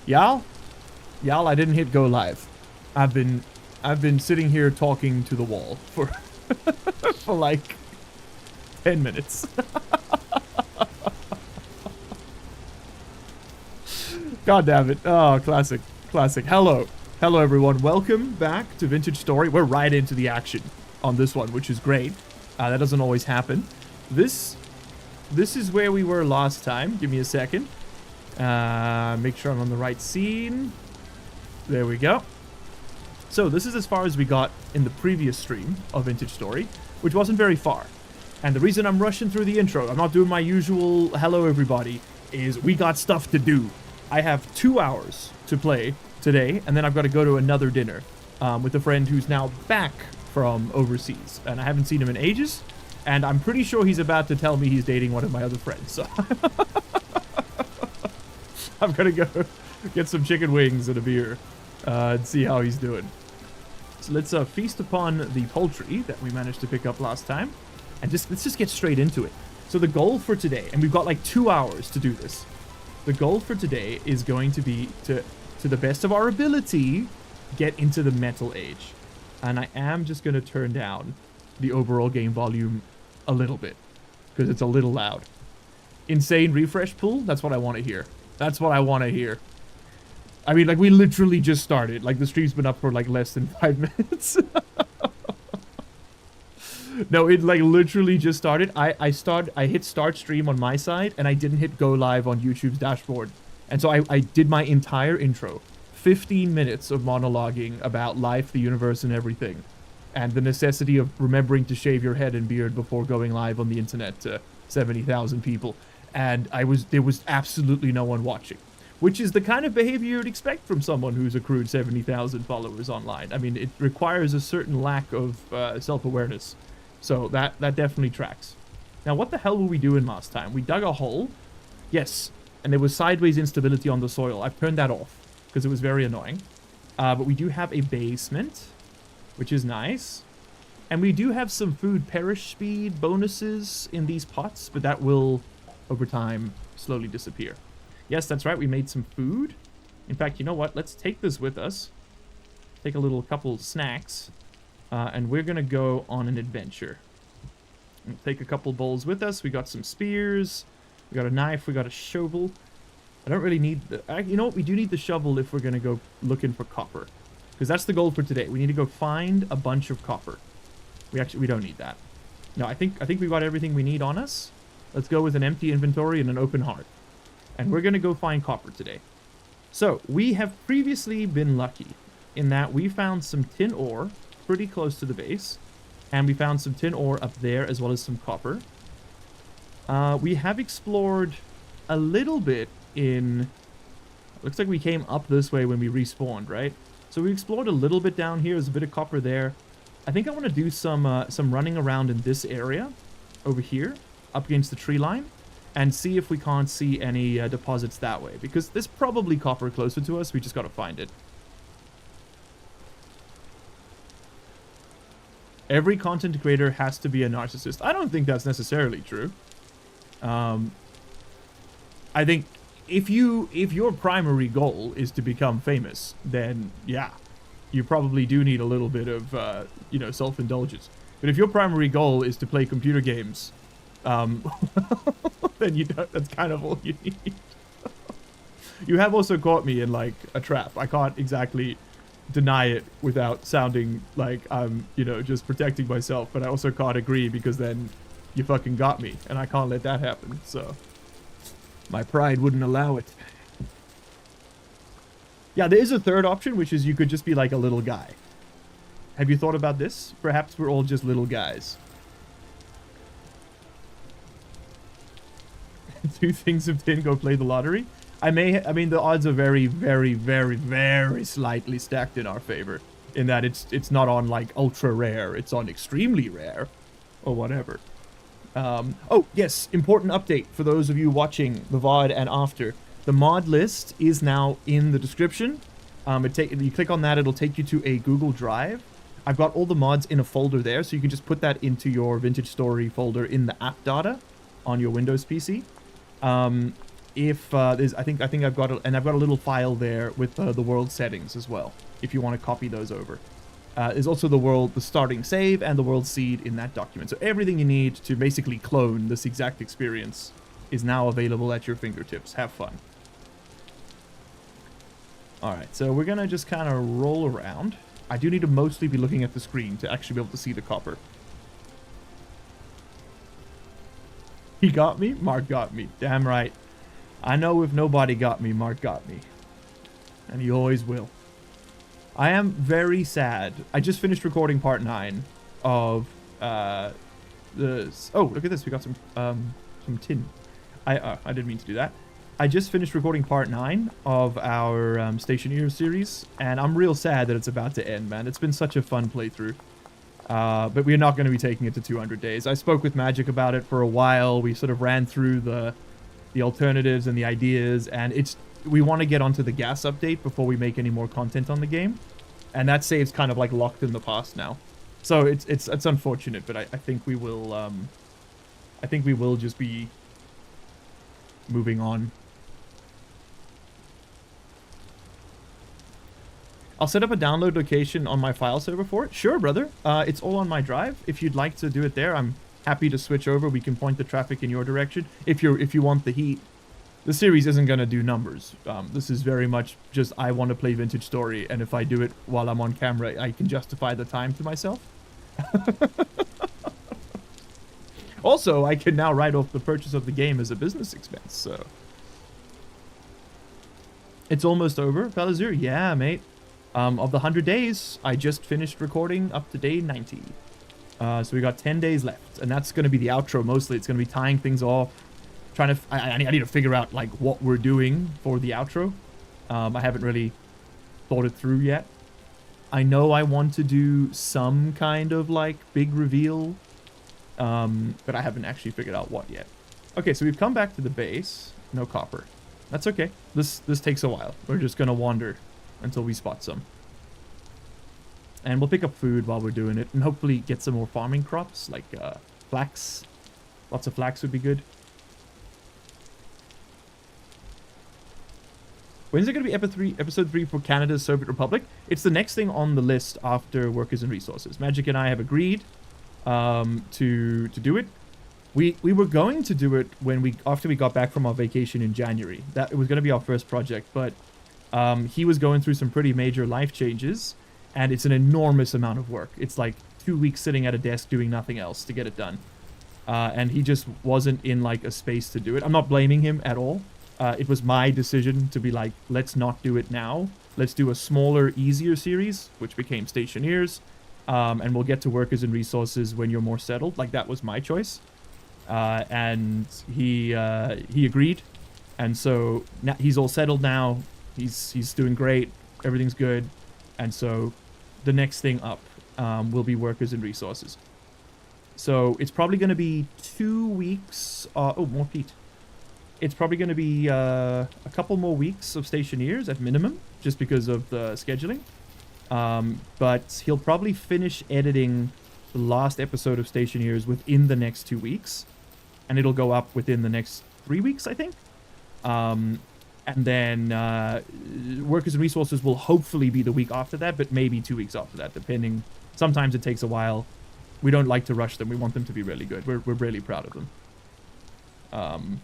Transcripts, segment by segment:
Y'all, I didn't hit go live. I've been sitting here talking to the wall for for like 10 minutes. God damn it. Oh, classic. Hello everyone. Welcome back to Vintage Story. We're right into the action on this one, which is great. That doesn't always happen. This is where we were last time. Give me a second. Make sure I'm on the right scene. There we go. So this is as far as we got in the previous stream of Vintage Story, which wasn't very far. And the reason I'm rushing through the intro, I'm not doing my usual hello everybody, is we got stuff to do. I have 2 hours to play today, and then I've got to go to another dinner with a friend who's now back from overseas. And I haven't seen him in ages, and I'm pretty sure he's about to tell me he's dating one of my other friends. So I'm gonna go get some chicken wings and a beer and see how he's doing. So let's feast upon the poultry that we managed to pick up last time, and let's just get straight into it. So the goal for today, and we've got like 2 hours to do this. The goal for today is going to be to the best of our ability, get into the Metal Age. And I am just going to turn down the overall game volume a little bit, because it's a little loud. Insane refresh pool, that's what I want to hear. That's what I want to hear. I mean, like, we literally just started. Like, the stream's been up for, like, less than 5 minutes. No, it, like, literally just started. I hit start stream on my side, and I didn't hit go live on YouTube's dashboard. And so I did my entire intro. 15 minutes of monologuing about life, the universe, and everything. And the necessity of remembering to shave your head and beard before going live on the internet to 70,000 people. And there was absolutely no one watching. Which is the kind of behavior you'd expect from someone who's accrued 70,000 followers online. I mean, it requires a certain lack of self-awareness. So that definitely tracks. Now, what the hell were we doing last time? We dug a hole. Yes, and there was sideways instability on the soil. I've turned that off because it was very annoying. But we do have a basement, which is nice. And we do have some food perish speed bonuses in these pots, but that will, over time, slowly disappear. Yes, that's right, we made some food. In fact, you know what? Let's take this with us. Take a couple snacks. And we're gonna go on an adventure. We'll take a couple bowls with us. We got some spears. We got a knife. We got a shovel. I don't really need the... you know what? We do need the shovel if we're gonna go looking for copper. Because that's the goal for today. We need to go find a bunch of copper. We don't need that. No, I think we got everything we need on us. Let's go with an empty inventory and an open heart. And we're gonna go find copper today. So, we have previously been lucky in that we found some tin ore pretty close to the base. And we found some tin ore up there as well as some copper. We have explored a little bit in... Looks like we came up this way when we respawned, right? So we explored a little bit down here. There's a bit of copper there. I think I want to do some running around in this area over here up against the tree line and see if we can't see any deposits that way, because there's probably copper closer to us. We just got to find it. Every content creator has to be a narcissist. I don't think that's necessarily true. I think if your primary goal is to become famous, then yeah, you probably do need a little bit of self-indulgence. But if your primary goal is to play computer games, then that's kind of all you need. You have also caught me in like a trap. I can't exactly deny it without sounding like I'm, just protecting myself, but I also can't agree because then you fucking got me, and I can't let that happen, so my pride wouldn't allow it. Yeah, there is a third option, which is you could just be like a little guy. Have you thought about this? Perhaps we're all just little guys. 2 things of tin, go play the lottery. I mean, the odds are very, very, very, very slightly stacked in our favor. In that it's not on, like, ultra rare. It's on extremely rare. Or whatever. Oh, yes. Important update for those of you watching the VOD and after. The mod list is now in the description. You click on that, it'll take you to a Google Drive. I've got all the mods in a folder there, so you can just put that into your Vintage Story folder in the app data on your Windows PC. if there's, I think I've got I've got a little file there with the world settings as well, if you want to copy those over. There's also the starting save and the world seed in that document. So everything you need to basically clone this exact experience is now available at your fingertips. Have fun. Alright, so we're gonna just kind of roll around. I do need to mostly be looking at the screen to actually be able to see the copper. He got me? Mark got me. Damn right. I know if nobody got me, Mark got me. And he always will. I am very sad. I just finished recording part 9 of the... Oh, look at this. We got some tin. I didn't mean to do that. I just finished recording part 9 of our Stationeer series, and I'm real sad that it's about to end, man. It's been such a fun playthrough. But we're not going to be taking it to 200 days. I spoke with Magic about it for a while. We sort of ran through the alternatives and the ideas, and we want to get onto the gas update before we make any more content on the game. And that save's kind of like locked in the past now. So it's unfortunate, but I think we will just be moving on. I'll set up a download location on my file server for it. Sure, brother. It's all on my drive. If you'd like to do it there, I'm happy to switch over. We can point the traffic in your direction. If you want the heat. The series isn't going to do numbers. This is very much just I want to play Vintage Story, and if I do it while I'm on camera, I can justify the time to myself. Also, I can now write off the purchase of the game as a business expense, so... It's almost over, Palazur? Yeah, mate. Of the 100 days, I just finished recording up to day 90. So we got 10 days left, and that's going to be the outro mostly. It's going to be tying things off. I need to figure out, like, what we're doing for the outro. I haven't really thought it through yet. I know I want to do some kind of, like, big reveal, but I haven't actually figured out what yet. Okay, so we've come back to the base. No copper. That's okay. This takes a while. We're just going to wander until we spot some. And we'll pick up food while we're doing it, and hopefully get some more farming crops, like flax. Lots of flax would be good. When's it going to be episode 3 for Canada's Soviet Republic? It's the next thing on the list after Workers and Resources. Magic and I have agreed to do it. We were going to do it after we got back from our vacation in January. That it was going to be our first project, but he was going through some pretty major life changes, and it's an enormous amount of work. It's like 2 weeks sitting at a desk doing nothing else to get it done. And he just wasn't in like a space to do it. I'm not blaming him at all. It was my decision to be like, let's not do it now. Let's do a smaller, easier series, which became Stationeers. And we'll get to Workers and Resources when you're more settled. Like, that was my choice. And he agreed. And so now he's all settled now. He's doing great. Everything's good. And so the next thing up will be Workers and Resources. So it's probably going to be 2 weeks. Oh, more peat. It's probably going to be a couple more weeks of Stationeers at minimum, just because of the scheduling. But he'll probably finish editing the last episode of Stationeers within the next 2 weeks. And it'll go up within the next 3 weeks, I think. And then Workers and Resources will hopefully be the week after that, but maybe 2 weeks after that, depending. Sometimes it takes a while. We don't like to rush them. We want them to be really good. We're really proud of them.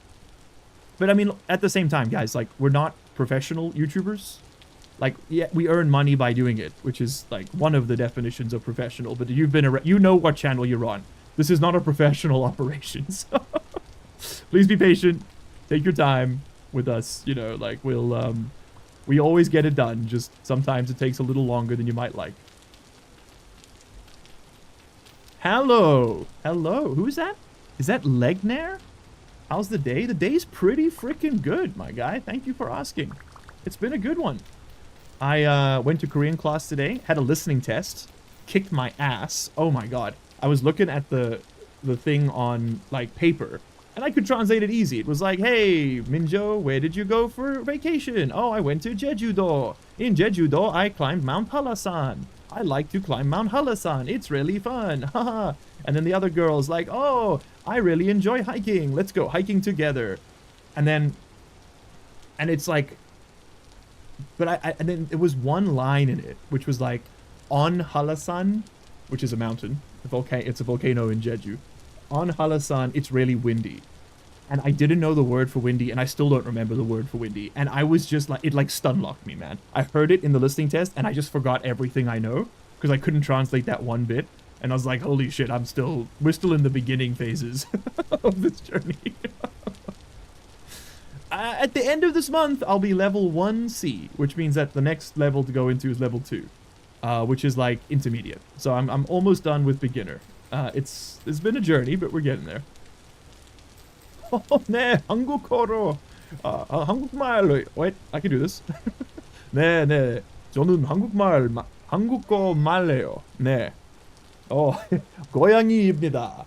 But I mean, at the same time, guys, like, we're not professional YouTubers. Like, yeah, we earn money by doing it, which is like one of the definitions of professional. But you've been you know what channel you're on. This is not a professional operation. So please be patient. Take your time with us. You know, like, we always get it done. Just sometimes it takes a little longer than you might like. Hello. Hello. Who is that? Is that Legnair? How's the day? The day's pretty freaking good, my guy. Thank you for asking. It's been a good one. I went to Korean class today, had a listening test, kicked my ass. Oh my god. I was looking at the thing on, like, paper, and I could translate it easy. It was like, hey, Minjo, where did you go for vacation? Oh, I went to Jeju-do. In Jeju-do, I climbed Mount Halasan. I like to climb Mount Halasan. It's really fun. Haha. And then the other girl's like, oh, I really enjoy hiking. Let's go hiking together. And then And it's like, but and then there was one line in it, which was like, on Halasan, which is a mountain, it's a volcano in Jeju. On Halasan, it's really windy. And I didn't know the word for windy, and I still don't remember the word for windy. And I was just like, it like stun locked me, man. I heard it in the listening test, and I just forgot everything I know, because I couldn't translate that one bit. And I was like, holy shit, we're still in the beginning phases of this journey. At the end of this month, I'll be level 1C, which means that the next level to go into is level 2, which is like intermediate. So I'm almost done with beginner. It's been a journey, but we're getting there. 네, 한국어로, 한국말로, wait, I can do this. 네, 저는 한국어 말해요. 네. 고양이입니다.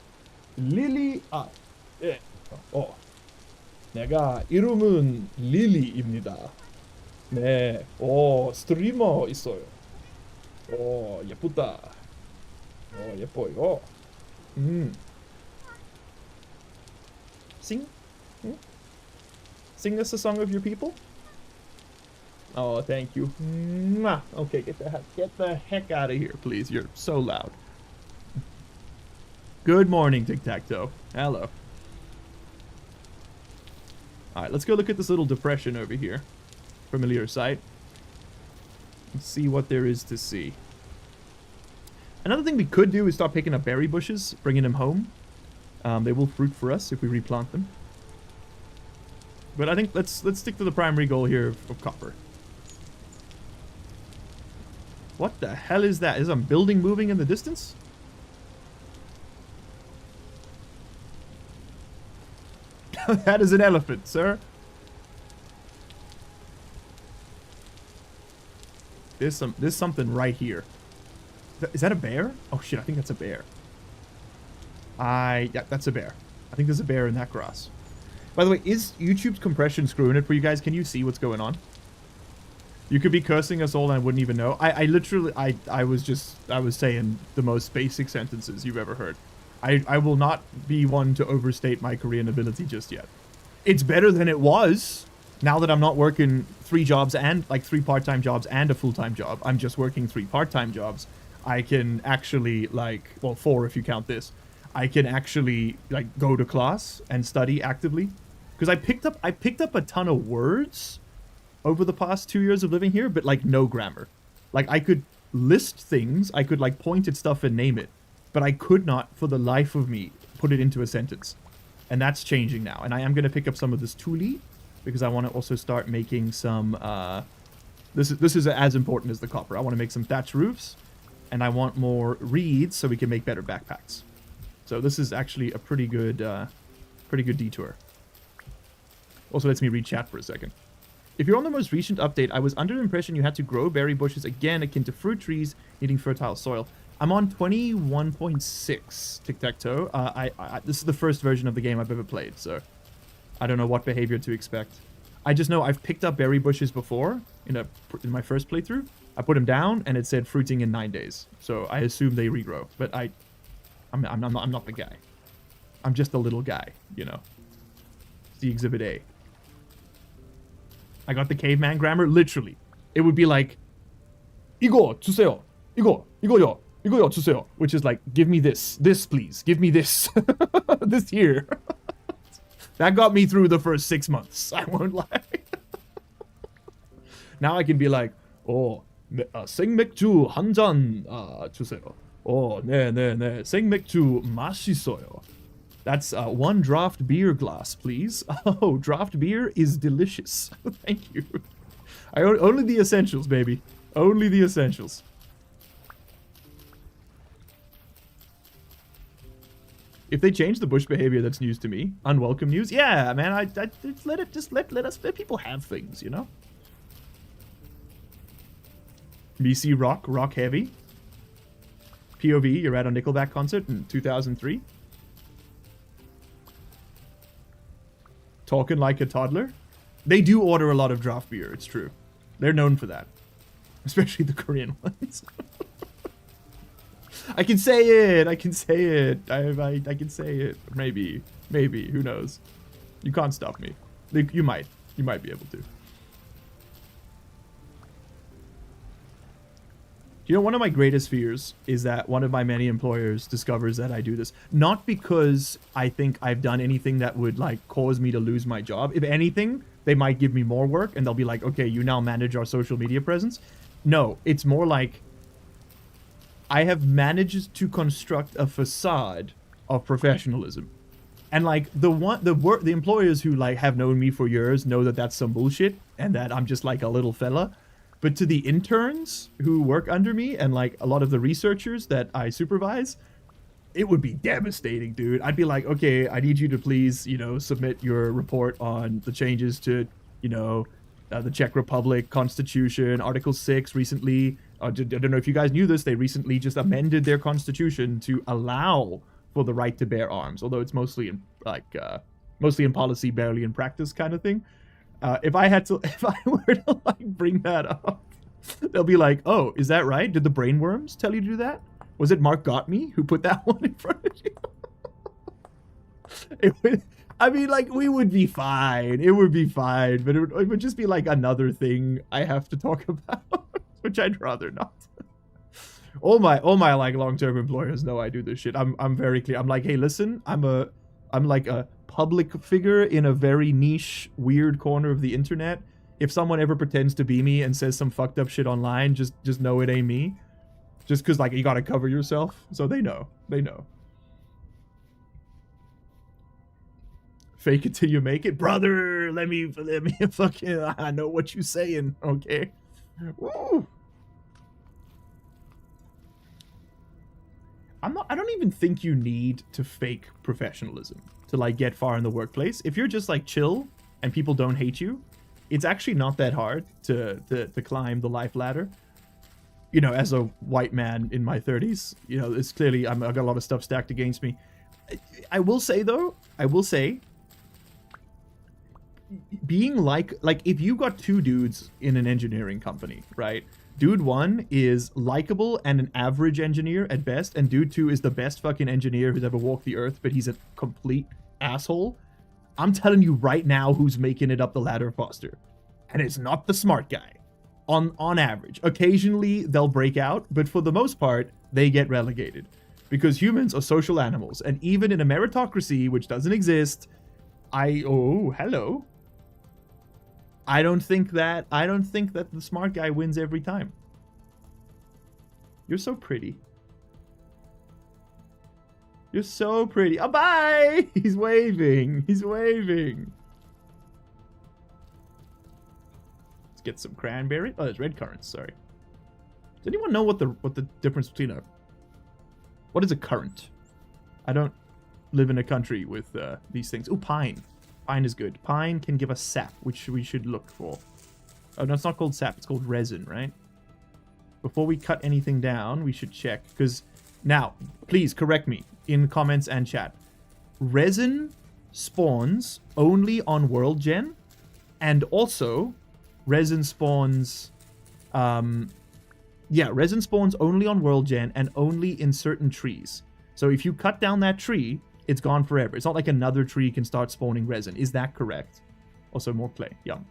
릴리, 예. 내가 이름은 릴리입니다. 네. 스트리머 있어요. 예쁘다. 예뻐요. Sing? Sing us a song of your people? Oh, thank you. Mwah. Okay, get the heck out of here, please. You're so loud. Good morning, Tic-Tac-Toe. Hello. Alright, let's go look at this little depression over here. Familiar sight. Let's see what there is to see. Another thing we could do is start picking up berry bushes, bringing them home. They will fruit for us if we replant them. But I think let's stick to the primary goal here of copper. What the hell is that? Is a building moving in the distance? That is an elephant, sir. There's something right here. Is that a bear? Oh shit, I think that's a bear. Yeah, that's a bear. I think there's a bear in that grass. By the way, is YouTube's compression screwing it for you guys? Can you see what's going on? You could be cursing us all and I wouldn't even know. I literally was saying the most basic sentences you've ever heard. I will not be one to overstate my Korean ability just yet. It's better than it was. Now that I'm not working 3 jobs and like 3 part-time jobs and a full-time job, I'm just working 3 part-time jobs. I can actually like, well, 4 if you count this. I can actually like go to class and study actively. Because I picked up a ton of words over the past 2 years of living here, but like no grammar. Like I could list things, I could like point at stuff and name it, but I could not for the life of me put it into a sentence. And that's changing now. And I am going to pick up some of this tuli because I want to also start making some, this is as important as the copper. I want to make some thatch roofs and I want more reeds so we can make better backpacks. So this is actually a pretty good detour. Also lets me read chat for a second. If you're on the most recent update, I was under the impression you had to grow berry bushes again akin to fruit trees needing fertile soil. I'm on 21.6 Tic-Tac-Toe. This is the first version of the game I've ever played, so I don't know what behavior to expect. I just know I've picked up berry bushes before in my first playthrough. I put them down and it said fruiting in 9 days, so I assume they regrow. But I'm not the guy. I'm just a little guy, you know. It's the Exhibit A. I got the caveman grammar, literally. It would be like, 이거 주세요. 이거요 주세요. Which is like, give me this please, give me this, this here. That got me through the first 6 months, I won't lie. Now I can be like, 생맥주 한 잔 주세요. 네. 생맥주 맛있어요. That's 1 draft beer glass, please. Oh, draft beer is delicious. Thank you. Only the essentials, baby. Only the essentials. If they change the bush behavior, that's news to me. Unwelcome news. Yeah, man. I let people have things, you know. BC rock heavy. POV, you're at a Nickelback concert in 2003. Talking like a toddler. They do order a lot of draft beer, it's true. They're known for that. Especially the Korean ones. I can say it. I can say it. Maybe. Who knows? You can't stop me. You might be able to. You know, one of my greatest fears is that one of my many employers discovers that I do this. Not because I think I've done anything that would, like, cause me to lose my job. If anything, they might give me more work, and they'll be like, okay, you now manage our social media presence. No, it's more like I have managed to construct a facade of professionalism. And, like, the employers who, like, have known me for years know that that's some bullshit, and that I'm just, like, a little fella. But to the interns who work under me and, like, a lot of the researchers that I supervise, it would be devastating, dude. I'd be like, okay, I need you to please, you know, submit your report on the changes to, you know, the Czech Republic Constitution, Article 6 recently. I don't know if you guys knew this. They recently just amended their constitution to allow for the right to bear arms, although it's mostly in, like, mostly in policy, barely in practice kind of thing. If I were to, like, bring that up, they'll be like, oh, is that right? Did the brainworms tell you to do that? Was it Mark Gottme who put that one in front of you? I mean, like, we would be fine. It would be fine, but it would just be, like, another thing I have to talk about, which I'd rather not. All my like long-term employers know I do this shit. I'm very clear. I'm like, hey, listen, I'm like a public figure in a very niche, weird corner of the internet. If someone ever pretends to be me and says some fucked up shit online, just know it ain't me. Just because, like, you gotta cover yourself. So they know. They know. Fake it till you make it. Brother, let me fucking, I know what you saying, okay? Woo! I don't even think you need to fake professionalism to, like, get far in the workplace. If you're just, like, chill and people don't hate you, it's actually not that hard to climb the life ladder. You know, as a white man in my 30s, you know, it's clearly, I've got a lot of stuff stacked against me. I will say, though, being like, if you got two dudes in an engineering company, right? Dude 1 is likable and an average engineer at best, and dude 2 is the best fucking engineer who's ever walked the earth, but he's a complete asshole. I'm telling you right now who's making it up the ladder faster. And it's not the smart guy. On average. Occasionally, they'll break out, but for the most part, they get relegated. Because humans are social animals, and even in a meritocracy, which doesn't exist, oh, hello. I don't think that the smart guy wins every time. You're so pretty. You're so pretty. Oh, bye! He's waving. He's waving. Let's get some cranberry. Oh, there's red currants, sorry. Does anyone know what the difference between what is a currant? I don't live in a country with these things. Oh, pine. Pine is good. Pine can give us sap, which we should look for. Oh, no, it's not called sap. It's called resin, right? Before we cut anything down, we should check. Because now, please correct me in comments and chat. Resin spawns only on World Gen. And also, resin spawns... resin spawns only on World Gen and only in certain trees. So if you cut down that tree... it's gone forever. It's not like another tree can start spawning resin. Is that correct? Also, more clay. Yum.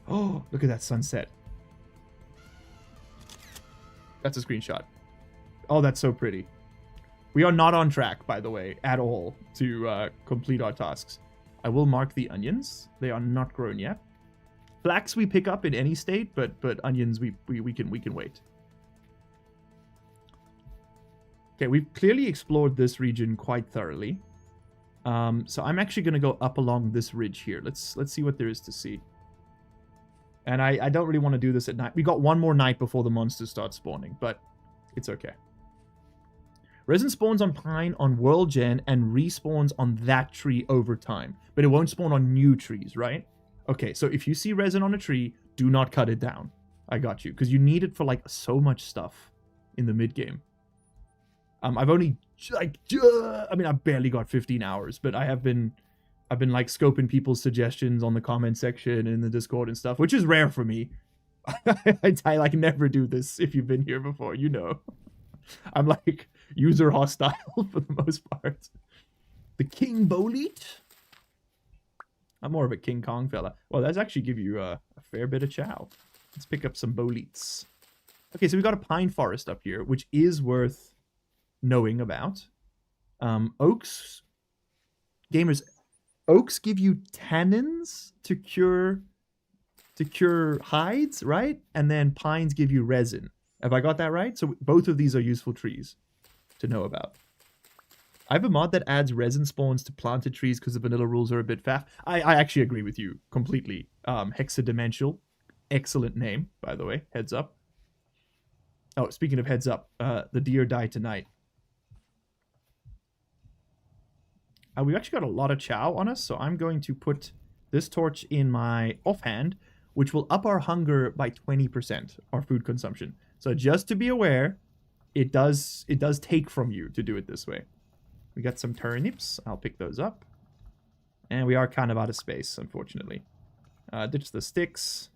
Oh, look at that sunset. That's a screenshot. Oh, that's so pretty. We are not on track, by the way, at all, to complete our tasks. I will mark the onions. They are not grown yet. Flax we pick up in any state, but onions we can wait. Okay, we've clearly explored this region quite thoroughly. So I'm actually going to go up along this ridge here. Let's see what there is to see. And I don't really want to do this at night. We got one more night before the monsters start spawning, but it's okay. Resin spawns on pine on World Gen and respawns on that tree over time. But it won't spawn on new trees, right? Okay, so if you see resin on a tree, do not cut it down. I got you. Because you need it for, like, so much stuff in the mid-game. I've only, like, I mean, I've barely got 15 hours, but I've been, like, scoping people's suggestions on the comment section in the Discord and stuff, which is rare for me. I like, never do this if you've been here before, you know. I'm, like, user hostile for the most part. The King Bolete? I'm more of a King Kong fella. Well, that's actually give you a fair bit of chow. Let's pick up some boletes. Okay, so we got a pine forest up here, which is worth knowing about. Oaks, gamers, oaks give you tannins to cure hides, right? And then pines give you resin. Have I got that right? So both of these are useful trees to know about. I have a mod that adds resin spawns to planted trees because the vanilla rules are a bit faff. I actually agree with you completely. Hexadimensional. Excellent name, by the way. Heads up. Oh, speaking of heads up, the deer die tonight. We've actually got a lot of chow on us, so I'm going to put this torch in my offhand, which will up our hunger by 20%, our food consumption. So just to be aware, it does take from you to do it this way. We got some turnips. I'll pick those up. And we are kind of out of space, unfortunately. Ditch the sticks.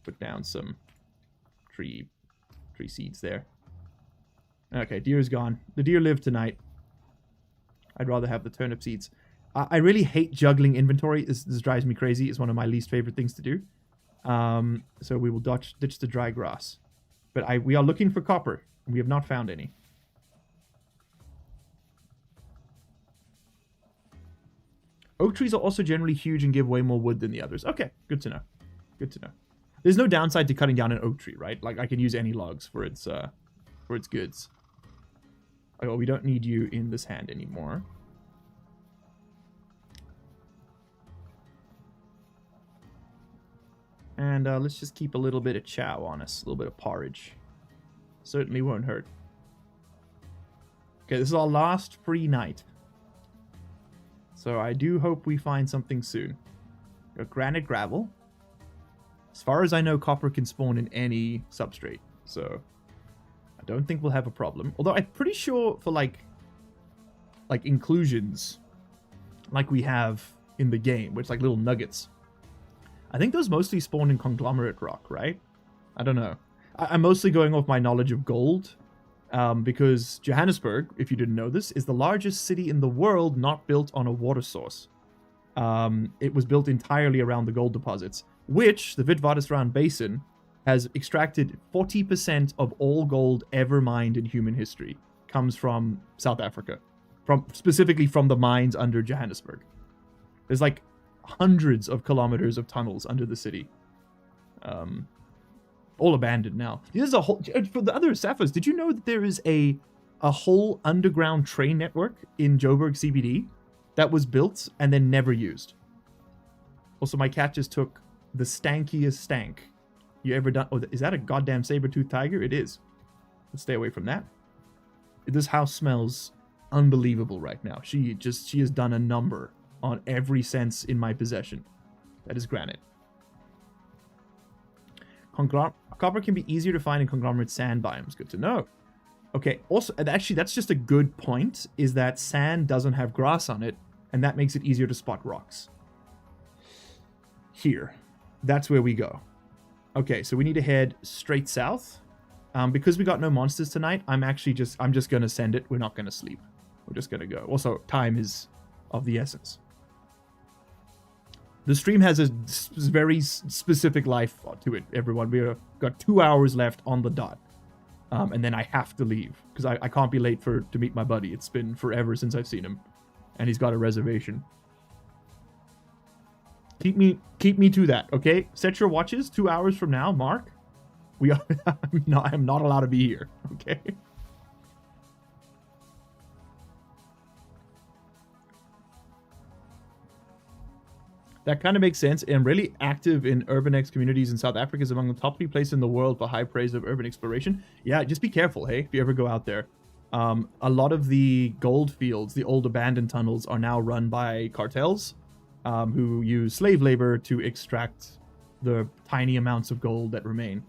Put down some tree seeds there. Okay, deer's gone. The deer lived tonight. I'd rather have the turnip seeds. I really hate juggling inventory. This drives me crazy. It's one of my least favorite things to do. So we will ditch the dry grass. But we are looking for copper. And we have not found any. Oak trees are also generally huge and give way more wood than the others. Okay, good to know. Good to know. There's no downside to cutting down an oak tree, right? Like, I can use any logs for its goods. Oh, well, we don't need you in this hand anymore. And let's just keep a little bit of chow on us. A little bit of porridge. Certainly won't hurt. Okay, this is our last free night. So I do hope we find something soon. Got granite gravel. As far as I know, copper can spawn in any substrate. So I don't think we'll have a problem. Although I'm pretty sure for like inclusions, like we have in the game, where it's like little nuggets. I think those mostly spawn in conglomerate rock, right? I don't know. I'm mostly going off my knowledge of gold. Because Johannesburg, if you didn't know this, is the largest city in the world not built on a water source. It was built entirely around the gold deposits, which the Witwatersrand Basin has extracted 40% of all gold ever mined in human history. Comes from South Africa, specifically from the mines under Johannesburg. There's like hundreds of kilometers of tunnels under the city. All abandoned now. There's a whole, for the other Sapphirs, did you know that there is a whole underground train network in Joburg CBD that was built and then never used? Also, my cat just took the stankiest stank you ever done. Oh, is that a goddamn saber-toothed tiger? It is. Let's stay away from that. This house smells unbelievable right now. She has done a number on every sense in my possession. That is granite. Copper can be easier to find in conglomerate sand biomes. Good to know. Okay, also, actually, that's just a good point, is that sand doesn't have grass on it, and that makes it easier to spot rocks. Here. That's where we go. Okay, so we need to head straight south. Because we got no monsters tonight, I'm just going to send it. We're not going to sleep. We're just going to go. Also, time is of the essence. The stream has a very specific life to it, everyone. We've got 2 hours left on the dot. And then I have to leave, because I can't be late to meet my buddy. It's been forever since I've seen him. And he's got a reservation. Keep me to that, okay? Set your watches 2 hours from now, Mark. I'm not allowed to be here, okay? That kind of makes sense. And really active in urban communities in South Africa, is among the top 3 places in the world for high praise of urban exploration. Yeah, just be careful, hey, if you ever go out there. A lot of the gold fields, the old abandoned tunnels, are now run by cartels who use slave labor to extract the tiny amounts of gold that remain.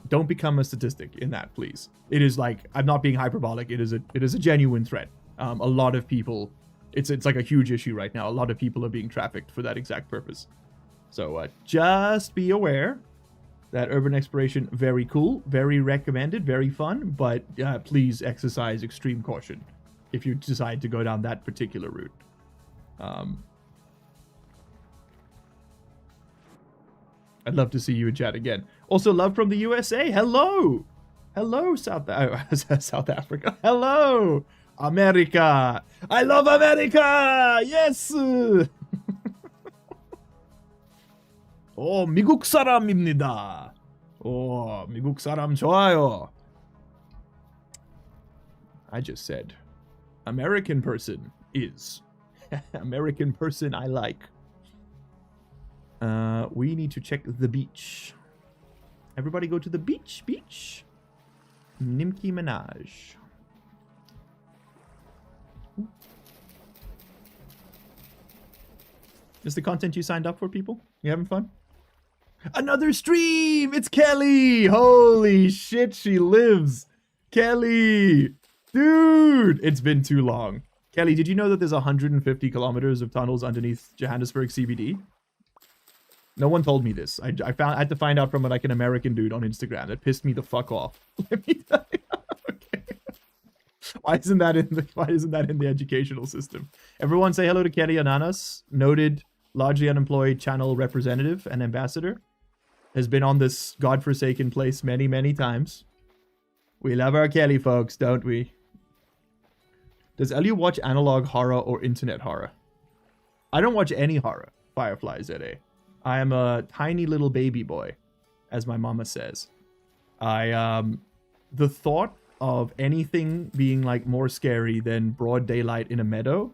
Don't become a statistic in that, please. It is like, I'm not being hyperbolic. It is a genuine threat. A lot of people... It's like a huge issue right now. A lot of people are being trafficked for that exact purpose. So just be aware that urban exploration, very cool, very recommended, very fun, but please exercise extreme caution if you decide to go down that particular route. I'd love to see you in chat again. Also, love from the USA. Hello. Hello, South Africa. Hello, America. I love America. Yes. 미국 사람입니다. 미국 사람 좋아요. I just said, American person is. American person I like. We need to check the beach. Everybody go to the beach. Beach. Nimki Minaj. Is the content you signed up for, people? You having fun? Another stream! It's Kelly! Holy shit, she lives! Kelly! Dude! It's been too long. Kelly, did you know that there's 150 kilometers of tunnels underneath Johannesburg CBD? No one told me this. I had to find out from like an American dude on Instagram. That pissed me the fuck off. Let me tell you. Okay. Why isn't that in the educational system? Everyone say hello to Kelly Ananas, noted largely unemployed channel representative and ambassador. Has been on this godforsaken place many, many times. We love our Kelly folks, don't we? Does Ellie watch analog horror or internet horror? I don't watch any horror, Firefly ZA. I am a tiny little baby boy, as my mama says. The thought of anything being like more scary than broad daylight in a meadow,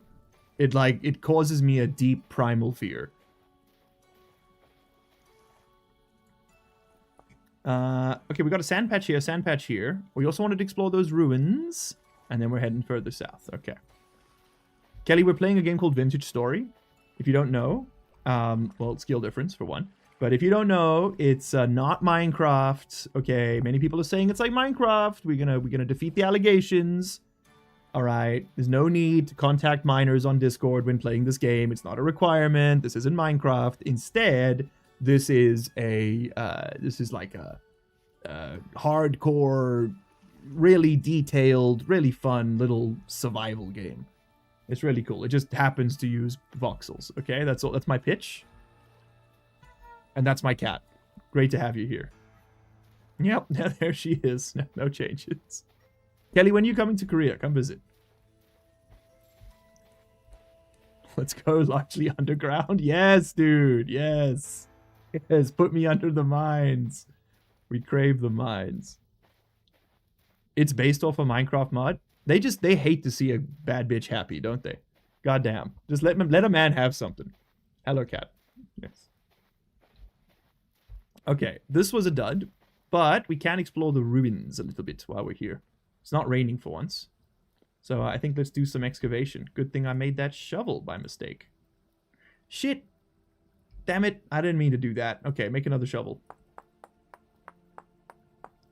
it causes me a deep primal fear. Okay, we got a sand patch here, sand patch here. We also wanted to explore those ruins, and then we're heading further south. Okay. Kelly, we're playing a game called Vintage Story. If you don't know, well, skill difference for one. But if you don't know, it's not Minecraft. Okay, many people are saying it's like Minecraft. We're gonna defeat the allegations. All right, there's no need to contact minors on Discord when playing this game. It's not a requirement. This isn't Minecraft. Instead, this is like a hardcore, really detailed, really fun little survival game. It's really cool. It just happens to use voxels. Okay, that's all. That's my pitch. And that's my cat. Great to have you here. Yep, there she is. No changes. Kelly, when are you coming to Korea? Come visit. Let's go largely underground. Yes, dude. Yes. Yes, put me under the mines. We crave the mines. It's based off a Minecraft mod. They hate to see a bad bitch happy, don't they? Goddamn. Just let a man have something. Hello, cat. Yes. Okay, this was a dud, but we can explore the ruins a little bit while we're here. It's not raining for once. So I think let's do some excavation. Good thing I made that shovel by mistake. Shit. Damn it. I didn't mean to do that. Okay, make another shovel.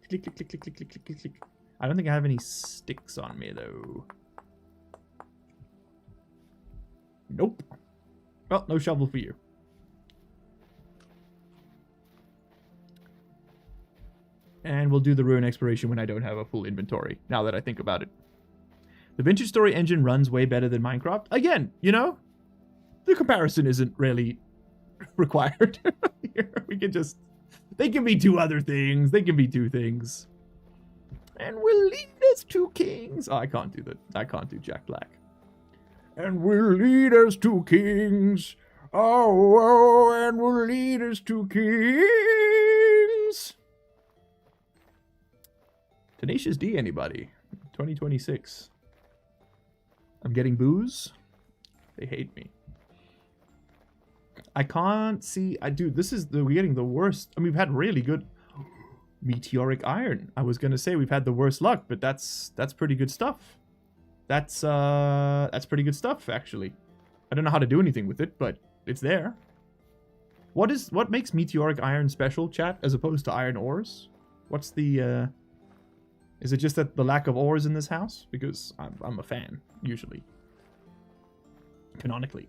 Click, click, click, click, click, click, click, click. I don't think I have any sticks on me, though. Nope. Well, no shovel for you. And we'll do the ruin exploration when I don't have a full inventory, now that I think about it. The Vintage Story engine runs way better than Minecraft. Again, you know, the comparison isn't really required. Here, we can just... They can be two other things. They can be two things. And we'll lead as two kings. Oh, I can't do that. I can't do Jack Black. And we'll lead as two kings. Oh, and we'll lead as two kings. Tenacious D, anybody? 2026. I'm getting booze. They hate me. I can't see. Dude, we're getting the worst. I mean, we've had really good meteoric iron. I was gonna say we've had the worst luck, but that's pretty good stuff. That's pretty good stuff, actually. I don't know how to do anything with it, but it's there. What makes meteoric iron special, chat, as opposed to iron ores? What's the is it just that the lack of ores in this house? Because I'm a fan, usually. Canonically.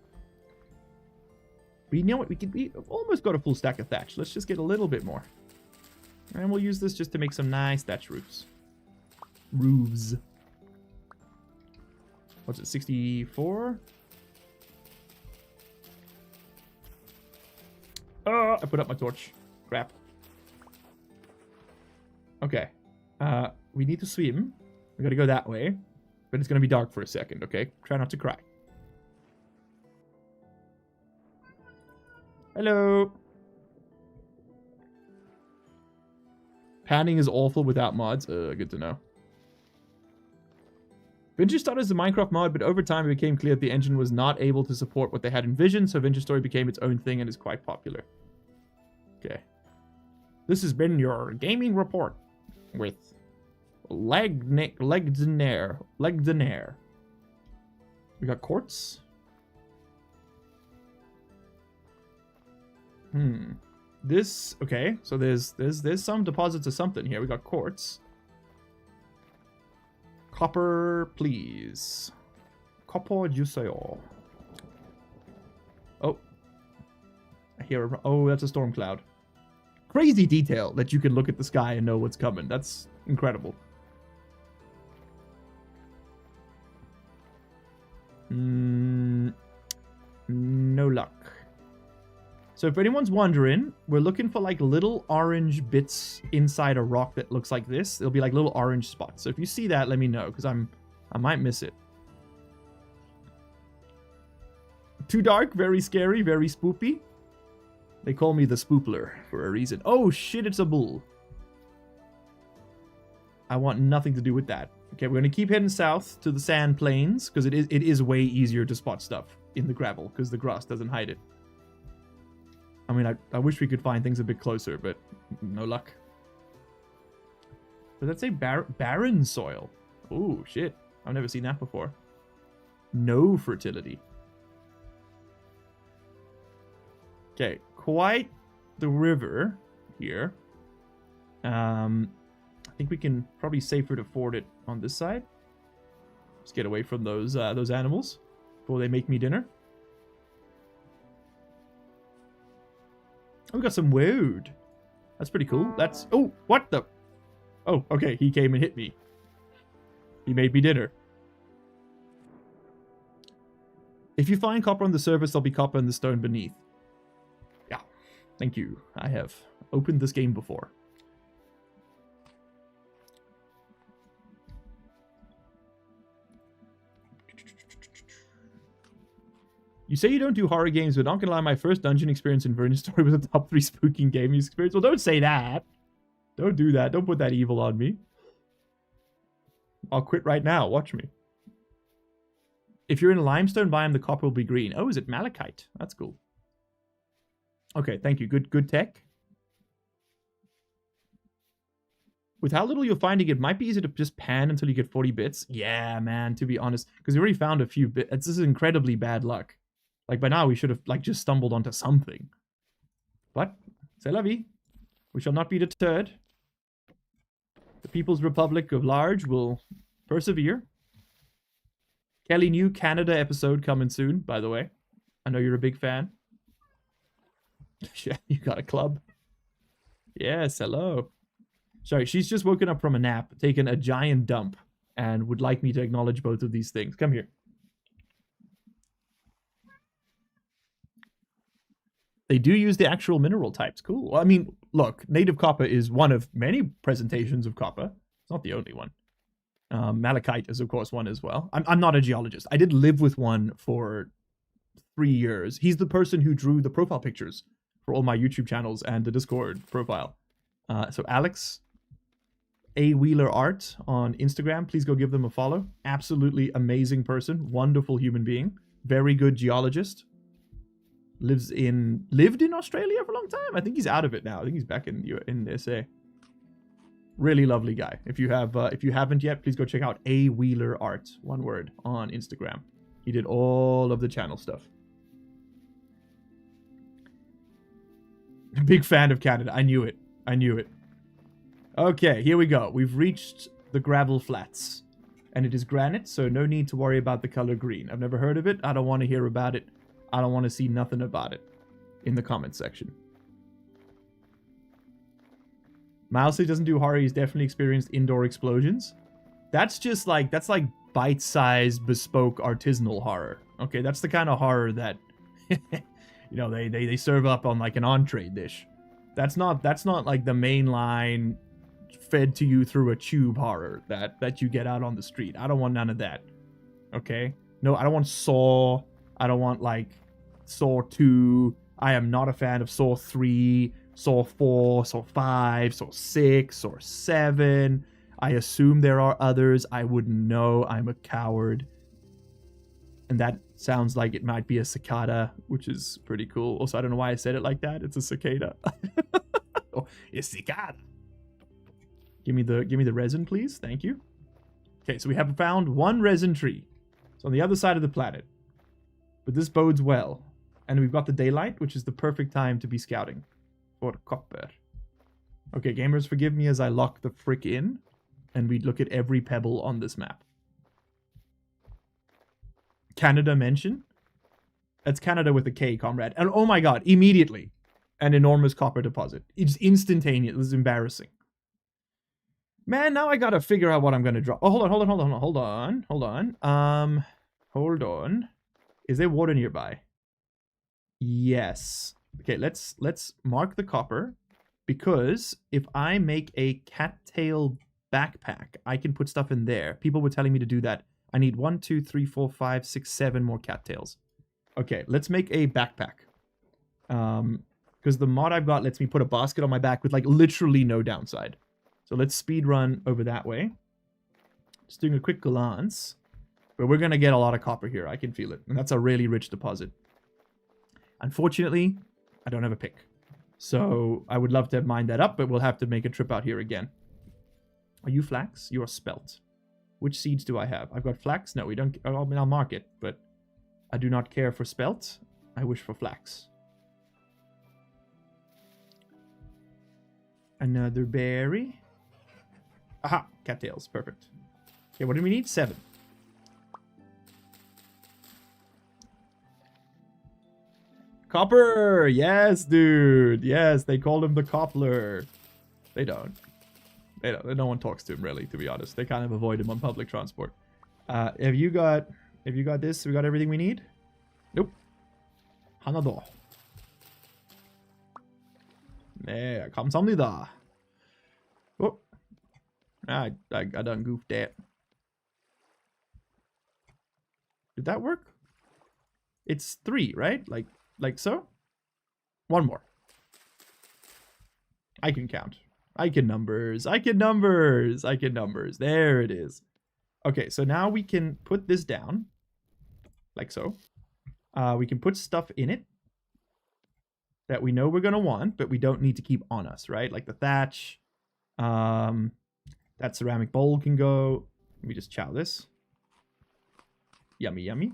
But you know what? We almost got a full stack of thatch. Let's just get a little bit more. And we'll use this just to make some nice thatch roofs. Roofs. What's it, 64? I put up my torch. Crap. Okay. We need to swim. We gotta go that way. But it's gonna be dark for a second, okay? Try not to cry. Hello. Panning is awful without mods. Good to know. Vintage started as a Minecraft mod, but over time it became clear that the engine was not able to support what they had envisioned, so Vintage Story became its own thing and is quite popular. Okay. This has been your gaming report with Legdenair. We got quartz. This, okay, so there's some deposits of something here. We got quartz. Copper, please. Copper, you say all. Oh. I hear oh, that's a storm cloud. Crazy detail that you can look at the sky and know what's coming. That's incredible. No luck. So if anyone's wondering, we're looking for like little orange bits inside a rock that looks like this. It'll be like little orange spots. So if you see that, let me know, because I might miss it. Too dark, very scary, very spoopy. They call me the spoopler for a reason. Oh shit, it's a bull. I want nothing to do with that. Okay, we're gonna keep heading south to the sand plains, because it is way easier to spot stuff in the gravel, because the grass doesn't hide it. I mean, I wish we could find things a bit closer, but no luck. Does that say barren soil? Oh, shit. I've never seen that before. No fertility. Okay, quite the river here. I think we can probably safer to ford it on this side. Just get away from those animals before they make me dinner. Oh, we got some wood. That's pretty cool. That's... Oh, what the... Oh, okay. He came and hit me. He made me dinner. If you find copper on the surface, there'll be copper in the stone beneath. Yeah. Thank you. I have opened this game before. You say you don't do horror games, but not gonna lie, my first dungeon experience in Vintage Story was a top 3 spooking game experience. Well, don't say that. Don't do that. Don't put that evil on me. I'll quit right now. Watch me. If you're in a limestone biome, the copper will be green. Oh, is it malachite? That's cool. Okay, thank you. Good tech. With how little you're finding, it might be easy to just pan until you get 40 bits. Yeah, man, to be honest. Because we already found a few bits. This is incredibly bad luck. Like, by now, we should have, like, just stumbled onto something. But, c'est la vie. We shall not be deterred. The People's Republic of Large will persevere. Kelly, new Canada episode coming soon, by the way. I know you're a big fan. Yeah, you got a club. Yes, hello. Sorry, she's just woken up from a nap, taken a giant dump, and would like me to acknowledge both of these things. Come here. They do use the actual mineral types. Cool. Well, I mean, look, native copper is one of many presentations of copper. It's not the only one. Malachite is, of course, one as well. I'm not a geologist. I did live with one for 3 years. He's the person who drew the profile pictures for all my YouTube channels and the Discord profile. So Alex, A. Wheeler Art on Instagram. Please go give them a follow. Absolutely amazing person. Wonderful human being. Very good geologist. Lived in Australia for a long time. I think he's out of it now. I think he's back in SA. Really lovely guy. If you haven't yet, please go check out A. Wheeler Art, one word, on Instagram. He did all of the channel stuff. Big fan of Canada. I knew it. I knew it. Okay, here we go. We've reached the gravel flats. And it is granite, so no need to worry about the color green. I've never heard of it. I don't want to hear about it. I don't want to see nothing about it in the comments section. Mousely doesn't do horror. He's definitely experienced indoor explosions. That's like bite-sized, bespoke, artisanal horror. Okay, that's the kind of horror that, you know, they serve up on like an entree dish. That's not like the main line fed to you through a tube horror that you get out on the street. I don't want none of that. Okay? No, I don't want Saw. I don't want like Saw 2. I am not a fan of Saw 3, Saw 4, Saw 5, Saw 6, Saw 7. I assume there are others. I wouldn't know. I'm a coward. And that sounds like it might be a cicada, which is pretty cool. Also, I don't know why I said it like that. It's a cicada. Oh, it's cicada. Give me the resin, please. Thank you. Okay, so we have found one resin tree. It's on the other side of the planet. But this bodes well. And we've got the daylight, which is the perfect time to be scouting for copper. Okay, gamers, forgive me as I lock the frick in. And we look at every pebble on this map. Canada mention? That's Canada with a K, comrade. And oh my god, immediately. An enormous copper deposit. It's instantaneous. This is embarrassing. Man, now I gotta figure out what I'm gonna drop. Oh, hold on. Is there water nearby? Yes. Okay, let's mark the copper. Because if I make a cattail backpack, I can put stuff in there. People were telling me to do that. I need 1, 2, 3, 4, 5, 6, 7 more cattails. Okay, let's make a backpack. Because the mod I've got lets me put a basket on my back with like literally no downside. So let's speed run over that way. Just doing a quick glance. But we're going to get a lot of copper here. I can feel it. And that's a really rich deposit. Unfortunately, I don't have a pick. So I would love to mine that up, but we'll have to make a trip out here again. Are you flax? You are spelt. Which seeds do I have? I've got flax. No, we don't. I mean, I'll mark it, but I do not care for spelt. I wish for flax. Another berry. Aha, cattails. Perfect. Okay, what do we need? 7. Copper! Yes, dude. Yes, they call him the Coppler. They don't. They don't. No one talks to him, really, to be honest. They kind of avoid him on public transport. Have you got this? We got everything we need? Nope. Hanado. 네, 감사합니다. Oh. I done goofed that. Did that work? It's 3, right? Like so? One more. I can count. I can numbers. I can numbers. I can numbers. There it is. Okay, so now we can put this down. Like so. We can put stuff in it that we know we're going to want, but we don't need to keep on us, right? Like the thatch. That ceramic bowl can go. Let me just chow this. Yummy, yummy.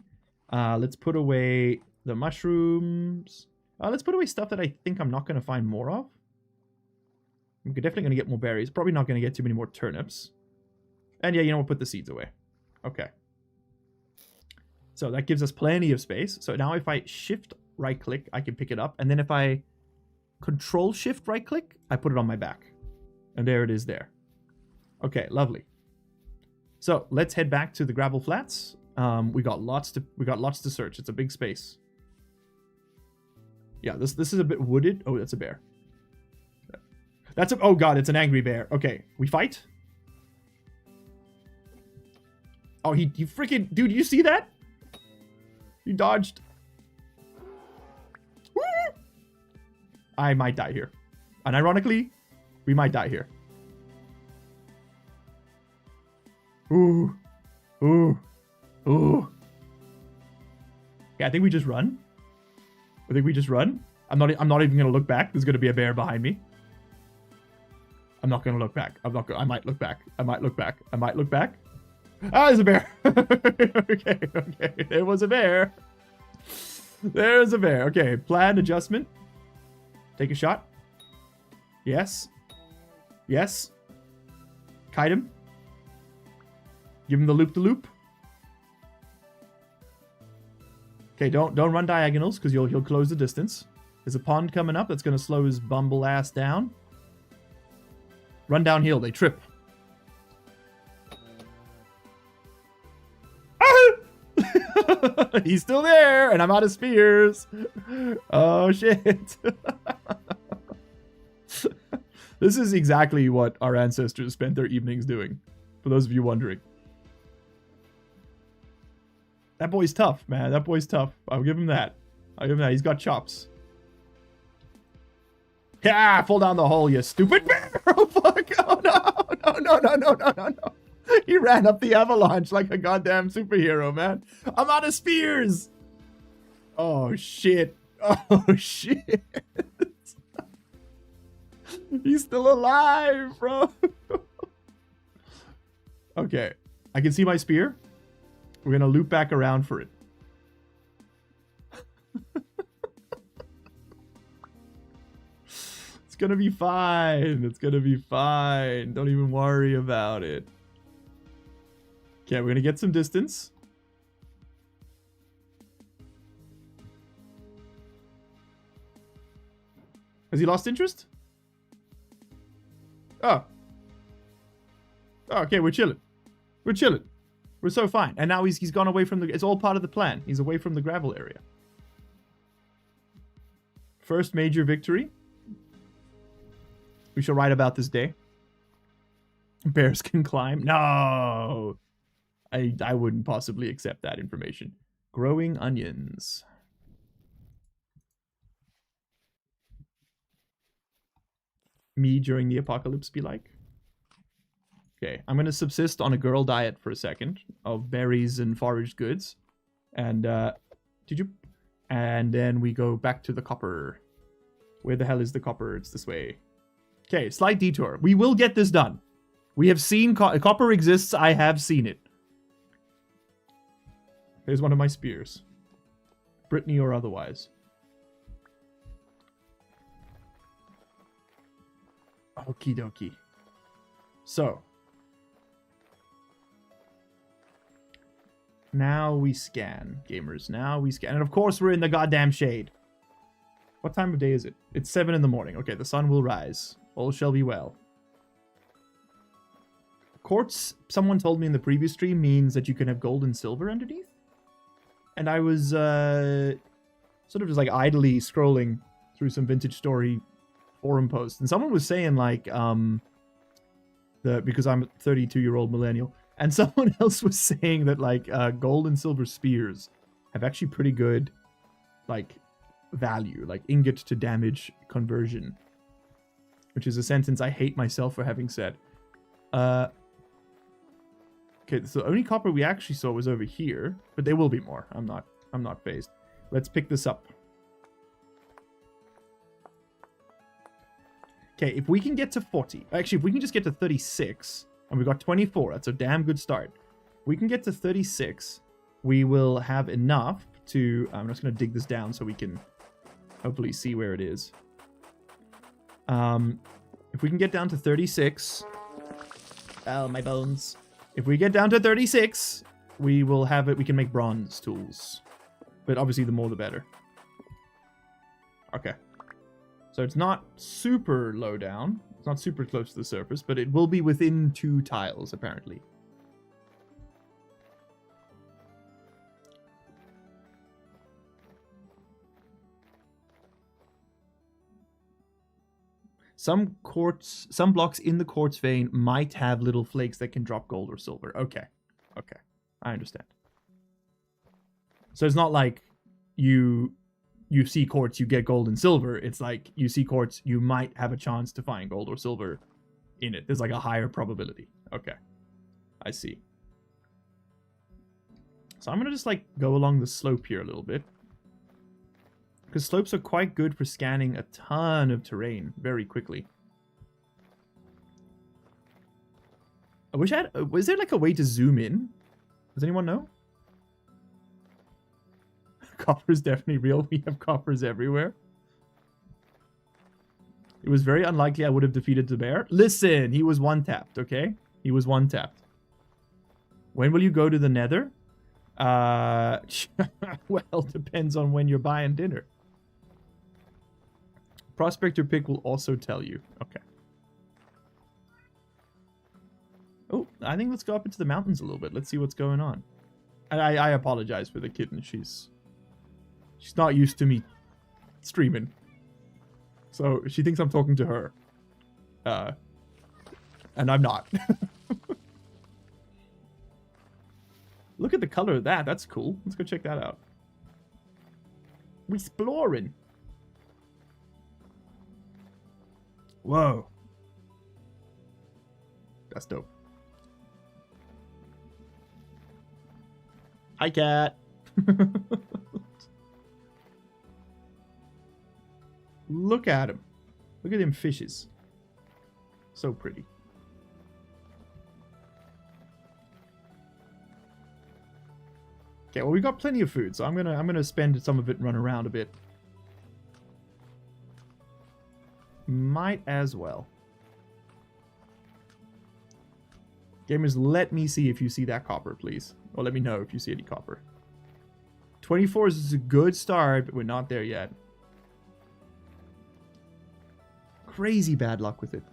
Let's put away the mushrooms. Let's put away stuff that I think I'm not going to find more of. I'm definitely going to get more berries. Probably not going to get too many more turnips. And yeah, you know, we'll put the seeds away. Okay. So that gives us plenty of space. So now if I shift right click, I can pick it up. And then if I control shift right click, I put it on my back. And there it is there. Okay, lovely. So let's head back to the gravel flats. We got lots to search. It's a big space. Yeah, this is a bit wooded. Oh, that's a bear. Oh god, it's an angry bear. Okay, we fight. Oh, he freaking, dude, you see that? You dodged. Woo! I might die here. And ironically, we might die here. Ooh. Ooh. Ooh. Yeah, I think we just run. I'm not even gonna look back. There's gonna be a bear behind me. I'm not gonna look back. I might look back. I might look back. Ah, there's a bear. Okay. There was a bear. There's a bear. Okay, plan adjustment. Take a shot. Yes. Kite him. Give him the loop-de-loop. Okay, don't run diagonals because he'll close the distance. There's a pond coming up that's gonna slow his bumble ass down. Run downhill, they trip. He's still there, and I'm out of spears. Oh shit. This is exactly what our ancestors spent their evenings doing, for those of you wondering. That boy's tough, man. That boy's tough. I'll give him that. I'll give him that. He's got chops. Yeah, fall down the hole, you stupid bear. Oh, fuck. Oh, no. No. He ran up the avalanche like a goddamn superhero, man. I'm out of spears. Oh, shit. Oh, shit. He's still alive, bro. Okay. I can see my spear. We're going to loop back around for it. It's going to be fine. It's going to be fine. Don't even worry about it. Okay, we're going to get some distance. Has he lost interest? Oh. Okay, we're chilling. We're chilling. We're so fine. And now he's gone away from the... It's all part of the plan. He's away from the gravel area. First major victory. We shall write about this day. Bears can climb. No! I wouldn't possibly accept that information. Growing onions. Me during the apocalypse be like? Okay, I'm going to subsist on a girl diet for a second of berries and foraged goods. And, and then we go back to the copper. Where the hell is the copper? It's this way. Okay, slight detour. We will get this done. We have seen copper exists. I have seen it. Here's one of my spears. Brittany or otherwise. Okie dokie. So. Now we scan, gamers. Now we scan. And of course we're in the goddamn shade. What time of day is it? It's 7 in the morning. Okay, the sun will rise. All shall be well. Quartz, someone told me in the previous stream, means that you can have gold and silver underneath. And I was sort of just like idly scrolling through some vintage story forum posts. And someone was saying like, because I'm a 32-year-old millennial, and someone else was saying that like gold and silver spears have actually pretty good like value, like ingot to damage conversion, which is a sentence I hate myself for having said. Okay, so the only copper we actually saw was over here, but there will be more. I'm not phased. Let's pick this up. Okay, if we can get to 40, actually, if we can just get to 36, and we got 24, that's a damn good start. If we can get to 36, we will have enough to, I'm just going to dig this down so we can hopefully see where it is. If we can get down to 36, oh, my bones. If we get down to 36, we will have it, we can make bronze tools. But obviously the more the better. Okay. So it's not super low down. It's not super close to the surface, but it will be within 2 tiles, apparently. Some blocks in the quartz vein might have little flakes that can drop gold or silver. Okay. Okay. I understand. So it's not like you see quartz, you get gold and silver. It's like you see quartz, you might have a chance to find gold or silver in it. There's like a higher probability. Okay. I see. So I'm going to just like go along the slope here a little bit. Because slopes are quite good for scanning a ton of terrain very quickly. I wish I had... Was there like a way to zoom in? Does anyone know? Copper is definitely real. We have coppers everywhere. It was very unlikely I would have defeated the bear. Listen, he was one-tapped, okay? He was one-tapped. When will you go to the nether? Well, depends on when you're buying dinner. Prospector pick will also tell you. Okay. Oh, I think let's go up into the mountains a little bit. Let's see what's going on. I apologize for the kitten. She's not used to me streaming. So she thinks I'm talking to her. And I'm not. Look at the color of that. That's cool. Let's go check that out. We exploring. Whoa. That's dope. Hi, cat. Look at him. Look at them fishes. So pretty. Okay, well, we got plenty of food, so I'm gonna spend some of it and run around a bit. Might as well. Gamers, let me see if you see that copper, please. Or let me know if you see any copper. 24 is a good start, but we're not there yet. Crazy bad luck with it.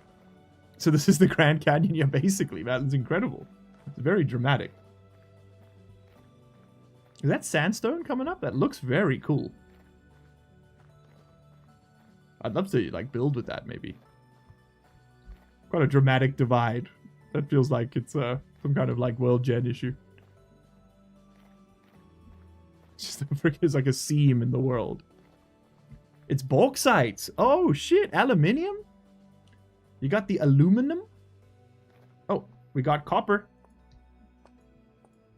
So this is the Grand Canyon? Yeah, basically, man. It's incredible. It's very dramatic. Is that sandstone coming up? That looks very cool. I'd love to, like, build with that, maybe. Quite a dramatic divide. That feels like it's some kind of, like, world gen issue. Just it's like a seam in the world. It's bauxite. Oh, shit. Aluminium? You got the aluminum? Oh, we got copper.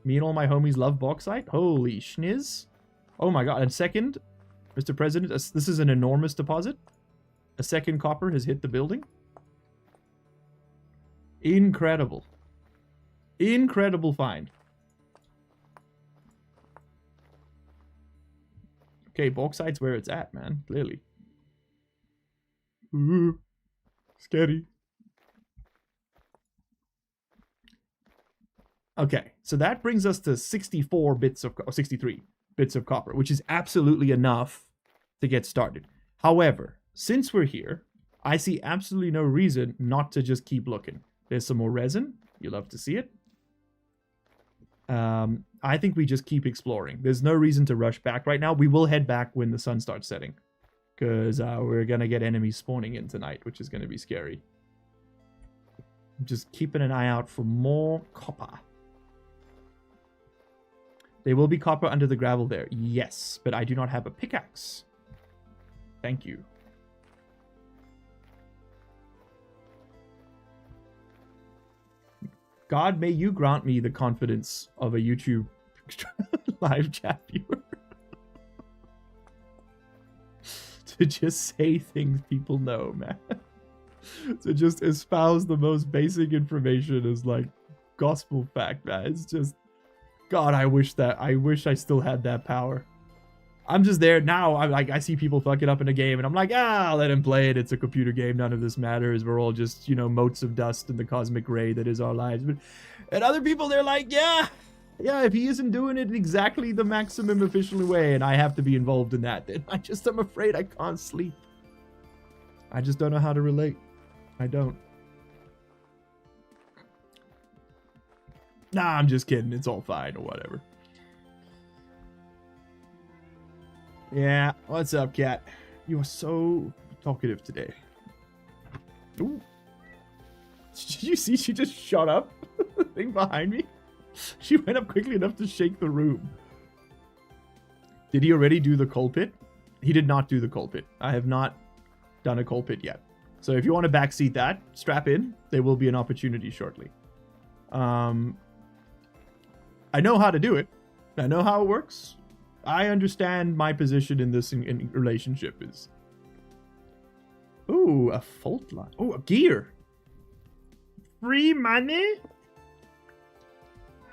Me and all my homies love bauxite. Holy schniz. Oh my god. And second, Mr. President, this is an enormous deposit. A second copper has hit the building. Incredible. Incredible find. Okay, bauxite's where it's at, man. Clearly. Ooh. Scary. Okay, so that brings us to 64 bits of, or 63 bits of copper, which is absolutely enough to get started. However, since we're here, I see absolutely no reason not to just keep looking. There's some more resin. You love to see it. I think we just keep exploring. There's no reason to rush back right now. We will head back when the sun starts setting, because we're going to get enemies spawning in tonight, which is going to be scary. Just keeping an eye out for more copper. There will be copper under the gravel there. Yes, but I do not have a pickaxe. Thank you. God, may you grant me the confidence of a YouTube live chat viewer. To just say things people know, man. To just espouse the most basic information as, like, gospel fact, man. It's just... God, I wish I still had that power. I'm just there now. I'm like, I see people fuck it up in a game, and I'm like, let him play it. It's a computer game. None of this matters. We're all just, you know, motes of dust in the cosmic ray that is our lives. But, and other people, they're like, yeah, if he isn't doing it in exactly the maximum efficient way, and I have to be involved in that, then I'm afraid I can't sleep. I just don't know how to relate. I don't. Nah, I'm just kidding. It's all fine or whatever. Yeah, what's up, cat? You are so talkative today. Ooh. Did you see she just shot up the thing behind me? She went up quickly enough to shake the room. Did he already do the coal pit? He did not do the coal pit. I have not done a coal pit yet. So if you want to backseat that, strap in. There will be an opportunity shortly. I know how to do it. I know how it works. I understand my position in this in relationship is... Ooh, a fault line. Oh, a gear. Free money?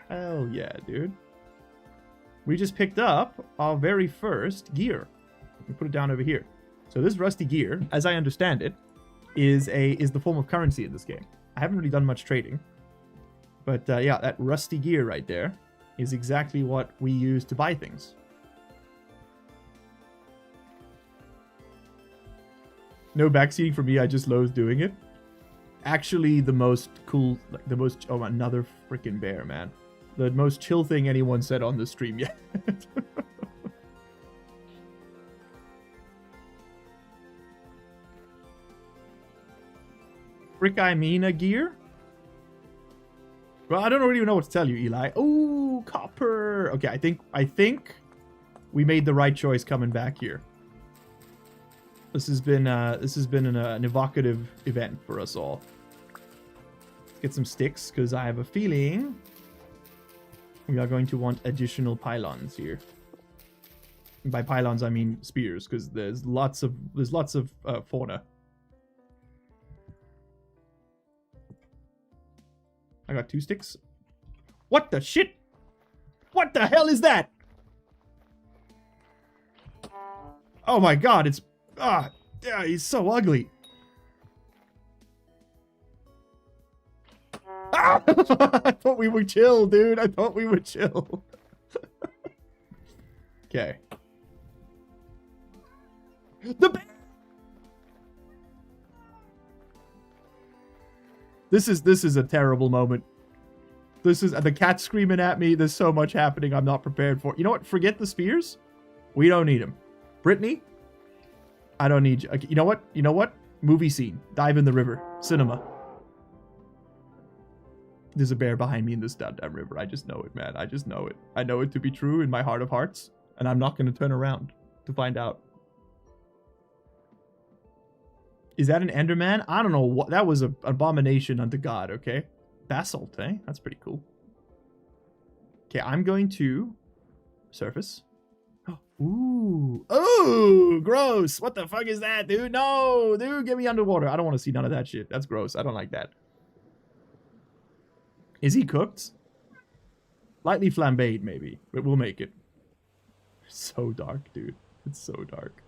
Hell yeah, dude. We just picked up our very first gear. We put it down over here. So this rusty gear, as I understand it, is the form of currency in this game. I haven't really done much trading. But yeah, that rusty gear right there is exactly what we use to buy things. No backseating for me, I just loathe doing it. Actually, the most cool, like the most, oh, another freaking bear, man. The most chill thing anyone said on the stream yet. Fricimena gear? Well, I don't really know what to tell you, Eli. Ooh, copper. Okay, I think we made the right choice coming back here. This has been an evocative event for us all. Let's get some sticks because I have a feeling we are going to want additional pylons here. And by pylons I mean spears because there's lots of fauna. I got 2 sticks. What the shit? What the hell is that? Oh my god, it's... Ah, yeah, he's so ugly. Ah! I thought we were chill, dude. I thought we were chill. Okay. This is a terrible moment. This is the cat screaming at me. There's so much happening I'm not prepared for. You know what? Forget the spears. We don't need them. Brittany, I don't need you. Okay, you know what? You know what? Movie scene. Dive in the river. Cinema. There's a bear behind me in this goddamn river. I just know it, man. I just know it. I know it to be true in my heart of hearts. And I'm not going to turn around to find out. Is that an Enderman? I don't know what. That was an abomination unto God, okay? Basalt, eh? That's pretty cool. Okay, I'm going to surface. Ooh. Oh, gross. What the fuck is that, dude? No, dude, get me underwater. I don't want to see none of that shit. That's gross. I don't like that. Is he cooked? Lightly flambéed, maybe. But we'll make it. It's so dark, dude. It's so dark.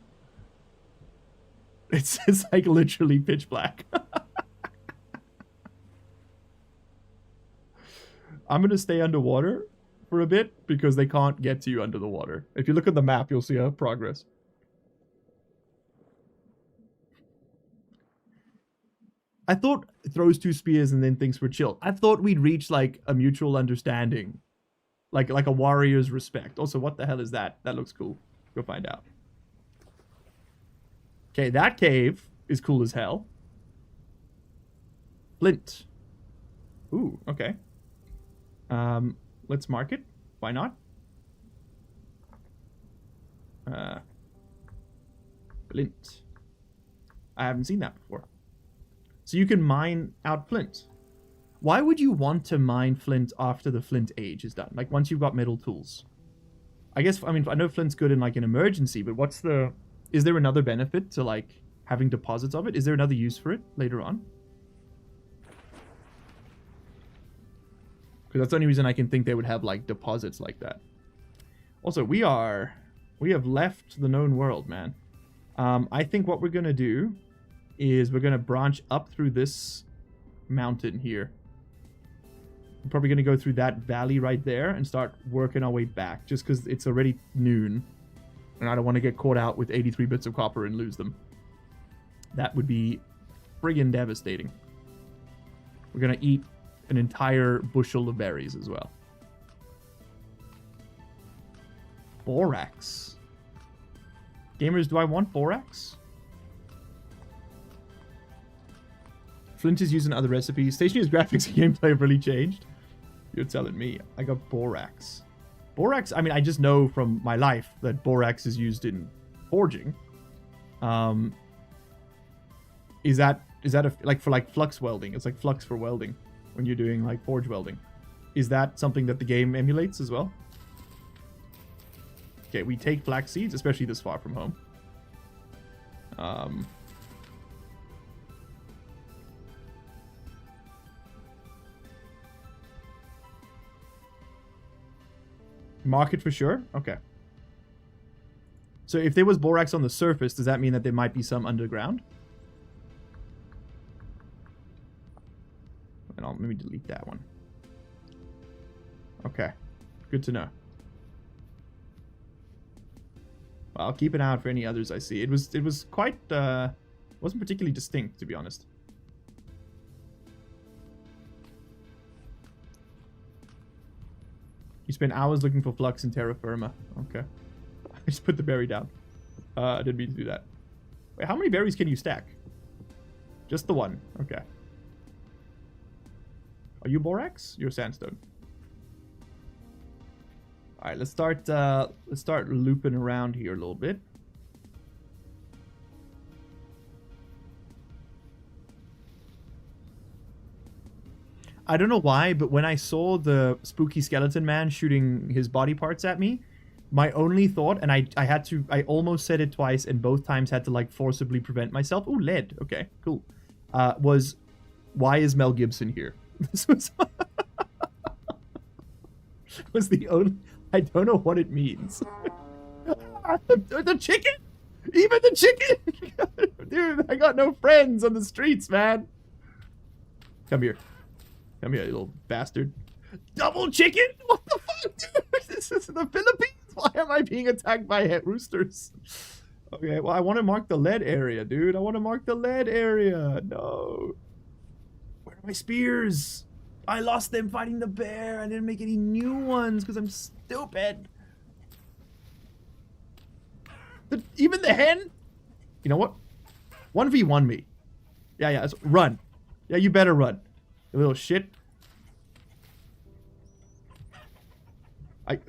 It's like literally pitch black. I'm going to stay underwater for a bit because they can't get to you under the water. If you look at the map, you'll see our progress. I thought throws 2 spears and then things were chill. I thought we'd reach like a mutual understanding. Like a warrior's respect. Also, what the hell is that? That looks cool. Go find out. Okay, that cave is cool as hell. Flint. Ooh, okay. Let's mark it. Why not? Flint. I haven't seen that before. So you can mine out flint. Why would you want to mine flint after the flint age is done? Like once you've got metal tools. I guess, I mean, I know flint's good in like an emergency, but what's the... Is there another benefit to like having deposits of it? Is there another use for it later on? Because that's the only reason I can think they would have like deposits like that. Also, we have left the known world, man. I think what we're going to do is we're going to branch up through this mountain here. We're probably going to go through that valley right there and start working our way back just because it's already noon. And I don't want to get caught out with 83 bits of copper and lose them. That would be friggin' devastating. We're going to eat an entire bushel of berries as well. Borax. Gamers, do I want borax? Flint is used in other recipes. Stationery's graphics and gameplay have really changed. You're telling me. I got borax. Borax, I mean, I just know from my life that borax is used in forging. Is that like for like flux welding? It's like flux for welding when you're doing like forge welding. Is that something that the game emulates as well? Okay, we take flax seeds, especially this far from home. Market for sure? Okay. So if there was borax on the surface, does that mean that there might be some underground? And let me delete that one. Okay. Good to know. Well, I'll keep an eye out for any others I see. It was quite wasn't particularly distinct, to be honest. You spend hours looking for flux in terra firma. Okay. I just put the berry down. I didn't mean to do that. Wait, how many berries can you stack? Just the one. Okay. Are you borax? You're sandstone. All right, let's start looping around here a little bit. I don't know why, but when I saw the spooky skeleton man shooting his body parts at me, my only thought, and I almost said it twice, and both times had to like forcibly prevent myself. Ooh, lead. Okay, cool. Was, why is Mel Gibson here? This was the only. I don't know what it means. The chicken, even the chicken, dude. I got no friends on the streets, man. Come here. Come here, you little bastard. Double chicken? What the fuck, dude? This is the Philippines? Why am I being attacked by roosters? Okay, well, I want to mark the lead area, dude. I want to mark the lead area. No. Where are my spears? I lost them fighting the bear. I didn't make any new ones because I'm stupid. Even the hen? You know what? 1v1 me. Yeah, run. Yeah, you better run. You little shit. I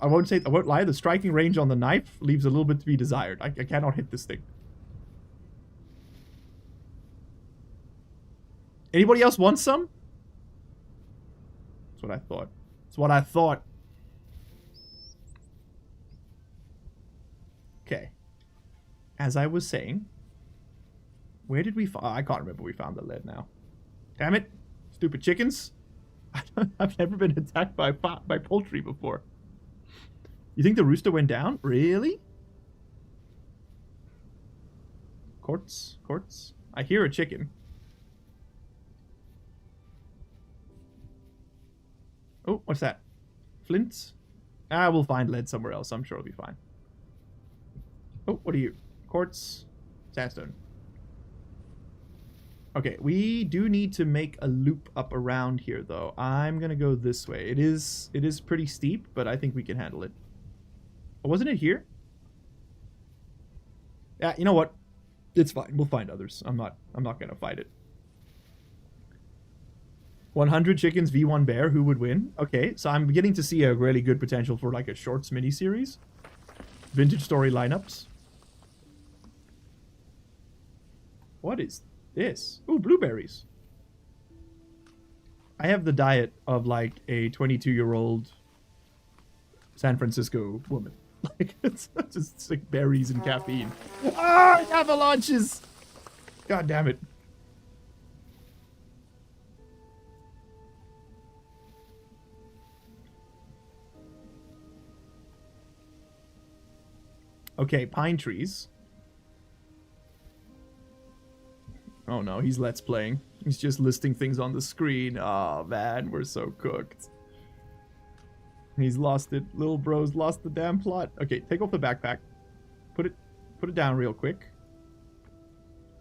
won't lie, the striking range on the knife leaves a little bit to be desired. I cannot hit this thing. Anybody else want some? That's what I thought. That's what I thought. Okay. As I was saying, where did we find... I can't remember where we found the lead now. Damn it. Stupid chickens. I've never been attacked by poultry before. You think the rooster went down? Really? Quartz? Quartz? I hear a chicken. Oh, what's that? Flint? Ah, we'll find lead somewhere else. I'm sure it'll be fine. Oh, what are you? Quartz? Sandstone. Okay, we do need to make a loop up around here, though. I'm gonna go this way. It is pretty steep, but I think we can handle it. Oh, wasn't it here? Yeah, you know what? It's fine. We'll find others. I'm not gonna fight it. 100 chickens v1 bear. Who would win? Okay, so I'm beginning to see a really good potential for like a shorts miniseries. Vintage story lineups. What is this? Ooh, blueberries. I have the diet of like a 22-year-old San Francisco woman. Like, it's just like berries and caffeine. Ah, avalanches! God damn it. Okay, pine trees. Oh no, he's let's playing. He's just listing things on the screen. Oh man, we're so cooked. He's lost it. Little bro's lost the damn plot. Okay, take off the backpack. Put it down real quick.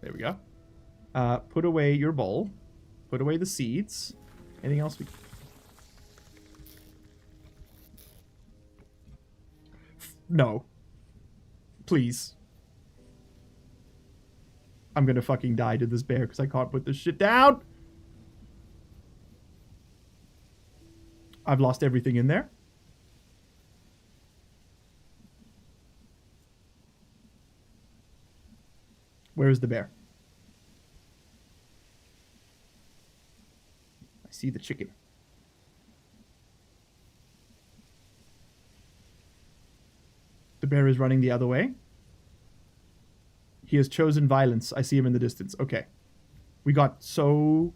There we go. Put away your bowl. Put away the seeds. Anything else we... No. Please. I'm gonna fucking die to this bear because I can't put this shit down. I've lost everything in there. Where is the bear? I see the chicken. The bear is running the other way. He has chosen violence. I see him in the distance. Okay. We got so...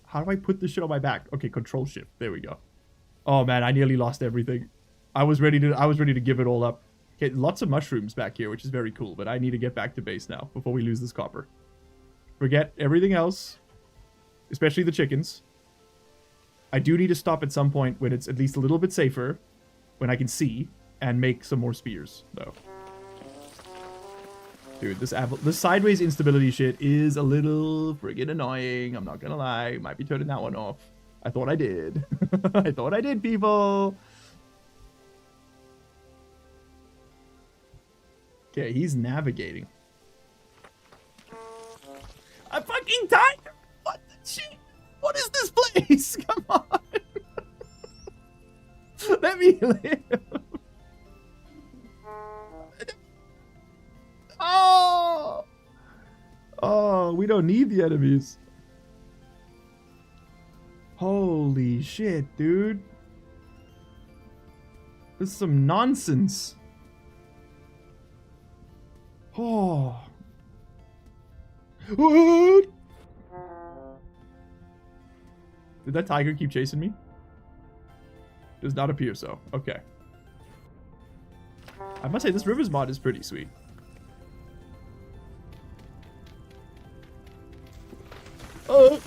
How do I put this shit on my back? Okay, control shift. There we go. Oh man, I nearly lost everything. I was ready to give it all up. Okay, lots of mushrooms back here, which is very cool, but I need to get back to base now before we lose this copper. Forget everything else, especially the chickens. I do need to stop at some point when it's at least a little bit safer, when I can see, and make some more spears, though. Dude, this sideways instability shit is a little friggin' annoying. I'm not gonna lie. Might be turning that one off. I thought I did. I thought I did, people. Okay, he's navigating. I'm fucking tired. What the What is this place? Come on. Let me live. Oh! Oh, we don't need the enemies. Holy shit, dude. This is some nonsense. Oh. What? Did that tiger keep chasing me? Does not appear so. Okay. I must say, this Rivers mod is pretty sweet. Oh!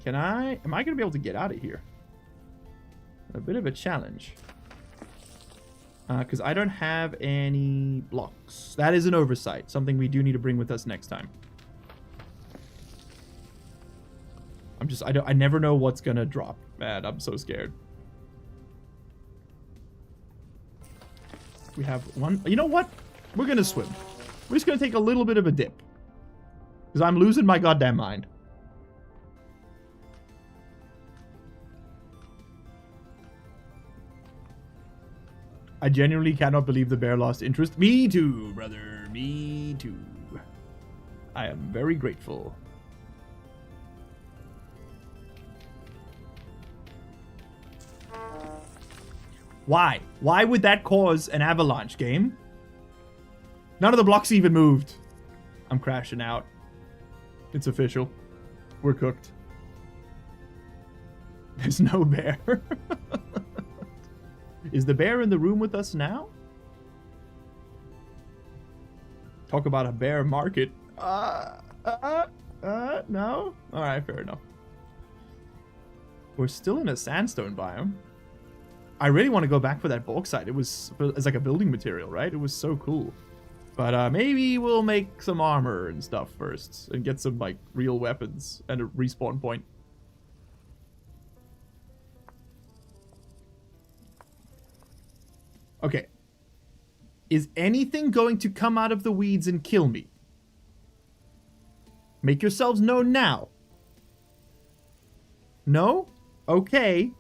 Am I going to be able to get out of here? A bit of a challenge. Because I don't have any blocks. That is an oversight. Something we do need to bring with us next time. I never know what's going to drop. Man, I'm so scared. We have one. You know what? We're going to swim. We're just going to take a little bit of a dip. Because I'm losing my goddamn mind. I genuinely cannot believe the bear lost interest. Me too, brother. Me too. I am very grateful. Why? Why would that cause an avalanche, game? None of the blocks even moved. I'm crashing out. It's official. We're cooked. There's no bear. Is the bear in the room with us now? Talk about a bear market. No? Alright, fair enough. We're still in a sandstone biome. I really want to go back for that bauxite. It's like a building material, right? It was so cool. But maybe we'll make some armor and stuff first. And get some, like, real weapons and a respawn point. Okay. Is anything going to come out of the weeds and kill me? Make yourselves known now. No? Okay.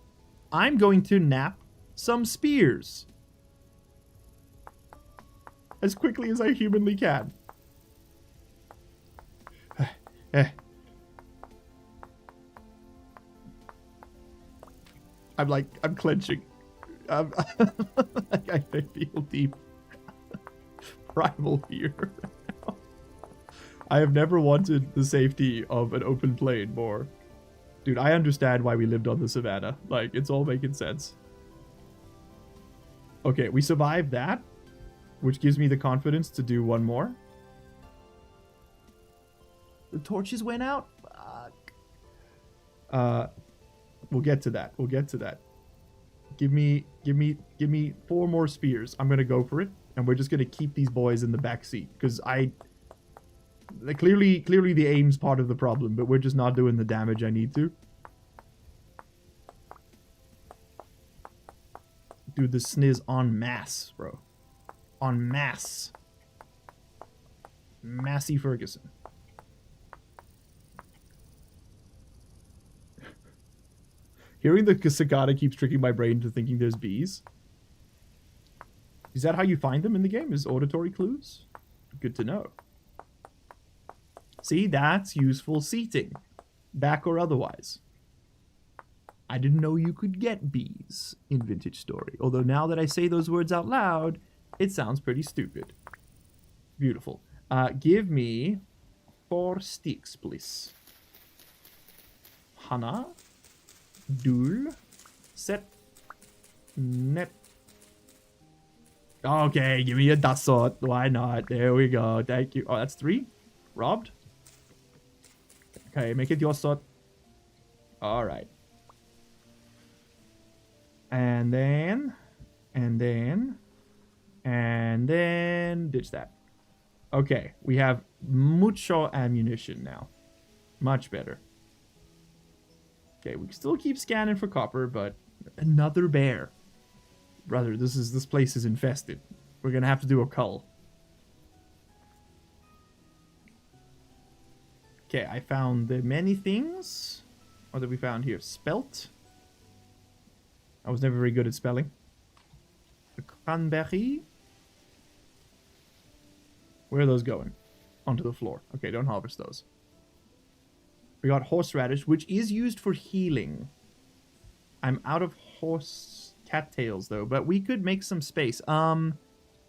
I'm going to nap some spears. As quickly as I humanly can. I'm clenching. I feel deep primal fear now. I have never wanted the safety of an open plain more. Dude, I understand why we lived on the savannah. Like, it's all making sense. Okay, we survived that, which gives me the confidence to do one more. The torches went out? Fuck. We'll get to that. We'll get to that. Give me 4 more spears. I'm gonna go for it, and we're just gonna keep these boys in the back seat because clearly the aim's part of the problem, but we're just not doing the damage I need to. Dude, the sniz en masse, bro. En masse. Massey Ferguson. Hearing the cicada keeps tricking my brain into thinking there's bees. Is that how you find them in the game? Is auditory clues? Good to know. See, that's useful seating. Back or otherwise. I didn't know you could get bees in Vintage Story. Although now that I say those words out loud, it sounds pretty stupid. Beautiful. Give me 4 sticks, please. Hana. Dul. Set. Net. Okay, give me a dasot. Why not? There we go. Thank you. Oh, that's 3? Robbed? Okay, make it your sort. Alright. And then ditch that. Okay, we have mucho ammunition now. Much better. Okay, we can still keep scanning for copper, but another bear. Brother, this place is infested. We're gonna have to do a cull. Okay, I found the many things. What did we found here? Spelt. I was never very good at spelling. The cranberry. Where are those going? Onto the floor. Okay, don't harvest those. We got horseradish, which is used for healing. I'm out of cattails though, but we could make some space.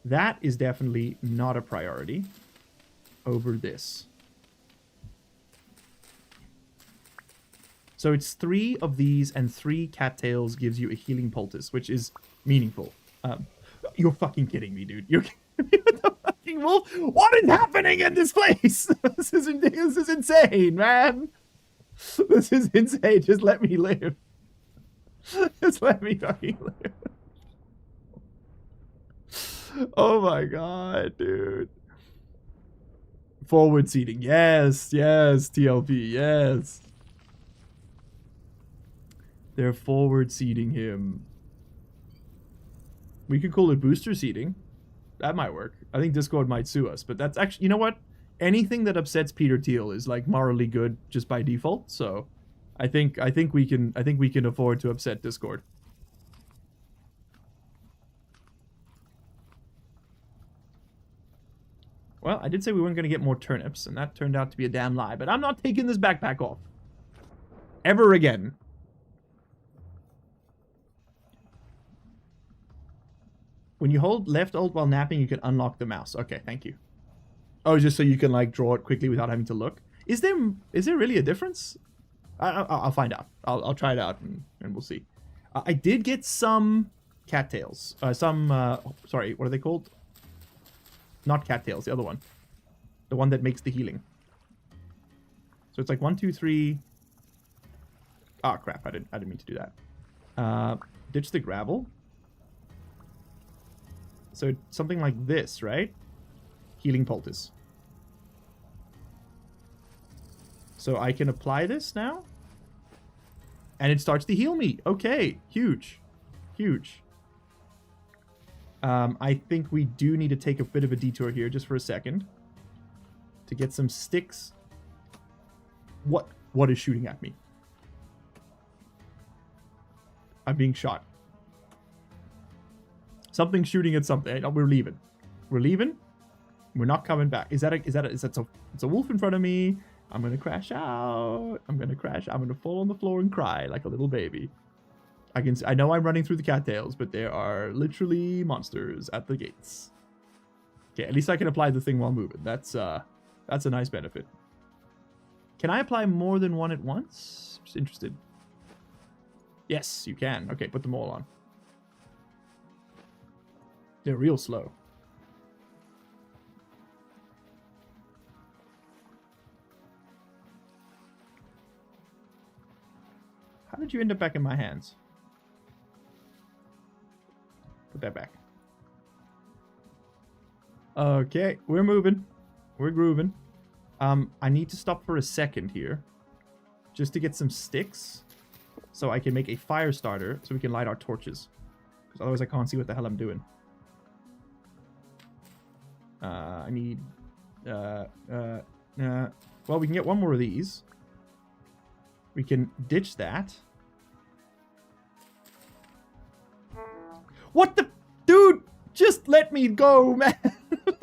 That is definitely not a priority over this. So it's 3 of these and 3 cattails gives you a healing poultice, which is meaningful. You're fucking kidding me, dude. You're kidding me with the fucking wolf? What is happening in this place? This is insane, man. This is insane. Just let me live. Just let me fucking live. Oh my god, dude. Forward seating. Yes, yes, TLP, yes. They're forward seating him. We could call it booster seating. That might work. I think Discord might sue us, but that's actually, you know what? Anything that upsets Peter Thiel is like morally good just by default. So, I think we can afford to upset Discord. Well, I did say we weren't going to get more turnips, and that turned out to be a damn lie. But I'm not taking this backpack off ever again. When you hold left alt while napping, you can unlock the mouse. Okay, thank you. Oh, just so you can like draw it quickly without having to look. Is there really a difference? I'll find out. I'll try it out and we'll see. I did get some cattails. Sorry, what are they called? Not cattails, the other one. The one that makes the healing. So it's like 1, 2, 3. Ah, crap! I didn't mean to do that. Ditch the gravel. So it's something like this, right? Healing poultice. So I can apply this now. And it starts to heal me. Okay, huge. Huge. I think we do need to take a bit of a detour here just for a second. To get some sticks. What is shooting at me? I'm being shot. Something's shooting at something. We're leaving. We're leaving. We're not coming back. Is that it's a wolf in front of me? I'm gonna crash out. I'm gonna crash. I'm gonna fall on the floor and cry like a little baby. I know I'm running through the cattails, but there are literally monsters at the gates. Okay, at least I can apply the thing while moving. That's a nice benefit. Can I apply more than one at once? Just interested. Yes, you can. Okay, put them all on. They're real slow. How did you end up back in my hands? Put that back. Okay, we're moving. We're grooving. I need to stop for a second here. Just to get some sticks. So I can make a fire starter so we can light our torches. Because otherwise I can't see what the hell I'm doing. I need... well, we can get one more of these. We can ditch that. What the... Dude! Just let me go, man!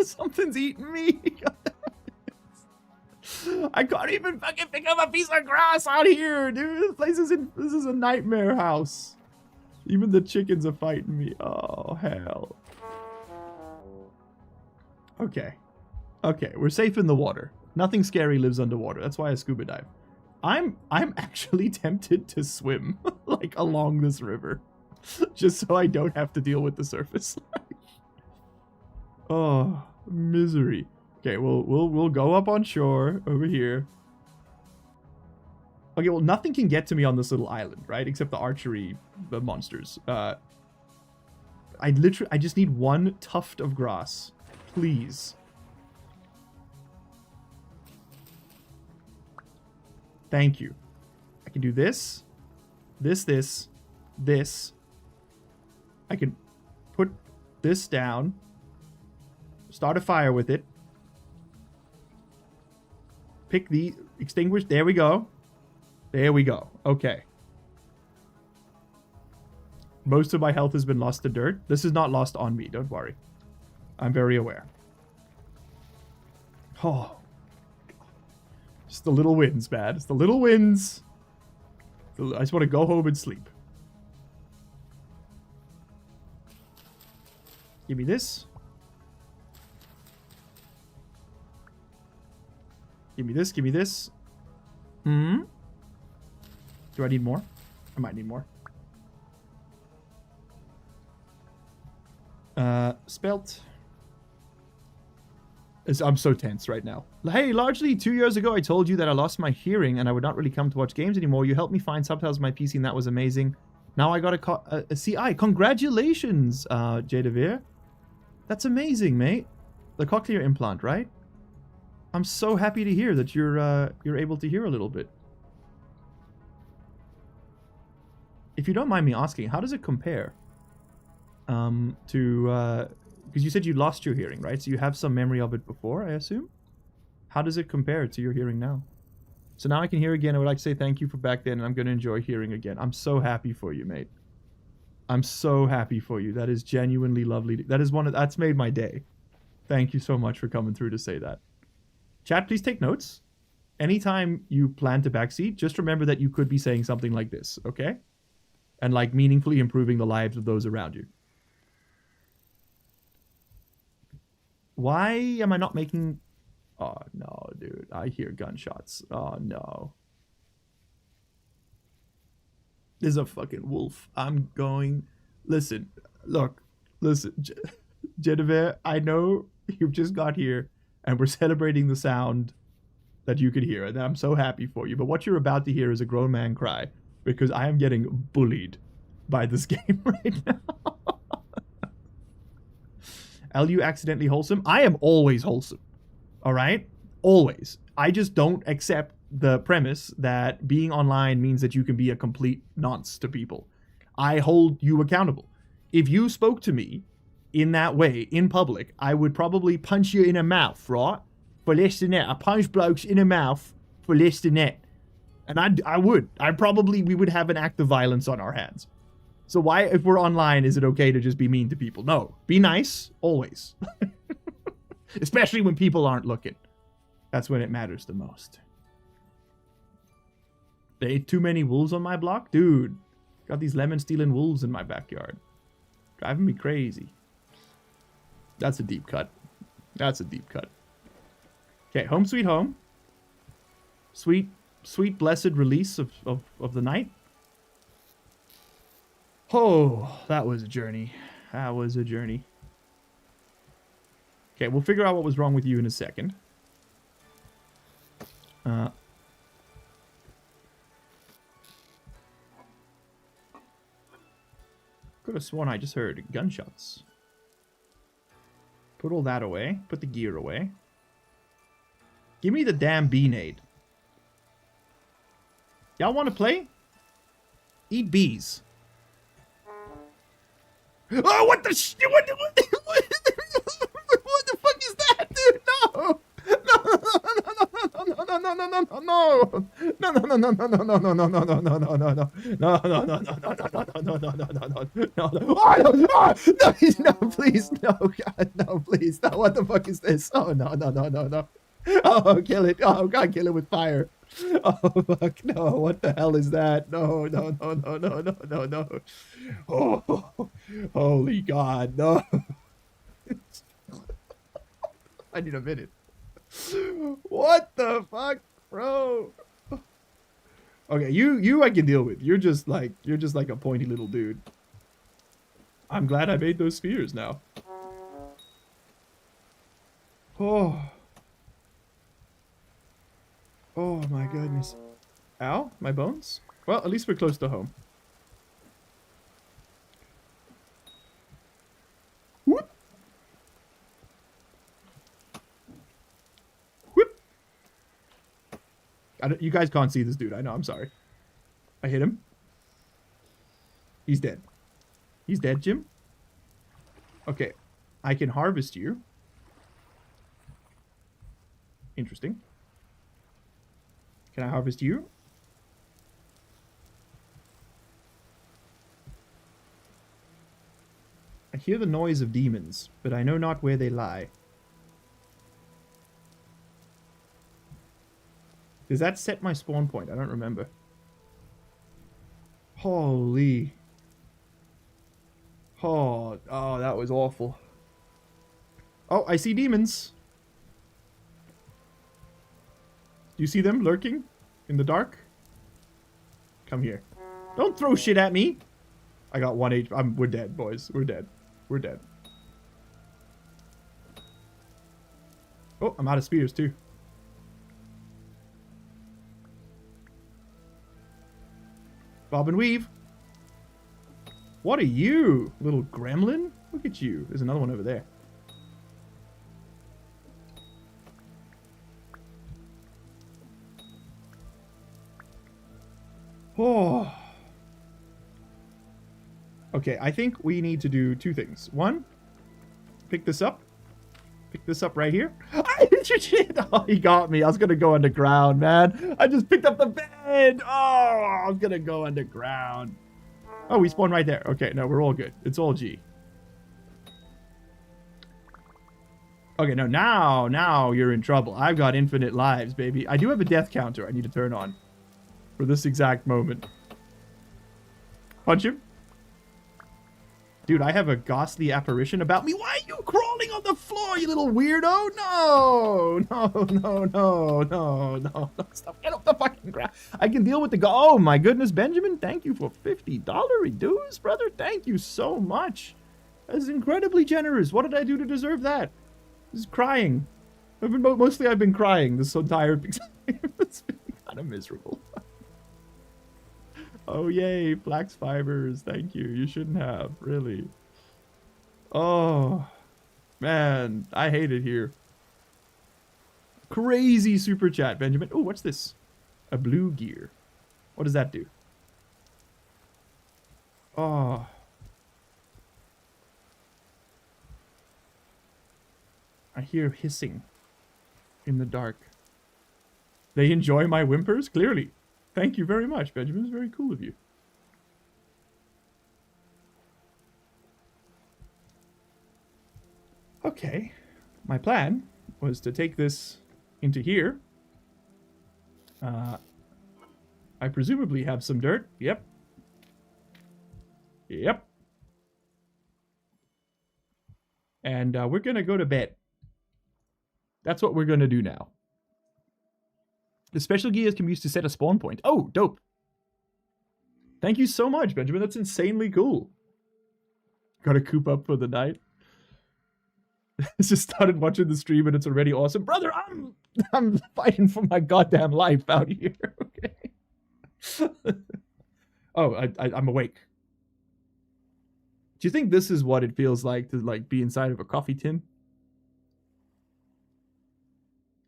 Something's eating me! I can't even fucking pick up a piece of grass out here, dude! This is a nightmare house. Even the chickens are fighting me. Oh, hell. Okay. Okay, we're safe in the water. Nothing scary lives underwater. That's why I scuba dive. I'm actually tempted to swim, like, along this river. Just so I don't have to deal with the surface. Oh, misery. Okay, we'll go up on shore over here. Okay, well, nothing can get to me on this little island, right? Except the archery monsters. I just need one tuft of grass. Please. Thank you. I can do this. This. I can put this down. Start a fire with it. Pick the... Extinguish. There we go. There we go. Okay. Most of my health has been lost to dirt. This is not lost on me. Don't worry. I'm very aware. Oh. Just the little wins, man. It's the little wins. I just want to go home and sleep. Give me this. Give me this. Give me this. Hmm? Do I need more? I might need more. Spelt. I'm so tense right now. Hey, largely 2 years ago I told you that I lost my hearing and I would not really come to watch games anymore. You helped me find subtitles on my PC and that was amazing. Now I got a CI. Congratulations, Jadavir. That's amazing, mate. The cochlear implant, right? I'm so happy to hear that you're able to hear a little bit. If you don't mind me asking, how does it compare to... Because you said you lost your hearing, right? So you have some memory of it before, I assume? How does it compare to your hearing now? So now I can hear again. I would like to say thank you for back then, and I'm going to enjoy hearing again. I'm so happy for you, mate. I'm so happy for you. That is genuinely lovely. That is that's made my day. Thank you so much for coming through to say that. Chat, please take notes. Anytime you plan to backseat, just remember that you could be saying something like this, okay? And like meaningfully improving the lives of those around you. Why am I not making... Oh, no, dude. I hear gunshots. Oh, no. There's a fucking wolf. I'm going... Listen. Look. Listen. Genevieve, I know you've just got here, and we're celebrating the sound that you could hear, and I'm so happy for you. But what you're about to hear is a grown man cry, because I am getting bullied by this game right now. LU accidentally wholesome? I am always wholesome. Alright? Always. I just don't accept the premise that being online means that you can be a complete nonce to people. I hold you accountable. If you spoke to me in that way, in public, I would probably punch you in the mouth, right? For less than that. I punch blokes in the mouth for less than that. And I would. We would have an act of violence on our hands. So why, if we're online, is it okay to just be mean to people? No. Be nice, always. Especially when people aren't looking. That's when it matters the most. There ain't too many wolves on my block? Dude, got these lemon-stealing wolves in my backyard. Driving me crazy. That's a deep cut. That's a deep cut. Okay, home sweet home. Sweet, sweet blessed release of the night. Oh, that was a journey. That was a journey. Okay, we'll figure out what was wrong with you in a second. Could have sworn I just heard gunshots. Put all that away. Put the gear away. Give me the damn beanade. Y'all want to play? Eat bees. Oh, what the what the fuck is that, dude? No! No, please, no, God, no, please, no, what the fuck is this? Oh, no. Oh, kill it. Oh, God, kill it with fire. Oh, fuck, no, what the hell is that? No. Oh, holy God, no. I need a minute. What the fuck, bro? Okay, you I can deal with. You're just like a pointy little dude. I'm glad I made those spheres now. Oh my goodness. Ow, my bones? Well, at least we're close to home. Whoop. Whoop. You guys can't see this dude. I know, I'm sorry. I hit him. He's dead. He's dead, Jim. Okay. I can harvest you. Interesting. Can I harvest you? I hear the noise of demons, but I know not where they lie. Does that set my spawn point? I don't remember. Holy. Oh, that was awful. Oh, I see demons. Do you see them lurking in the dark? Come here. Don't throw shit at me. I got 1 HP. We're dead, boys. We're dead. We're dead. Oh, I'm out of spears, too. Bob and weave. What are you, little gremlin? Look at you. There's another one over there. Oh. Okay, I think we need to do 2 things. 1, pick this up. Pick this up right here. Oh, he got me. I was going to go underground, man. I just picked up the bed. Oh, I'm going to go underground. Oh, we spawned right there. Okay, no, we're all good. It's all G. Okay, no, now you're in trouble. I've got infinite lives, baby. I do have a death counter I need to turn on for this exact moment. Punch him. Dude, I have a ghastly apparition about me. Why are you crawling on the floor, you little weirdo? No, no, no, no, no, no. Stop. Get off the fucking ground. I can deal with the Oh, my goodness, Benjamin. Thank you for $50 dues, brother. Thank you so much. That's incredibly generous. What did I do to deserve that? Just crying. Mostly I've been crying this entire time. It's been kind of miserable. Oh, yay, flax fibers. Thank you. You shouldn't have, really. Oh, man, I hate it here. Crazy super chat, Benjamin. Oh, what's this? A blue gear. What does that do? Oh. I hear hissing in the dark. They enjoy my whimpers? Clearly. Thank you very much, Benjamin. It's very cool of you. Okay. My plan was to take this into here. I presumably have some dirt. Yep. Yep. And we're going to go to bed. That's what we're going to do now. The special gears can be used to set a spawn point. Oh, dope. Thank you so much, Benjamin. That's insanely cool. Gotta coop up for the night. Just started watching the stream and it's already awesome. Brother, I'm fighting for my goddamn life out here. Okay. Oh, I'm awake. Do you think this is what it feels like to be inside of a coffee tin?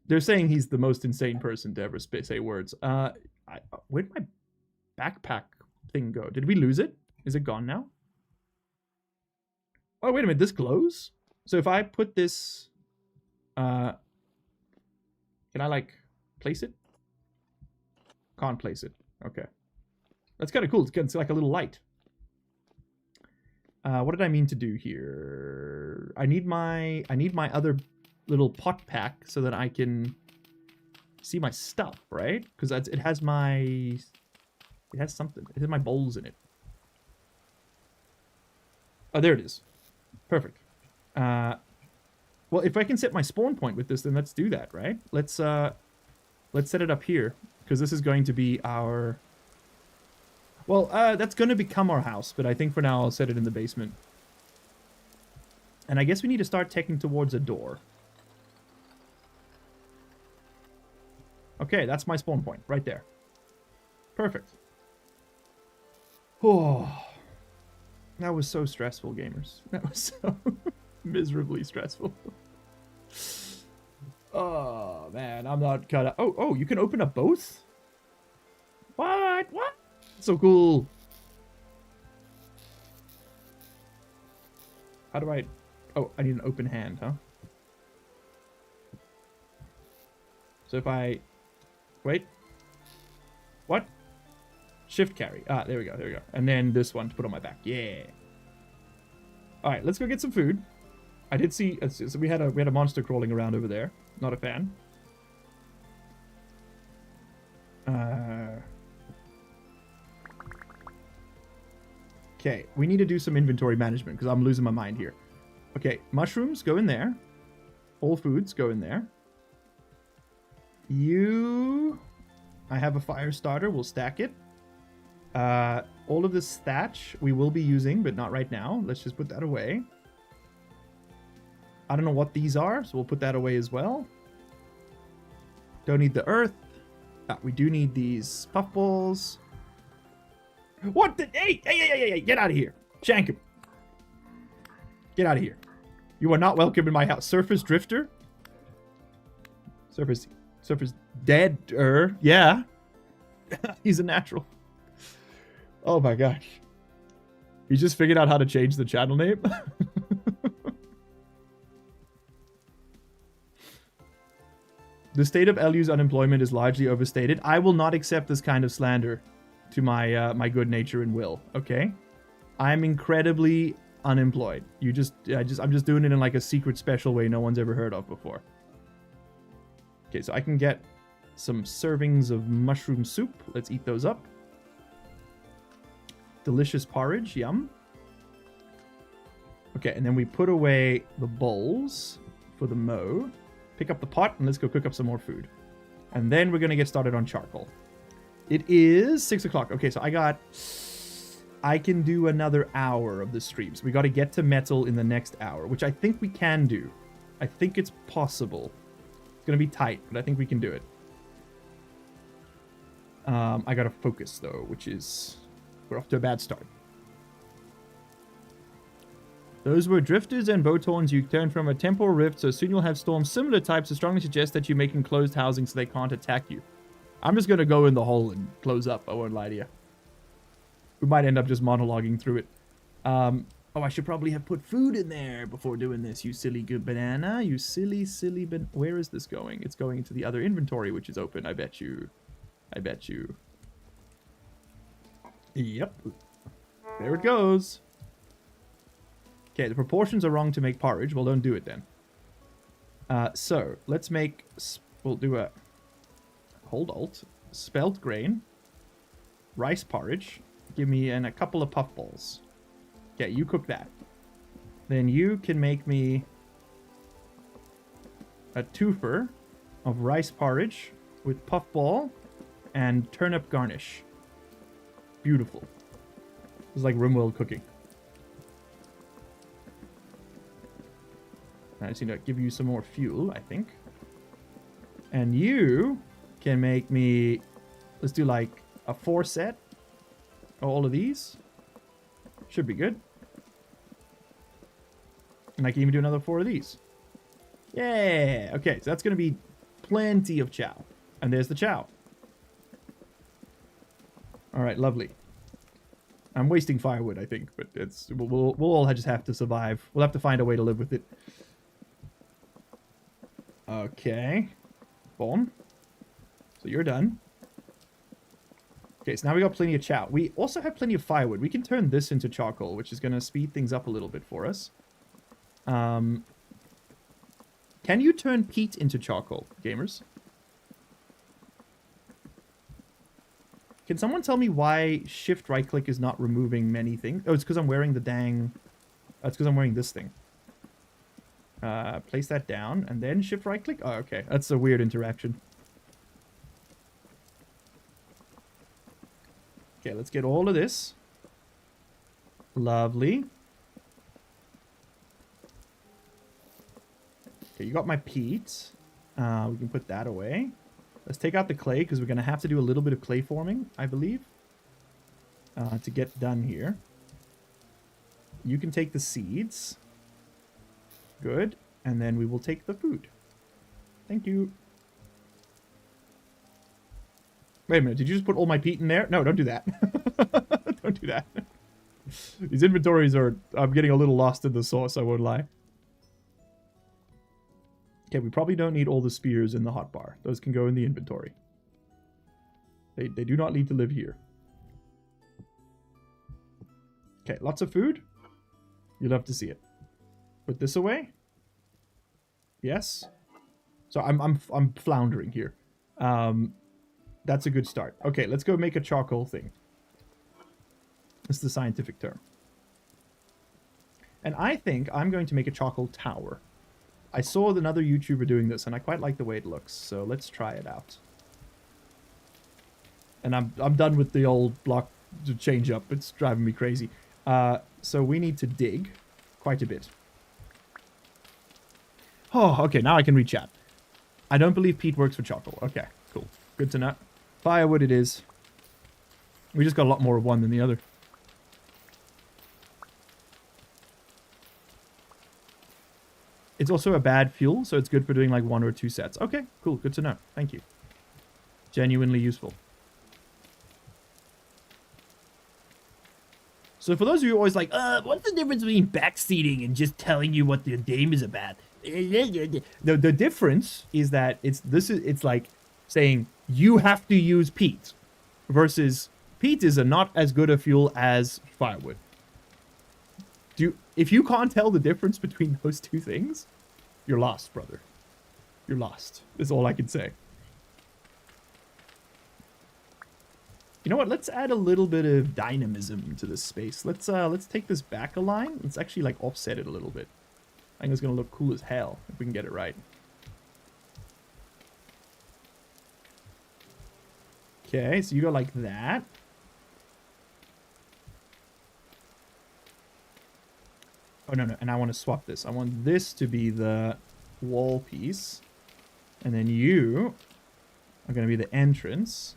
They're saying he's the most insane person to ever say words. Where'd my backpack thing go? Did we lose it? Is it gone now? Oh, wait a minute. This glows? So if I put this... can I, place it? Can't place it. Okay. That's kind of cool. It's like a little light. What did I mean to do here? I need my other little pot pack so that I can see my stuff, right? Because it has something. It has my bowls in it. Oh, there it is. Perfect. Well, if I can set my spawn point with this, then let's do that, right? Let's set it up here because this is going to be our. Well, that's going to become our house, but I think for now I'll set it in the basement. And I guess we need to start taking towards a door. Okay, that's my spawn point, right there. Perfect. Oh, that was so stressful, gamers. That was so miserably stressful. Oh, man, I'm not kind of... Oh, you can open up both? What? What? So cool. How do I... Oh, I need an open hand, huh? So if I... Wait. What? Shift carry. Ah, there we go, there we go. And then this one to put on my back. Yeah. Alright, let's go get some food. I did see, so we had a monster crawling around over there. Not a fan. Okay, we need to do some inventory management because I'm losing my mind here. Okay, mushrooms go in there. All foods go in there. I have a fire starter. We'll stack it. All of this thatch we will be using, but not right now. Let's just put that away. I don't know what these are, so we'll put that away as well. Don't need the earth. We do need these puffballs. What the? Hey, get out of here. Shank him. Get out of here. You are not welcome in my house. Surface Drifter? Surface Dead-er. Yeah. He's a natural. Oh my gosh. He just figured out how to change the channel name. The state of LU's unemployment is largely overstated. I will not accept this kind of slander to my my good nature and will, okay? I'm incredibly unemployed. I'm just doing it in like a secret special way no one's ever heard of before. Okay, so I can get some servings of mushroom soup. Let's eat those up. Delicious porridge, yum. Okay, and then we put away the bowls for the mow. Pick up the pot and let's go cook up some more food. And then we're going to get started on charcoal. It is 6 o'clock. Okay, so I can do another hour of the stream. So we got to get to metal in the next hour, which I think we can do. I think it's possible. It's going to be tight, but I think we can do it. I got to focus though, which is... We're off to a bad start. Those were drifters and boathorns you turned from a temporal rift, so soon you'll have storms similar types, so strongly suggest that you make enclosed housing so they can't attack you. I'm just going to go in the hole and close up, I won't lie to you. We might end up just monologuing through it. Oh, I should probably have put food in there before doing this, you silly good banana. You silly Where is this going? It's going into the other inventory, which is open, I bet you. I bet you. Yep. There it goes. Okay, the proportions are wrong to make porridge. Well, don't do it then. So, let's make... We'll do a... Hold alt. Spelt grain. Rice porridge. Give me a couple of puffballs. Okay, you cook that. Then you can make me... a twofer of rice porridge with puffball and turnip garnish. Beautiful. This is like Rimworld cooking. I just need to give you some more fuel, I think. And you can make me... Let's do like a 4 set. All of these. Should be good. And I can even do another 4 of these. Yeah! Okay, so that's going to be plenty of chow. And there's the chow. Alright, lovely. I'm wasting firewood, I think, but it's we'll all just have to survive. We'll have to find a way to live with it. Okay. Boom. So you're done. Okay, so now we got plenty of chow. We also have plenty of firewood. We can turn this into charcoal, which is going to speed things up a little bit for us. Can you turn peat into charcoal, gamers? Can someone tell me why shift right click is not removing many things? Oh, it's because I'm wearing the dang... It's because I'm wearing this thing. Place that down and then shift right click? Oh, okay. That's a weird interaction. Okay, let's get all of this. Lovely. Okay, you got my peat. We can put that away. Let's take out the clay, because we're going to have to do a little bit of clay forming, I believe, to get done here. You can take the seeds. Good. And then we will take the food. Thank you. Wait a minute, did you just put all my peat in there? No, don't do that. Don't do that. These inventories are... I'm getting a little lost in the sauce, I won't lie. Okay, we probably don't need all the spears in the hotbar. Those can go in the inventory. They do not need to live here. Okay, lots of food. You'd love to see it. Put this away. Yes. So I'm floundering here. That's a good start. Okay, let's go make a charcoal thing. That's the scientific term. And I think I'm going to make a charcoal tower. I saw another YouTuber doing this, and I quite like the way it looks. So let's try it out. And I'm done with the old block to change up. It's driving me crazy. So we need to dig quite a bit. Oh, okay, now I can read chat. I don't believe peat works for charcoal. Okay, cool. Good to know. Firewood it is. We just got a lot more of one than the other. It's also a bad fuel, so it's good for doing like 1 or 2 sets. Okay, cool. Good to know. Thank you. Genuinely useful. So for those of you who are always like, what's the difference between backseating and just telling you what the game is about? The difference is that it's like saying you have to use peat versus peat is not as good a fuel as firewood. If you can't tell the difference between those two things, you're lost, brother. You're lost. Is all I can say. You know what? Let's add a little bit of dynamism to this space. Let's take this back a line. Let's actually like offset it a little bit. I think it's gonna look cool as hell if we can get it right. Okay, so you go like that. Oh, no, and I want to swap this. I want this to be the wall piece. And then you are going to be the entrance.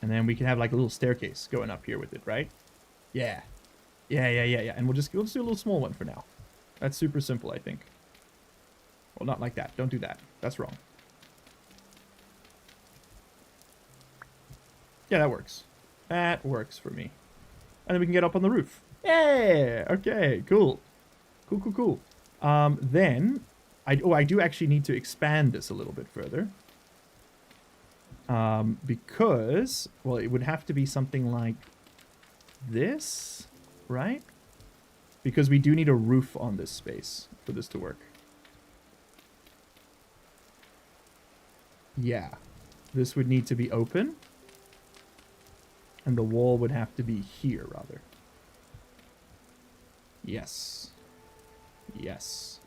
And then we can have like a little staircase going up here with it, right? Yeah. Yeah. And we'll just do a little small one for now. That's super simple, I think. Well, not like that. Don't do that. That's wrong. Yeah, that works. That works for me. And then we can get up on the roof. Yeah. Okay, cool. Cool. Then, I do actually need to expand this a little bit further. Because, well, it would have to be something like this, right? Because we do need a roof on this space for this to work. Yeah. This would need to be open. And the wall would have to be here, rather. Yes. Yes.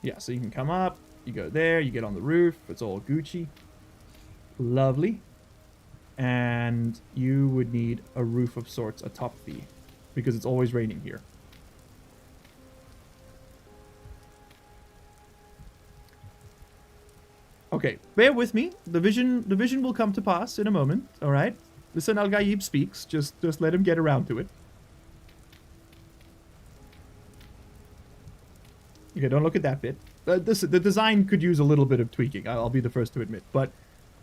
Yeah, so you can come up, you go there, you get on the roof, it's all Gucci. Lovely. And you would need a roof of sorts atop the, because it's always raining here. Okay, bear with me. The vision will come to pass in a moment, alright? Listen, Al-Gaib speaks, just let him get around to it. Okay, don't look at that bit. The design could use a little bit of tweaking, I'll be the first to admit. But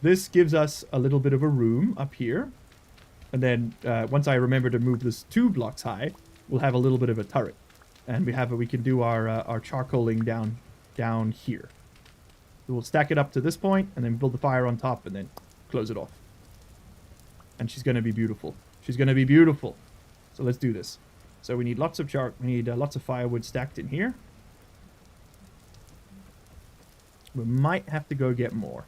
this gives us a little bit of a room up here. And then once I remember to move this 2 blocks high, we'll have a little bit of a turret. And we can do our charcoaling down here. So we'll stack it up to this point, and then build the fire on top, and then close it off. And she's going to be beautiful. She's going to be beautiful. So let's do this. So we need lots of lots of firewood stacked in here. We might have to go get more.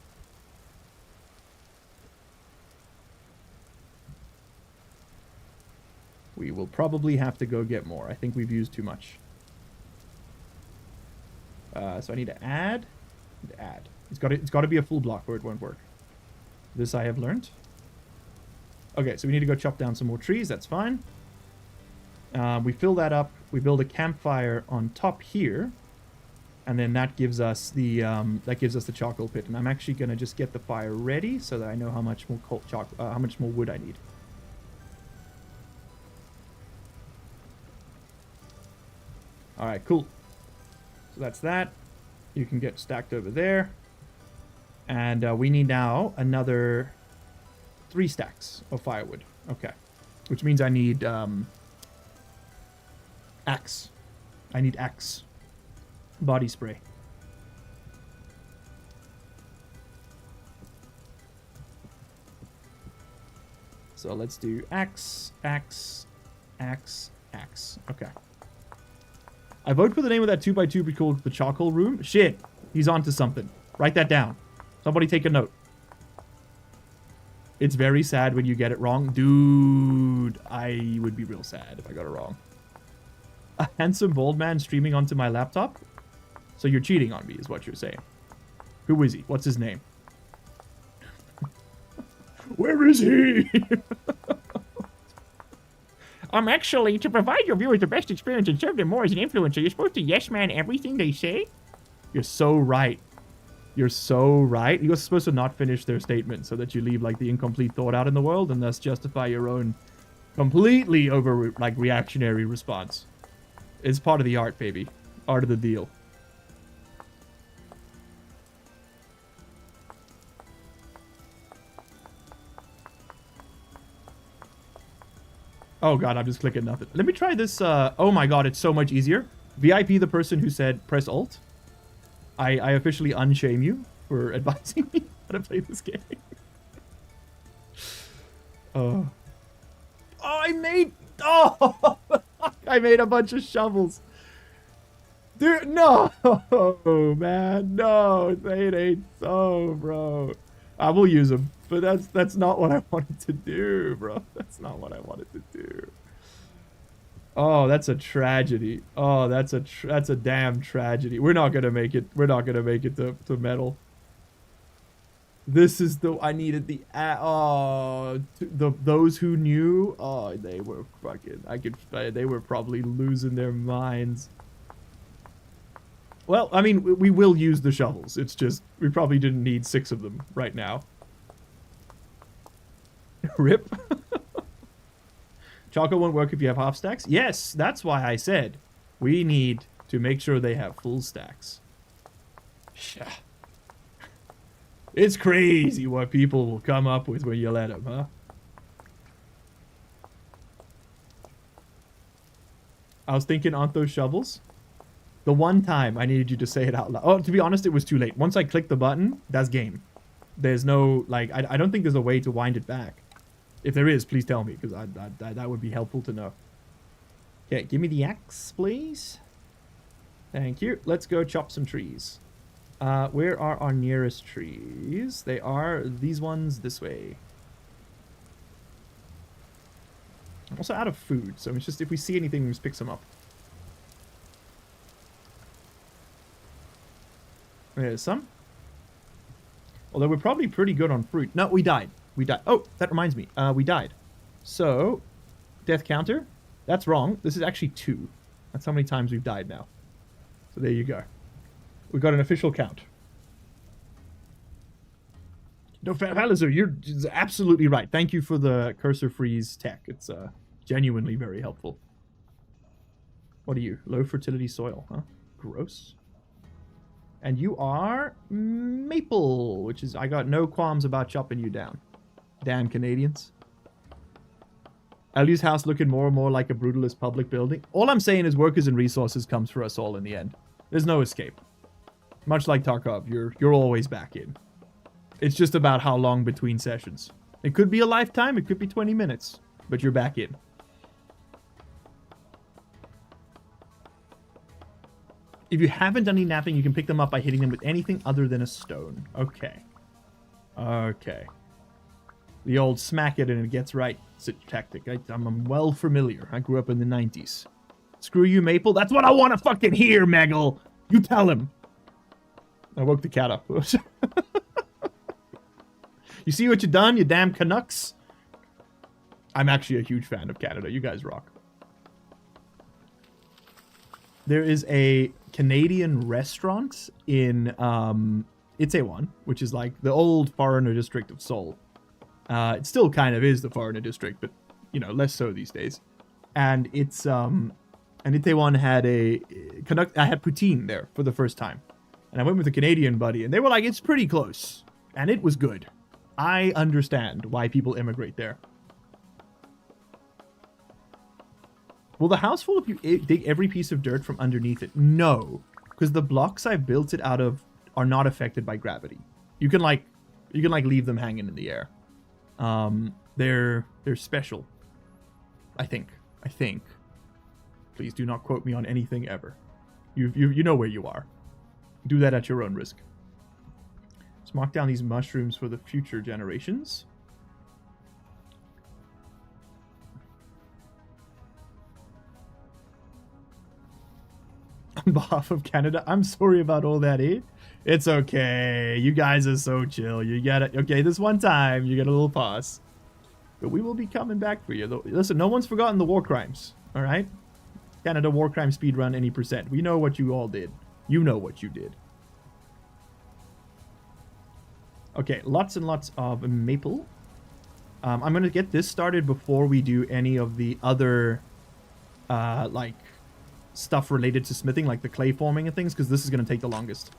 We will probably have to go get more. I think we've used too much. So I need to add. It's got to be a full block or it won't work. This I have learned. Okay, so we need to go chop down some more trees. That's fine. We fill that up. We build a campfire on top here. And then that gives us the charcoal pit. And I'm actually gonna just get the fire ready so that I know how much more how much more wood I need. All right, cool. So that's that. You can get stacked over there, and we need now another 3 stacks of firewood. Okay, which means I need axe. I need axe. Body spray. So let's do axe, axe, axe, axe. Okay. I vote for the name of that 2x2 be called the charcoal room. Shit. He's onto something. Write that down. Somebody take a note. It's very sad when you get it wrong. Dude, I would be real sad if I got it wrong. A handsome bald man streaming onto my laptop? So you're cheating on me is what you're saying. Who is he? What's his name? Where is he? Actually, to provide your viewers the best experience and serve them more as an influencer, you're supposed to yes man everything they say? You're so right. You're so right. You're supposed to not finish their statement so that you leave, like, the incomplete thought out in the world and thus justify your own completely over, like, reactionary response. It's part of the art, baby. Art of the deal. Oh god, I'm just clicking nothing. Let me try this. Oh my god, it's so much easier. VIP the person who said press alt. I officially unshame you for advising me how to play this game. Oh, I made... Oh, I made a bunch of shovels. Dude, no, man, no, it ain't so, bro. I will use them, but that's not what I wanted to do, bro. That's not what I wanted to do. Oh, that's a tragedy. Oh, that's a damn tragedy. We're not gonna make it. We're not gonna make it to metal. This is the... I needed the... those who knew. Oh, they were fucking... they were probably losing their minds. Well, I mean, we will use the shovels. It's just, we probably didn't need 6 of them right now. Rip. Choco won't work if you have half stacks? Yes, that's why I said we need to make sure they have full stacks. It's crazy what people will come up with when you let them, huh? I was thinking, aren't those shovels? The one time I needed you to say it out loud. Oh, to be honest, it was too late. Once I clicked the button, that's game. There's no, like, I don't think there's a way to wind it back. If there is, please tell me, because that would be helpful to know. Okay, give me the axe, please. Thank you. Let's go chop some trees. Where are our nearest trees? They are these ones this way. I'm also out of food, so it's just if we see anything, we just pick some up. There's some. Although we're probably pretty good on fruit. No, we died. We died. Oh, that reminds me. We died. So, death counter. That's wrong. This is actually 2. That's how many times we've died now. So there you go. We got an official count. No, Falizer, you're absolutely right. Thank you for the cursor freeze tech. It's genuinely very helpful. What are you? Low fertility soil, huh? Gross. And you are maple, which is... I got no qualms about chopping you down. Damn Canadians. Ellie's house looking more and more like a brutalist public building. All I'm saying is workers and resources comes for us all in the end. There's no escape. Much like Tarkov, you're always back in. It's just about how long between sessions. It could be a lifetime, it could be 20 minutes, but you're back in. If you haven't done any napping, you can pick them up by hitting them with anything other than a stone. Okay. Okay. The old smack it and it gets right tactic. I'm well familiar. I grew up in the 90s. Screw you, Maple. That's what I want to fucking hear, Megal. You tell him. I woke the cat up. You see what you done, you damn Canucks? I'm actually a huge fan of Canada. You guys rock. There is a Canadian restaurant in Itaewon, which is like the old foreigner district of Seoul. It still kind of is the foreigner district, but, you know, less so these days. And it's, and Itaewon had I had poutine there for the first time. And I went with a Canadian buddy, and they were like, it's pretty close. And it was good. I understand why people immigrate there. Will the house fall if you dig every piece of dirt from underneath it? No, because the blocks I've built it out of are not affected by gravity. You can like leave them hanging in the air. They're special. I think. Please do not quote me on anything ever. You know where you are. Do that at your own risk. Let's mark down these mushrooms for the future generations. On behalf of Canada, I'm sorry about all that, eh? It's okay. You guys are so chill. You get it. Okay, this one time, you get a little pause. But we will be coming back for you. Listen, no one's forgotten the war crimes, all right? Canada war crime speedrun any percent. We know what you all did. You know what you did. Okay, lots and lots of maple. I'm going to get this started before we do any of the other, like, stuff related to smithing, like the clay forming and things, because this is going to take the longest.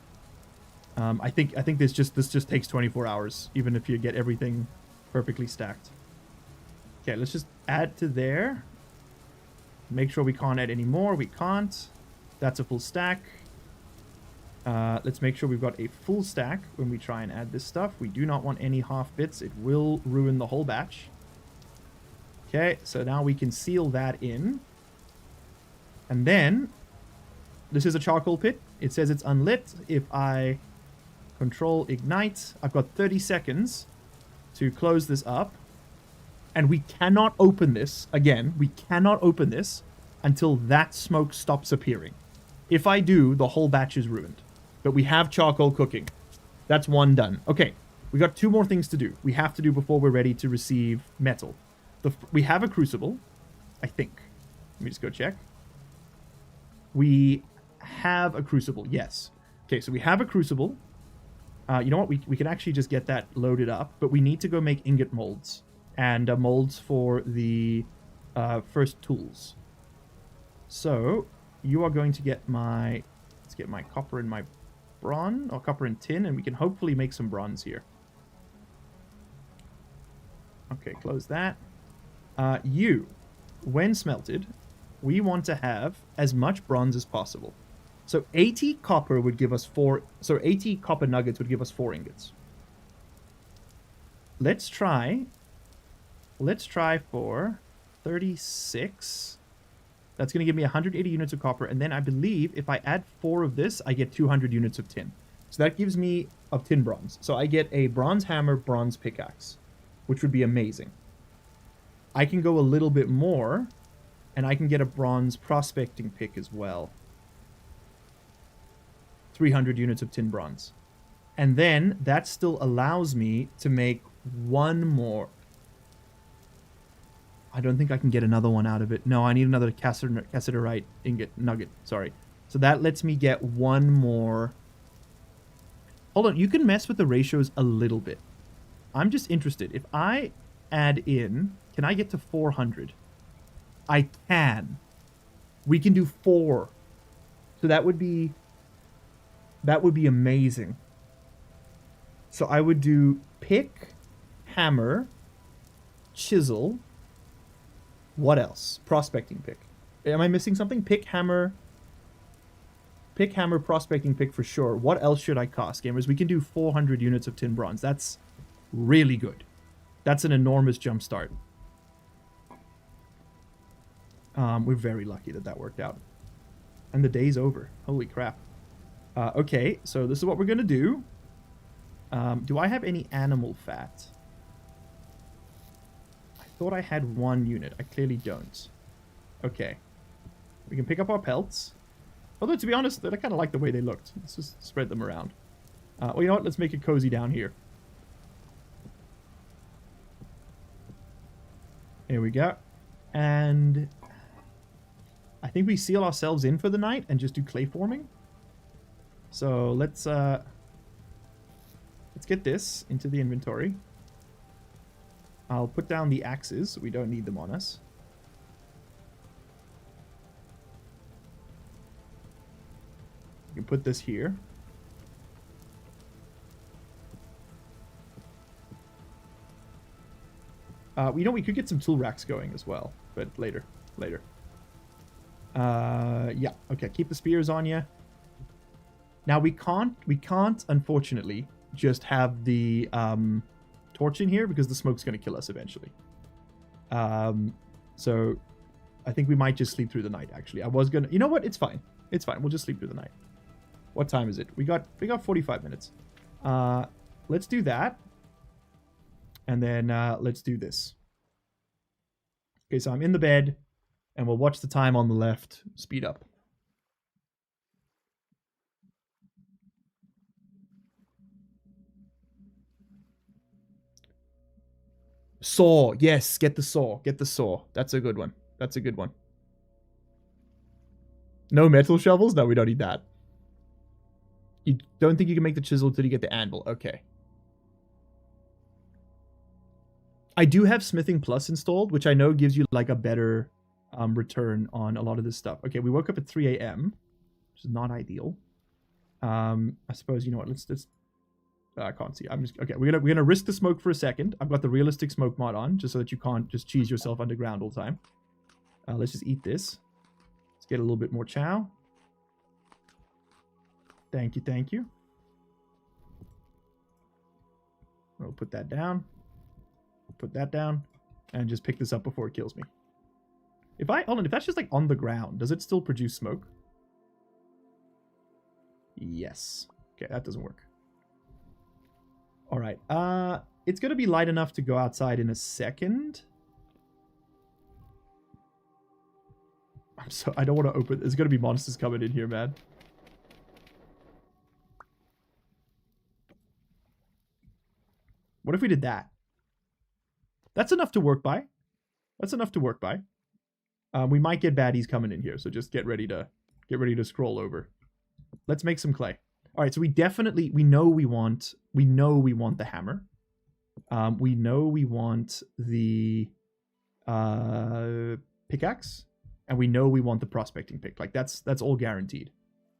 I think this just takes 24 hours, even if you get everything perfectly stacked. Okay, let's just add to there. Make sure we can't add any more. We can't. That's a full stack. Let's make sure we've got a full stack when we try and add this stuff. We do not want any half bits. It will ruin the whole batch. Okay, so now we can seal that in. And then, this is a charcoal pit. It says it's unlit. If I control ignite, I've got 30 seconds to close this up. And we cannot open this, again, we cannot open this until that smoke stops appearing. If I do, the whole batch is ruined. But we have charcoal cooking. That's one done. Okay, we got 2 more things to do. We have to do before we're ready to receive metal. We have a crucible, I think. Let me just go check. We have a crucible, yes. Okay, so we have a crucible. You know what? We can actually just get that loaded up, but we need to go make ingot molds. And molds for the first tools. So you are going to get my, let's get my copper and my bronze, or copper and tin, and we can hopefully make some bronze here. Okay, close that. When smelted, we want to have as much bronze as possible. So 80 copper would give us 80 copper nuggets would give us 4 ingots. Let's try for 36. That's going to give me 180 units of copper. And then I believe if I add 4 of this, I get 200 units of tin. So that gives me of tin bronze. So I get a bronze hammer, bronze pickaxe, which would be amazing. I can go a little bit more, and I can get a bronze prospecting pick as well. 300 units of tin bronze. And then that still allows me to make one more. I don't think I can get another one out of it. No, I need another cassiterite ingot nugget. Sorry. So that lets me get one more. Hold on. You can mess with the ratios a little bit. I'm just interested. If I add in, can I get to 400? I can. We can do 4. So that would be amazing. So I would do pick, hammer, chisel. What else? Prospecting pick. Am I missing something? Pick, hammer, prospecting pick for sure. What else should I cost, gamers? We can do 400 units of tin bronze. That's really good. That's an enormous jump start. We're very lucky that worked out. And the day's over. Holy crap. Okay, so this is what we're going to do. Do I have any animal fat? I thought I had 1 unit. I clearly don't. Okay. We can pick up our pelts. Although, to be honest, I kind of like the way they looked. Let's just spread them around. Well, you know what? Let's make it cozy down here. Here we go. And I think we seal ourselves in for the night and just do clay forming. So let's get this into the inventory. I'll put down the axes. We don't need them on us. You can put this here. You know, we could get some tool racks going as well, but later. Yeah, okay, keep the spears on you. Now we can't, unfortunately, just have the torch in here because the smoke's going to kill us eventually. So I think we might just sleep through the night, actually. I was gonna... You know what? It's fine. It's fine. We'll just sleep through the night. What time is it? We got 45 minutes. Let's do that. And then let's do this. Okay, so I'm in the bed, and we'll watch the time on the left speed up. Saw. Yes, get the saw. Get the saw. That's a good one. That's a good one. No metal shovels? No, we don't need that. You don't think you can make the chisel until you get the anvil. Okay. I do have Smithing Plus installed, which I know gives you like a better return on a lot of this stuff. Okay, we woke up at 3 a.m., which is not ideal. I suppose, you know what, let's I can't see. I'm just okay. We're gonna risk the smoke for a second. I've got the realistic smoke mod on, just so that you can't just cheese yourself underground all the time. Let's just eat this. Let's get a little bit more chow. Thank you, thank you. We'll put that down. Put that down, and just pick this up before it kills me. If that's just like on the ground, does it still produce smoke? Yes. Okay, that doesn't work. All right. It's gonna be light enough to go outside in a second. I don't want to open. There's gonna be monsters coming in here, man. What if we did that? That's enough to work by. That's enough to work by. We might get baddies coming in here, so just get ready to scroll over. Let's make some clay. All right, so we know we want the hammer. We know we want the pickaxe, and we know we want the prospecting pick. Like that's all guaranteed.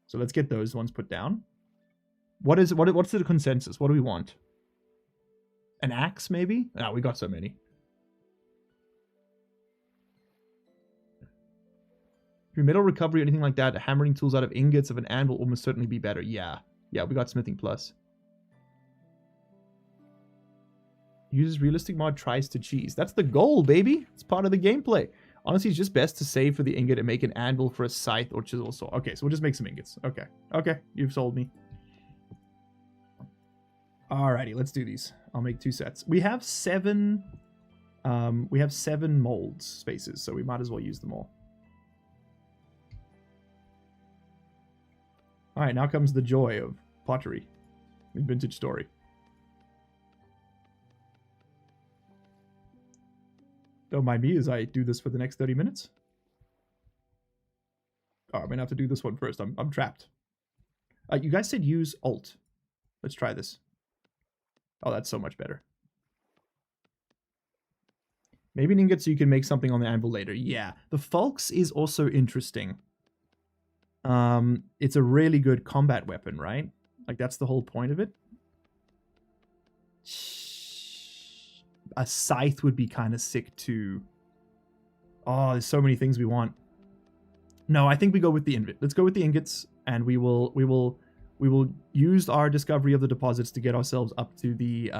So let's get those ones put down. What's the consensus? What do we want? An axe, maybe? Ah, we got so many. Through metal recovery or anything like that, hammering tools out of ingots of an anvil will almost certainly be better. Yeah. Yeah, we got Smithing Plus. Uses realistic mod, tries to cheese. That's the goal, baby. It's part of the gameplay. Honestly, it's just best to save for the ingot and make an anvil for a scythe or chisel saw. Okay, so we'll just make some ingots. Okay. Okay, you've sold me. Alrighty, let's do these. I'll make 2 sets. We have 7 mold spaces, so we might as well use them all. Alright, now comes the joy of pottery in Vintage Story. Don't mind me as I do this for the next 30 minutes. Oh, I'm gonna have to do this one first. I'm trapped. You guys said use Alt. Let's try this. Oh, that's so much better. Maybe an ingot so you can make something on the anvil later. Yeah, the Fulks is also interesting. It's a really good combat weapon, right? Like, that's the whole point of it. A scythe would be kind of sick too. Oh, there's so many things we want. No, I think we go with the ingot. Let's go with the ingots, and we will use our discovery of the deposits to get ourselves up to the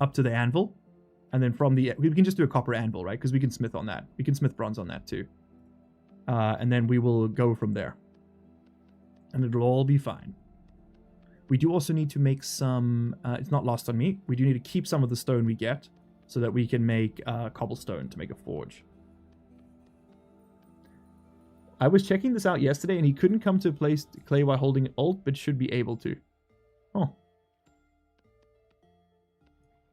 anvil, and then from the we can just do a copper anvil, right? Because we can smith on that. We can smith bronze on that too, and then we will go from there, and it'll all be fine. We do also need to make some. It's not lost on me. We do need to keep some of the stone we get, so that we can make cobblestone to make a forge. I was checking this out yesterday, and he couldn't come to place clay while holding Alt, but should be able to. Oh.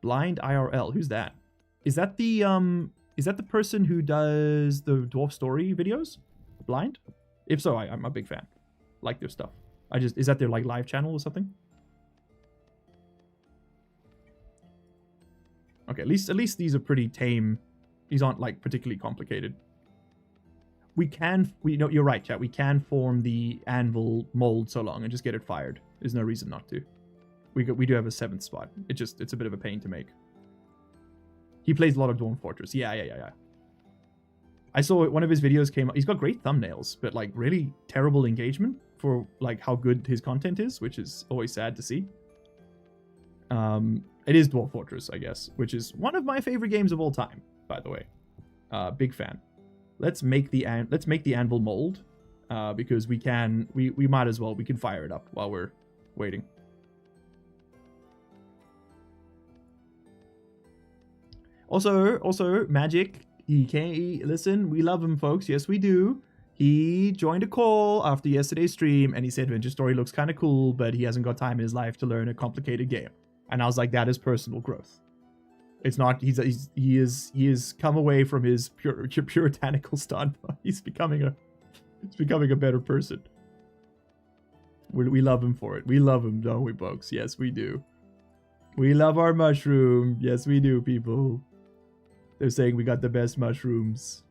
Blind IRL. Who's that? Is that the person who does the Dwarf Story videos? Blind? If so, I'm a big fan. Like their stuff. Is that their like live channel or something? Okay, at least these are pretty tame. These aren't like particularly complicated. You're right, chat. We can form the anvil mold so long and just get it fired. There's no reason not to. We do have a 7th spot. It's a bit of a pain to make. He plays a lot of Dwarf Fortress. Yeah. I saw one of his videos came up. He's got great thumbnails, but like really terrible engagement for like how good his content is, which is always sad to see. It is Dwarf Fortress, I guess, which is one of my favorite games of all time. by the way. Big fan. Let's make the anvil mold, because we might as well. We can fire it up while we're waiting. Also, Magic. Listen. We love him, folks. Yes, we do. He joined a call after yesterday's stream, and he said Adventure Story looks kind of cool, but he hasn't got time in his life to learn a complicated game. And I was like, that is personal growth. It's not. He is come away from his puritanical stunt. He's becoming a better person. We love him for it. We love him, don't we, folks? Yes, we do. We love our mushroom. Yes, we do, people. They're saying we got the best mushrooms.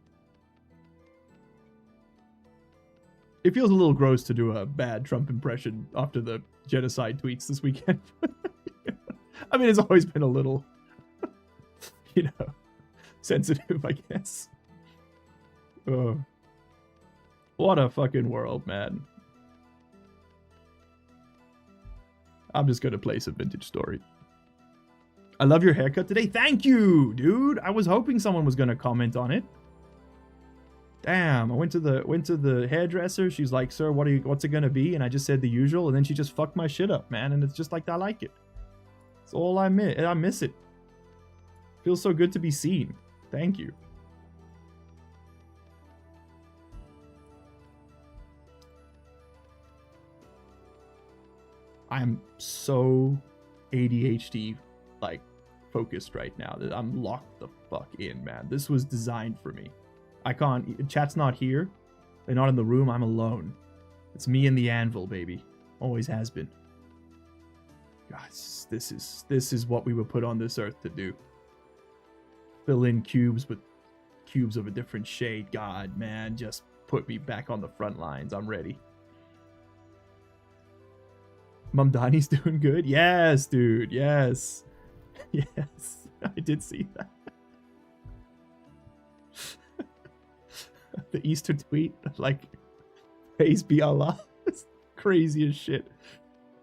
It feels a little gross to do a bad Trump impression after the genocide tweets this weekend. I mean, it's always been a little, sensitive, I guess. Oh. What a fucking world, man. I'm just gonna play some Vintage Story. I love your haircut today. Thank you, dude. I was hoping someone was gonna comment on it. Damn, I went to the hairdresser. She's like, "Sir, what's it gonna be?" And I just said the usual, and then she just fucked my shit up, man. And it's just like I like it. It's all I miss. I miss it. Feels so good to be seen. Thank you. I'm so ADHD like focused right now that I'm locked the fuck in, man. This was designed for me. I can't. Chat's not here. They're not in the room. I'm alone. It's me and the anvil, baby. Always has been. Guys, this is what we were put on this earth to do. Fill in cubes with cubes of a different shade. God, man, just put me back on the front lines. I'm ready. Mum Donnie's doing good. Yes, dude. Yes. Yes. I did see that. The Easter tweet, like, praise be Allah. It's crazy as shit.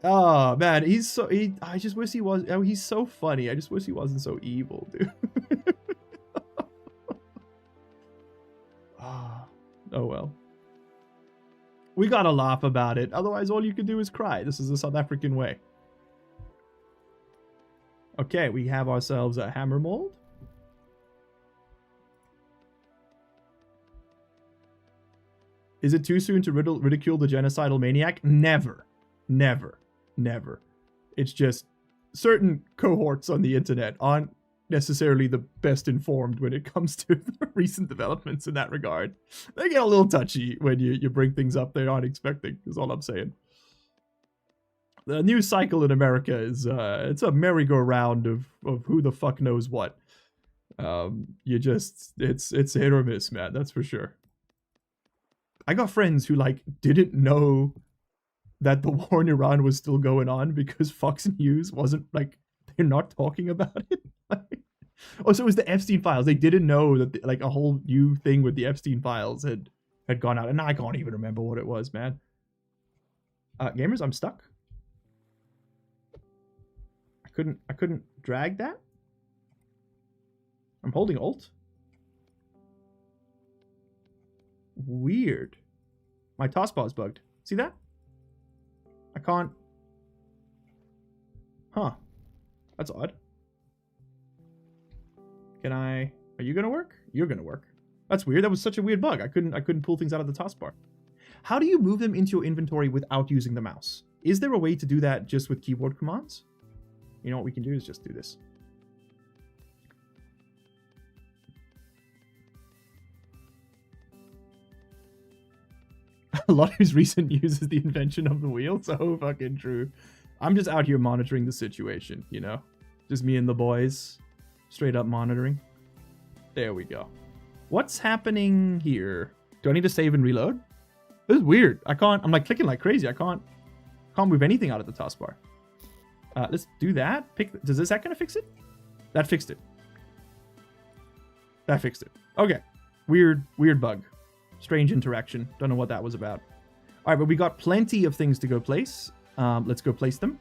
Oh, man. I just wish he was. Oh, he's so funny. I just wish he wasn't so evil, dude. Oh, well. We gotta laugh about it. Otherwise, all you can do is cry. This is the South African way. Okay, we have ourselves a hammer mold. Is it too soon to ridicule the genocidal maniac? Never. Never. Never. It's just certain cohorts on the internet aren't necessarily the best informed when it comes to the recent developments in that regard. They get a little touchy when you bring things up they aren't expecting, is all I'm saying. The news cycle in America is it's a merry-go-round of who the fuck knows what. It's hit or miss, man, that's for sure. I got friends who like didn't know that the war in Iran was still going on because Fox News wasn't like, they're not talking about it. Oh, so it was the Epstein files. They didn't know that like a whole new thing with the Epstein files had gone out, and I can't even remember what it was, man. Gamers, I'm stuck. I couldn't drag that. I'm holding Alt. Weird. My taskbar is bugged. See that? I can't. Huh. That's odd. Can I? Are you gonna work? You're gonna work. That's weird. That was such a weird bug. I couldn't pull things out of the taskbar. How do you move them into your inventory without using the mouse? Is there a way to do that just with keyboard commands? You know what we can do is just do this. A lot whose recent news is the invention of the wheel. So fucking true. I'm just out here monitoring the situation, you know? Just me and the boys. Straight up monitoring. There we go. What's happening here? Do I need to save and reload? This is weird. I'm like clicking like crazy. I can't move anything out of the taskbar. Let's do that. Does that gonna fix it? That fixed it. That fixed it. Okay. Weird bug. Strange interaction. Don't know what that was about. All right, but we got plenty of things to go place. Let's go place them.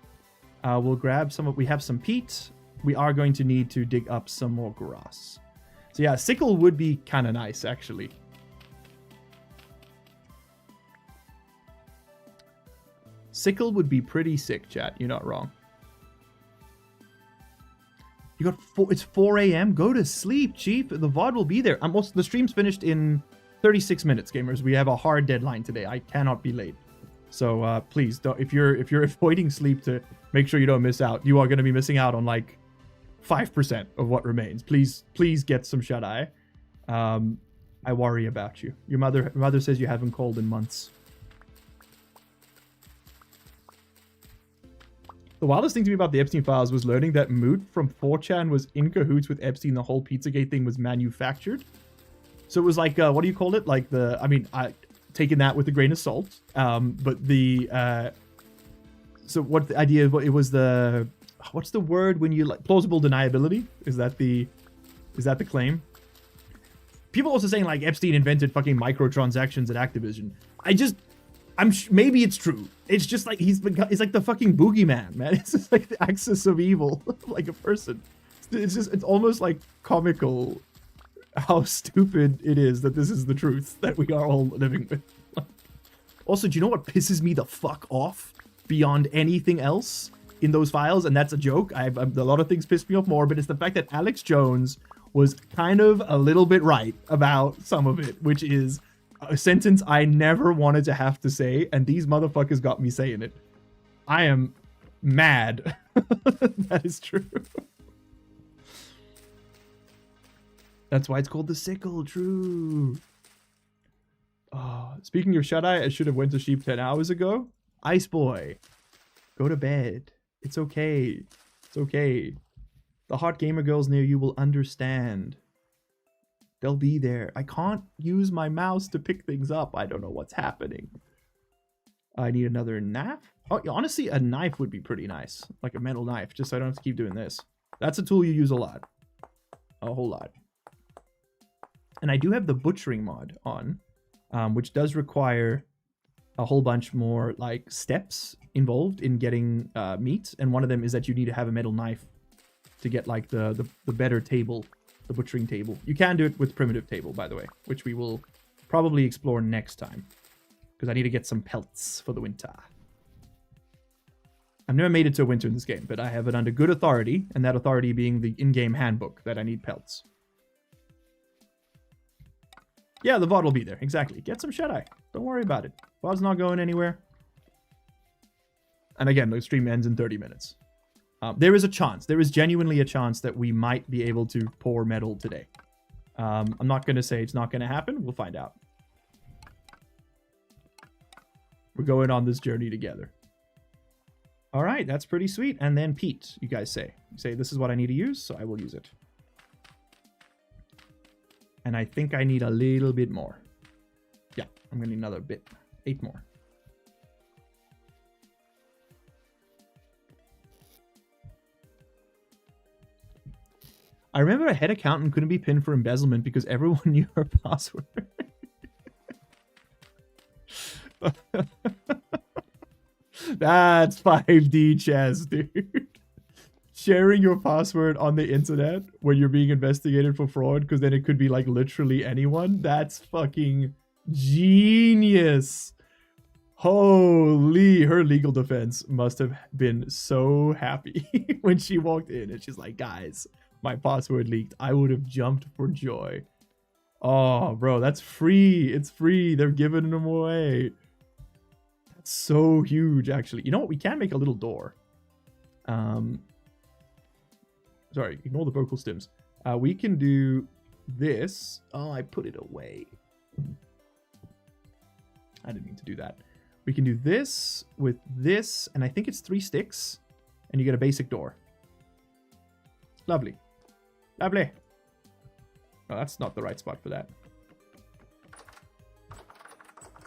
We'll grab some we have some peat. We are going to need to dig up some more grass. So yeah, sickle would be kind of nice, actually. Sickle would be pretty sick, chat. You're not wrong. You got it's 4 a.m. Go to sleep, Chief. The VOD will be there. The stream's finished in 36 minutes, gamers. We have a hard deadline today. I cannot be late. So please, don't. If you're avoiding sleep to make sure you don't miss out, you are going to be missing out on like 5% of what remains. Please get some shut-eye. I worry about you. Your mother says you haven't called in months. The wildest thing to me about the Epstein files was learning that Moot from 4chan was in cahoots with Epstein. The whole Pizzagate thing was manufactured. So it was like, what do you call it? Like taking that with a grain of salt. But so what the idea, it was the, what's the word when you like plausible deniability? Is that the claim? People also saying like Epstein invented fucking microtransactions at Activision. Maybe it's true. It's just like he's like the fucking boogeyman, man. It's just like the axis of evil, like a person. It's almost like comical how stupid it is that this is the truth that we are all living with. Also, do you know what pisses me the fuck off beyond anything else in those files? And that's a joke. A lot of things piss me off more, but it's the fact that Alex Jones was kind of a little bit right about some of it, which is a sentence I never wanted to have to say, and these motherfuckers got me saying it. I am mad. That is true. That's why it's called the sickle. True. Oh, speaking of shut-eye, I should have went to sleep 10 hours ago. Ice boy, go to bed. It's okay. It's okay. The hot gamer girls near you will understand. They'll be there. I can't use my mouse to pick things up. I don't know what's happening. I need another knife. Oh, honestly, a knife would be pretty nice. Like a metal knife, just so I don't have to keep doing this. That's a tool you use a lot. A whole lot. And I do have the butchering mod on, which does require a whole bunch more like steps involved in getting meat. And one of them is that you need to have a metal knife to get like the better table. The butchering table. You can do it with primitive table, by the way, which we will probably explore next time, because I need to get some pelts for the winter. I've never made it to a winter in this game, but I have it under good authority, and that authority being the in-game handbook that I need pelts. Yeah, the VOD will be there. Exactly. Get some shut-eye. Don't worry about it. VOD's not going anywhere. And again, the stream ends in 30 minutes. There is a chance. There is genuinely a chance that we might be able to pour metal today. I'm not going to say it's not going to happen. We'll find out. We're going on this journey together. All right, that's pretty sweet. And then Pete, you guys say. You say, this is what I need to use, so I will use it. And I think I need a little bit more. Yeah, I'm going to need another bit. 8 more. I remember a head accountant couldn't be pinned for embezzlement because everyone knew her password. That's 5D chess, dude. Sharing your password on the internet when you're being investigated for fraud, because then it could be like literally anyone. That's fucking genius. Holy, her legal defense must have been so happy when she walked in and she's like, guys, my password leaked. I would have jumped for joy. Oh, bro, that's free. It's free. They're giving them away. That's so huge, actually. You know what? We can make a little door. Sorry, ignore the vocal stims. We can do this. Oh, I put it away. I didn't mean to do that. We can do this with this, and I think it's 3 sticks, and you get a basic door. Lovely. Lovely. Oh, that's not the right spot for that.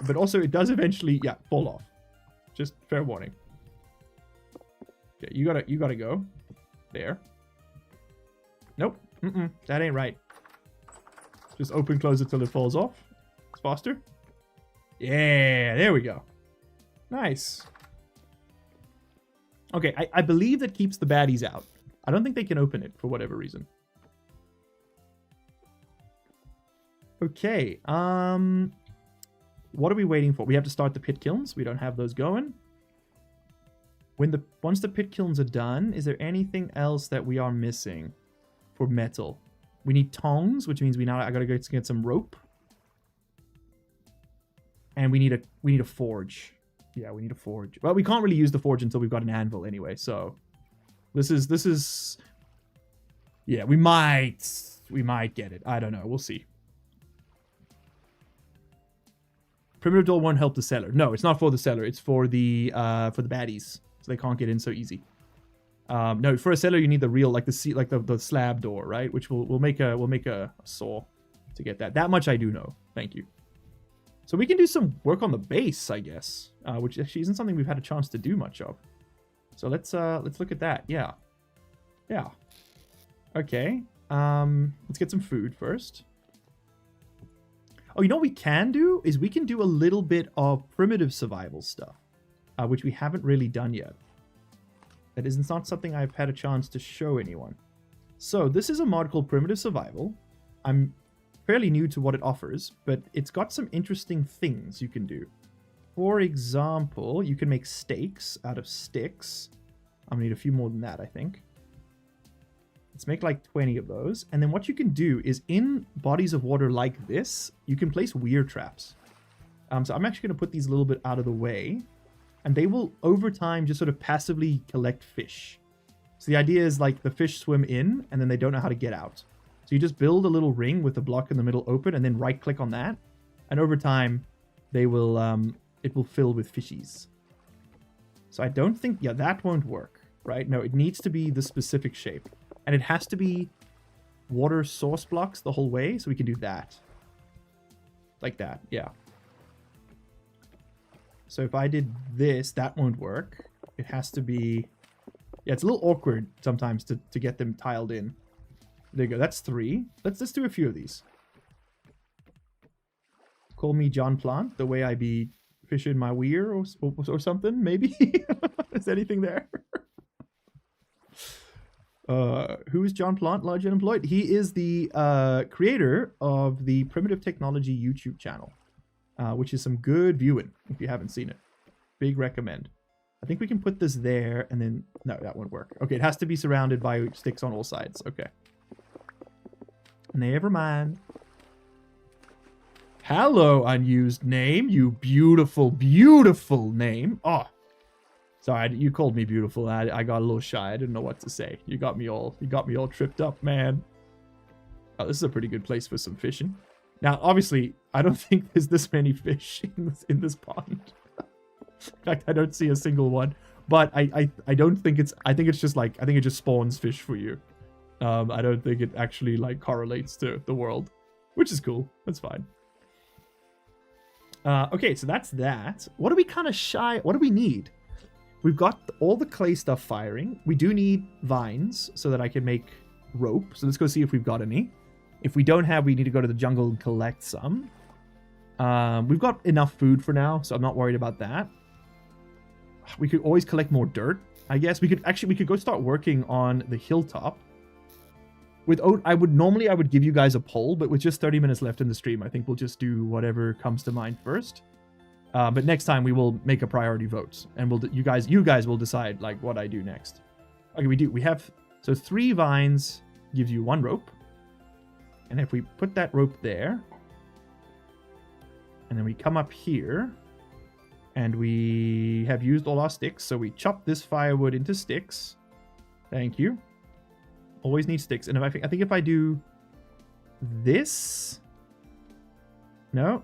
But also, it does eventually, yeah, fall off. Just fair warning. Okay, you gotta go. There. Nope. That ain't right. Just open, close it till it falls off. It's faster. Yeah, there we go. Nice. Okay, I believe that keeps the baddies out. I don't think they can open it for whatever reason. Okay. What are we waiting for? We have to start the pit kilns. We don't have those going. Once the pit kilns are done, is there anything else that we are missing for metal? We need tongs, which means I gotta go get some rope. And we need a forge. Yeah, we need a forge. Well, we can't really use the forge until we've got an anvil anyway, so this is yeah, we might get it. I don't know. We'll see. Primitive door won't help the seller. No, it's not for the seller. It's for the baddies, so they can't get in so easy. No, for a seller you need the real, like the slab door, right? Which we'll make a saw to get that. That much I do know. Thank you. So we can do some work on the base, I guess, which actually isn't something we've had a chance to do much of. So let's look at that. Yeah. Okay. Let's get some food first. Oh, you know what we can do is we can do a little bit of primitive survival stuff, which we haven't really done yet. That is not something I've had a chance to show anyone. So this is a mod called Primitive Survival. I'm fairly new to what it offers, but it's got some interesting things you can do. For example, you can make steaks out of sticks. I'm gonna need a few more than that, I think. Let's make like 20 of those. And then what you can do is in bodies of water like this, you can place weir traps. So I'm actually gonna put these a little bit out of the way, and they will over time just sort of passively collect fish. So the idea is like the fish swim in and then they don't know how to get out. So you just build a little ring with the block in the middle open and then right click on that. And over time, they will it will fill with fishies. So I don't think, yeah, that won't work, right? No, it needs to be the specific shape. And it has to be water source blocks the whole way, so we can do that. Like that, yeah. So if I did this, that won't work. It has to be... Yeah, it's a little awkward sometimes to get them tiled in. There you go, that's 3. Let's do a few of these. Call me John Plant, the way I be fishing my weir or something, maybe? Is anything there? Who is John Plant, Large Unemployed? He is the creator of the Primitive Technology YouTube channel, which is some good viewing if you haven't seen it. Big recommend. I think we can put this there and then... No, that won't work. Okay, it has to be surrounded by sticks on all sides. Okay. Never mind. Hello, unused name. You beautiful, beautiful name. Oh, sorry, you called me beautiful. I got a little shy. I didn't know what to say. You got me all tripped up, man. Oh, this is a pretty good place for some fishing. Now, obviously, I don't think there's this many fish in this pond. In fact, I don't see a single one. But I don't think it's... I think it's just like... I think it just spawns fish for you. I don't think it actually like correlates to the world, which is cool. That's fine. Okay, so that's that. What are we kind of shy? What do we need? We've got all the clay stuff firing. We do need vines so that I can make rope. So let's go see if we've got any. If we don't have, we need to go to the jungle and collect some. We've got enough food for now, so I'm not worried about that. We could always collect more dirt, I guess. We could go start working on the hilltop. I would give you guys a poll, but with just 30 minutes left in the stream, I think we'll just do whatever comes to mind first. But next time we will make a priority vote, and you guys will decide like what I do next. Okay, we have 3 vines gives you 1 rope, and if we put that rope there, and then we come up here, and we have used all our sticks, so we chop this firewood into sticks. Thank you. Always need sticks. And if I think if I do this, no,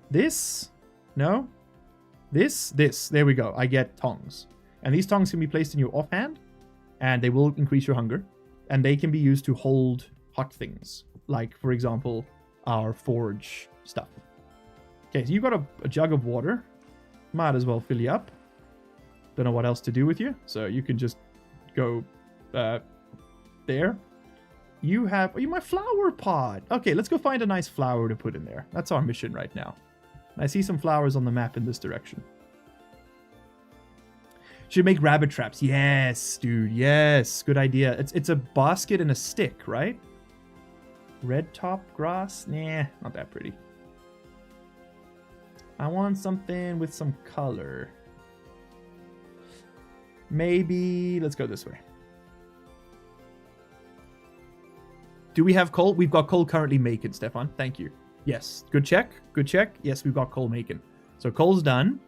this, no, this, there we go. I get tongs. And these tongs can be placed in your offhand, and they will increase your hunger. And they can be used to hold hot things, like, for example, our forge stuff. Okay, so you've got a jug of water. Might as well fill you up. Don't know what else to do with you, so you can just go... there. You have... Oh, my flower pot. Okay, let's go find a nice flower to put in there. That's our mission right now. I see some flowers on the map in this direction. Should make rabbit traps. Yes, dude. Yes. Good idea. It's a basket and a stick, right? Red top grass? Nah, not that pretty. I want something with some color. Maybe, let's go this way. Do we have coal? We've got coal currently making, Stefan. Thank you. Yes, good check. Good check. Yes, we've got coal making. So coal's done.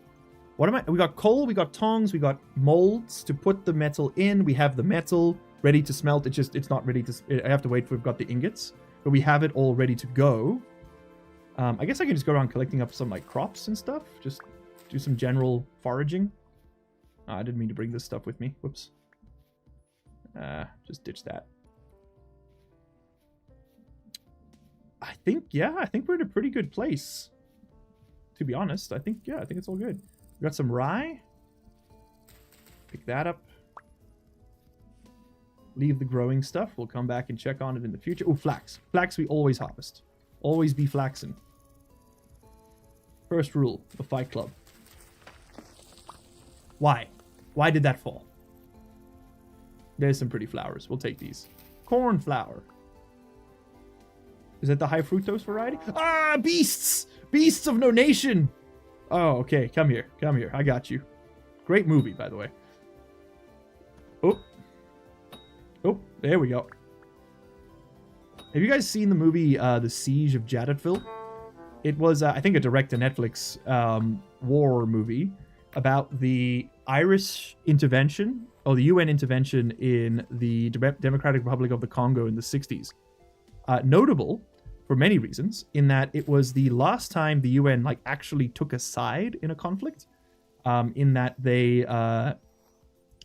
What am I? We got coal, we got tongs, we got molds to put the metal in. We have the metal ready to smelt. It's not ready to, I have to wait for we've got the ingots. But we have it all ready to go. I guess I can just go around collecting up some like crops and stuff. Just do some general foraging. Oh, I didn't mean to bring this stuff with me. Whoops. Just ditch that. I think we're in a pretty good place. To be honest, I think it's all good. We got some rye. Pick that up. Leave the growing stuff. We'll come back and check on it in the future. Oh, flax. Flax we always harvest. Always be flaxing. First rule of Fight Club. Why? Why did that fall? There's some pretty flowers. We'll take these. Cornflower. Is that the high fructose variety? Ah, beasts! Beasts of no nation! Oh, okay. Come here. Come here. I got you. Great movie, by the way. Oh. Oh, there we go. Have you guys seen the movie The Siege of Jadotville? It was, I think, a direct-to-Netflix war movie about the Irish intervention, or the UN intervention in the Democratic Republic of the Congo in the 60s. Notable for many reasons, in that it was the last time the UN like actually took a side in a conflict, in that they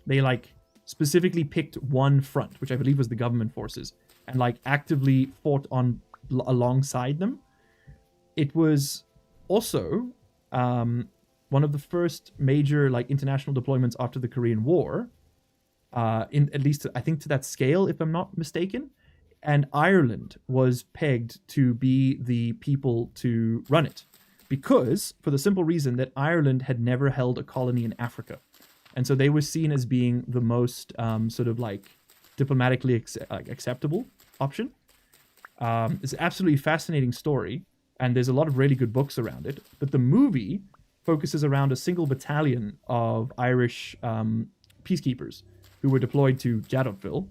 like specifically picked one front, which I believe was the government forces, and like actively fought on alongside them. It was also one of the first major like international deployments after the Korean War, in at least I think to that scale, if I'm not mistaken. And Ireland was pegged to be the people to run it, because for the simple reason that Ireland had never held a colony in Africa, and so they were seen as being the most sort of like diplomatically acceptable option. It's an absolutely fascinating story, and there's a lot of really good books around it. But the movie focuses around a single battalion of Irish peacekeepers who were deployed to Jadotville.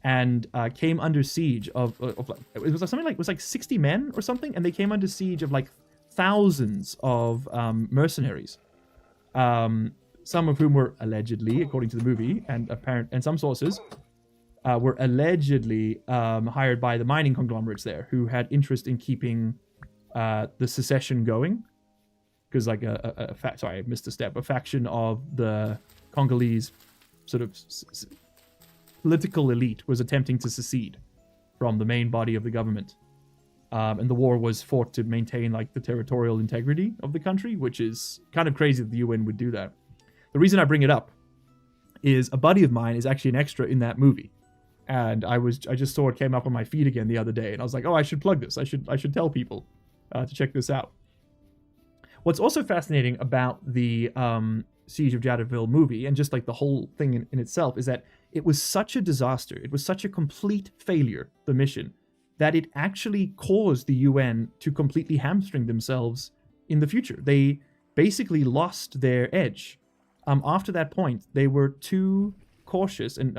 And came under siege of like, it was something like, it was like 60 men or something, and they came under siege of like thousands of mercenaries, some of whom were allegedly, according to the movie and some sources, were allegedly hired by the mining conglomerates there, who had interest in keeping the secession going, because like sorry, I missed a step. A faction of the Congolese sort of political elite was attempting to secede from the main body of the government, and the war was fought to maintain like the territorial integrity of the country, which is kind of crazy that the UN would do that. The reason I bring it up is a buddy of mine is actually an extra in that movie, and I just saw it came up on my feed again the other day, and I was like, oh, I should plug this. I should tell people to check this out. What's also fascinating about the Siege of Jadotville movie, and just like the whole thing in itself, is that it was such a disaster, it was such a complete failure, the mission, that it actually caused the UN to completely hamstring themselves in the future. They basically lost their edge. After that point, they were too cautious and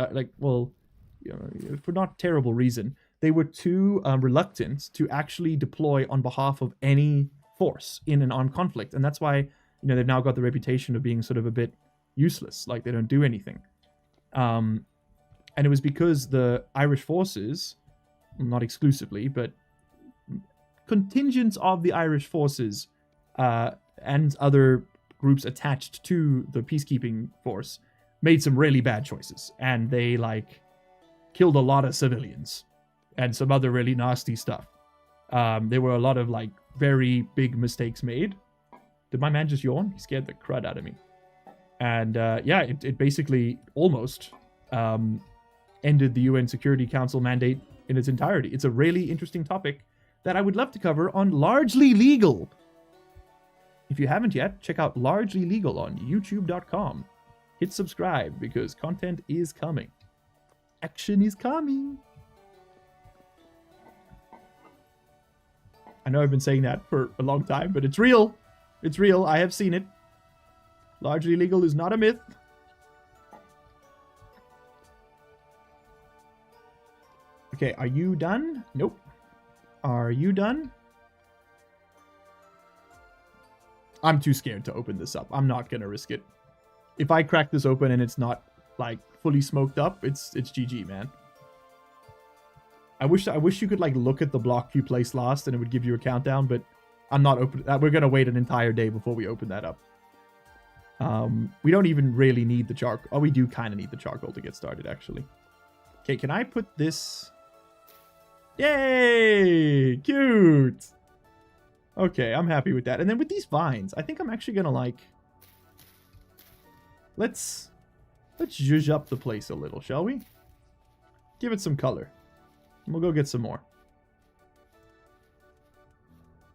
for not terrible reason, they were too reluctant to actually deploy on behalf of any force in an armed conflict. And that's why, they've now got the reputation of being sort of a bit useless, like they don't do anything. And it was because the Irish forces, not exclusively, but contingents of the Irish forces and other groups attached to the peacekeeping force made some really bad choices. And they, like, killed a lot of civilians and some other really nasty stuff. There were a lot of, like, very big mistakes made. Did my man just yawn? He scared the crud out of me. And, it basically almost ended the UN Security Council mandate in its entirety. It's a really interesting topic that I would love to cover on Largely Legal. If you haven't yet, check out Largely Legal on youtube.com. Hit subscribe because content is coming. Action is coming. I know I've been saying that for a long time, but it's real. It's real. I have seen it. Largely legal is not a myth. Okay, are you done? Nope. Are you done? I'm too scared to open this up. I'm not gonna risk it. If I crack this open and it's not like fully smoked up, it's GG, man. I wish you could like look at the block you placed last and it would give you a countdown, but I'm not open. We're gonna wait an entire day before we open that up. We don't even really need the charcoal. Oh, we do kind of need the charcoal to get started, actually. Okay, can I put this? Yay! Cute! Okay, I'm happy with that. And then with these vines, I think I'm actually gonna like... Let's zhuzh up the place a little, shall we? Give it some color. And we'll go get some more.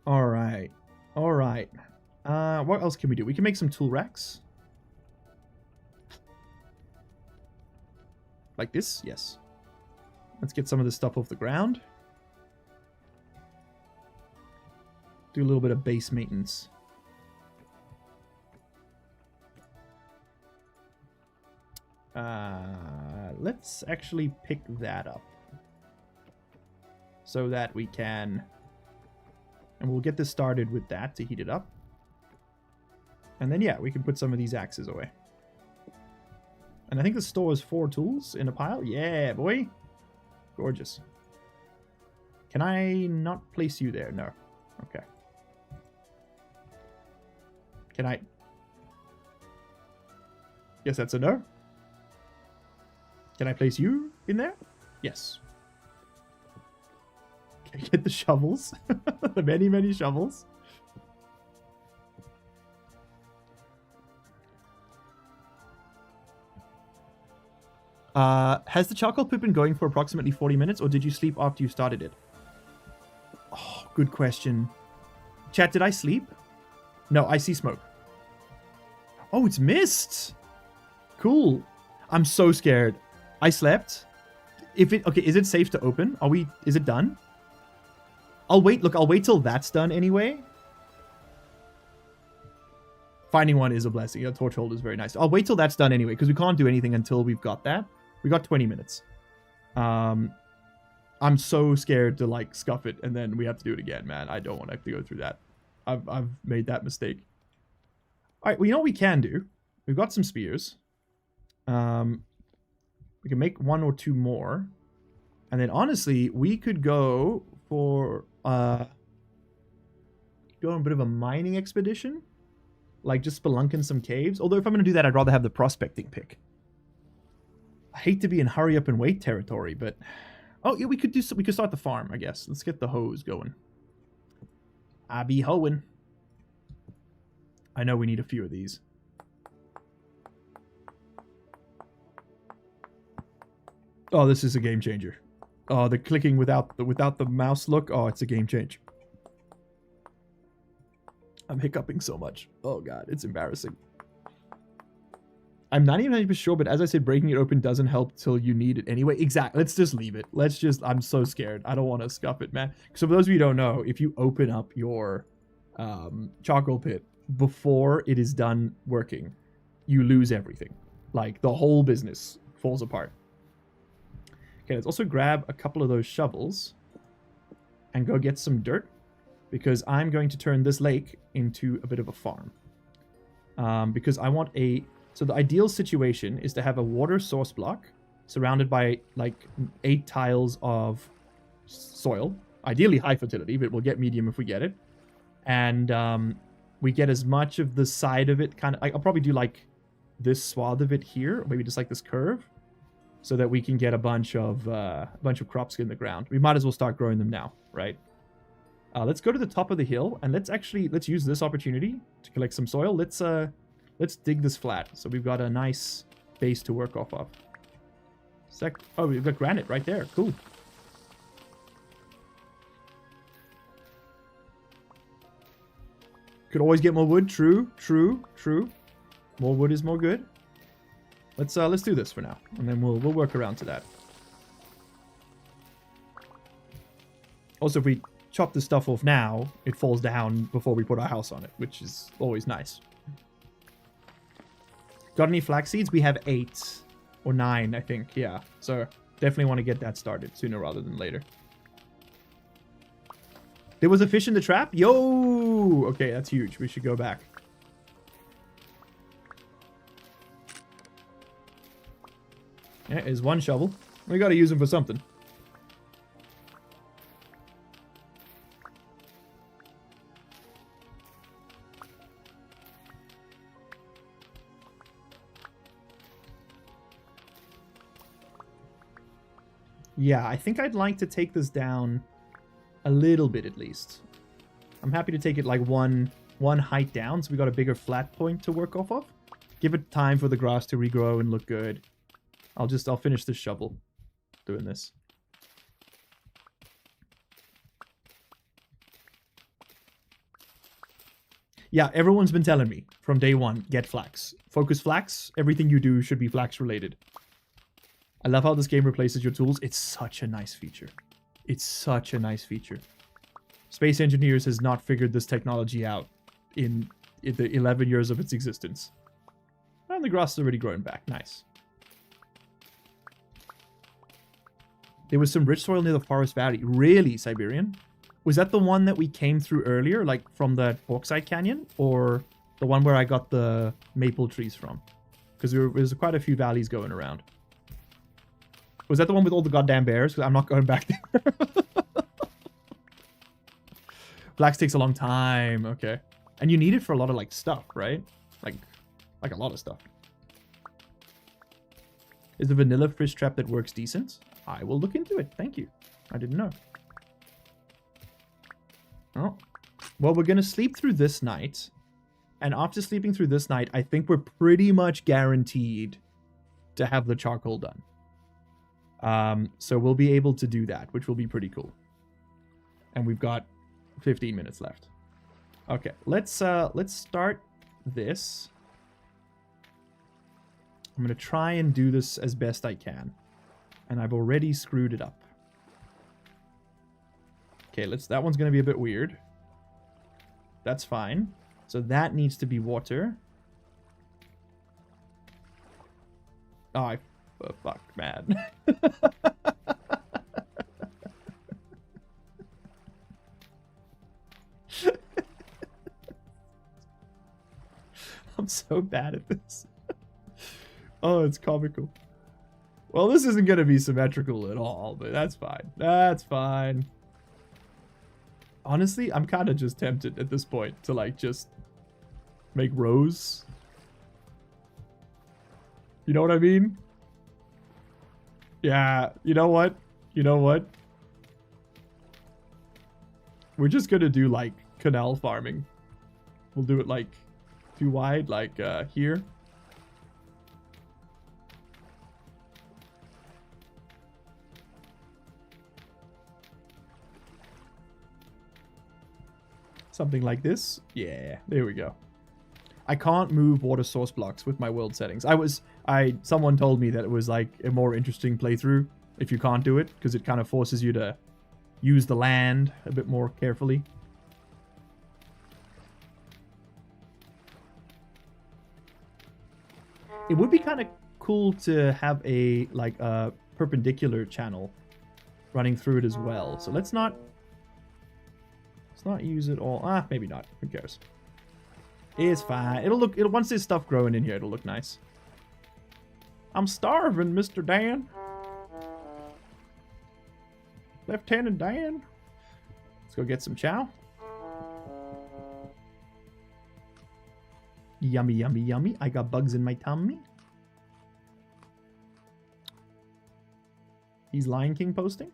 Alright. Alright. What else can we do? We can make some tool racks. Like this? Yes. Let's get some of this stuff off the ground. Do a little bit of base maintenance. Let's actually pick that up. So that we can... And we'll get this started with that to heat it up. And then, yeah, we can put some of these axes away. And I think the store is 4 tools in a pile. Yeah, boy. Gorgeous. Can I not place you there? No. Okay. Can I... Yes, that's a no. Can I place you in there? Yes. Can I get the shovels? The many, many shovels. Has the charcoal pit been going for approximately 40 minutes, or did you sleep after you started it? Oh, good question. Chat, did I sleep? No, I see smoke. Oh, it's mist. Cool. I'm so scared. I slept. Okay, is it safe to open? Is it done? I'll wait. Look, I'll wait till that's done anyway. Finding one is a blessing. A torch holder is very nice. I'll wait till that's done anyway, because we can't do anything until we've got that. We got 20 minutes. I'm so scared to like scuff it and then we have to do it again, man. I don't want to have to go through that. I've made that mistake. All right, well, you know what we can do? We've got some spears. We can make 1 or 2 more. And then honestly, we could go for go on a bit of a mining expedition. Like just spelunking some caves. Although if I'm going to do that, I'd rather have the prospecting pick. I hate to be in hurry up and wait territory, but... Oh, yeah, we could start the farm, I guess. Let's get the hose going. I be hoeing. I know we need a few of these. Oh, this is a game changer. Oh, the clicking without the mouse look. Oh, it's a game changer. I'm hiccuping so much. Oh god, it's embarrassing. I'm not even sure, but as I said, breaking it open doesn't help till you need it anyway. Exactly. Let's just leave it. I'm so scared. I don't want to scuff it, man. So for those of you who don't know, if you open up your charcoal pit before it is done working, you lose everything. Like, the whole business falls apart. Okay, let's also grab a couple of those shovels and go get some dirt, because I'm going to turn this lake into a bit of a farm. Because I want a... So the ideal situation is to have a water source block surrounded by like 8 tiles of soil. Ideally high fertility, but we'll get medium if we get it. And we get as much of the side of it kind of... I'll probably do like this swath of it here, or maybe just like this curve, so that we can get a bunch of crops in the ground. We might as well start growing them now, right? Let's go to the top of the hill and let's use this opportunity to collect some soil. Let's dig this flat so we've got a nice base to work off of. Oh, we've got granite right there. Cool. Could always get more wood. True. More wood is more good. Let's do this for now, and then we'll work around to that. Also, if we chop the stuff off now, it falls down before we put our house on it, which is always nice. Got any flax seeds? We have 8 or 9, I think. Yeah, so definitely want to get that started sooner rather than later. There was a fish in the trap? Yo! Okay, that's huge. We should go back. Yeah, is one shovel. We gotta use them for something. Yeah, I think I'd like to take this down a little bit at least. I'm happy to take it like one height down, so we got a bigger flat point to work off of. Give it time for the grass to regrow and look good. I'll finish this shovel doing this. Yeah, everyone's been telling me from day one, get flax. Focus flax. Everything you do should be flax related. I love how this game replaces your tools. It's such a nice feature. It's such a nice feature. Space Engineers has not figured this technology out in the 11 years of its existence. And the grass is already growing back. Nice. There was some rich soil near the Forest Valley. Really, Siberian? Was that the one that we came through earlier, like from the Bauxite Canyon? Or the one where I got the maple trees from? Because there's quite a few valleys going around. Was that the one with all the goddamn bears? Because I'm not going back there. Flax takes a long time. Okay. And you need it for a lot of, like, stuff, right? Like a lot of stuff. Is the vanilla fish trap that works decent? I will look into it. Thank you. I didn't know. Oh. Well, we're going to sleep through this night. And after sleeping through this night, I think we're pretty much guaranteed to have the charcoal done. So we'll be able to do that, which will be pretty cool. And we've got 15 minutes left. Okay, let's start this. I'm going to try and do this as best I can. And I've already screwed it up. Okay, that one's going to be a bit weird. That's fine. So that needs to be water. Oh, fuck, man. I'm so bad at this. Oh, it's comical. Well, this isn't going to be symmetrical at all, but that's fine. That's fine. Honestly, I'm kind of just tempted at this point to, like, just make rows. You know what I mean? Yeah, you know what? You know what? We're just going to do, like, canal farming. We'll do it, like, too wide, like, here. Something like this. Yeah, there we go. I can't move water source blocks with my world settings. Someone told me that it was like a more interesting playthrough if you can't do it, because it kind of forces you to use the land a bit more carefully. It would be kind of cool to have a perpendicular channel running through it as well. So let's not use it all. Ah, maybe not. Who cares? It's fine. Once there's stuff growing in here, it'll look nice. I'm starving, Mr. Dan. Lieutenant Dan. Let's go get some chow. Yummy, yummy, yummy. I got bugs in my tummy. He's Lion King posting.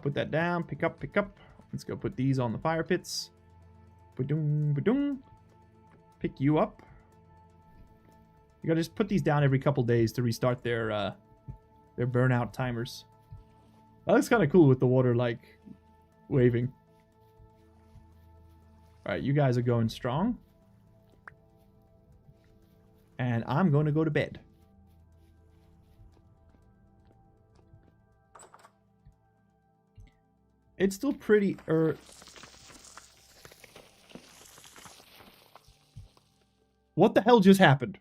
Put that down. Pick up, pick up. Let's go put these on the fire pits. Ba-doom, ba-doom. Pick you up. You gotta just put these down every couple days to restart their burnout timers. That looks kind of cool with the water, like, waving. Alright, you guys are going strong. And I'm going to go to bed. It's still pretty What the hell just happened?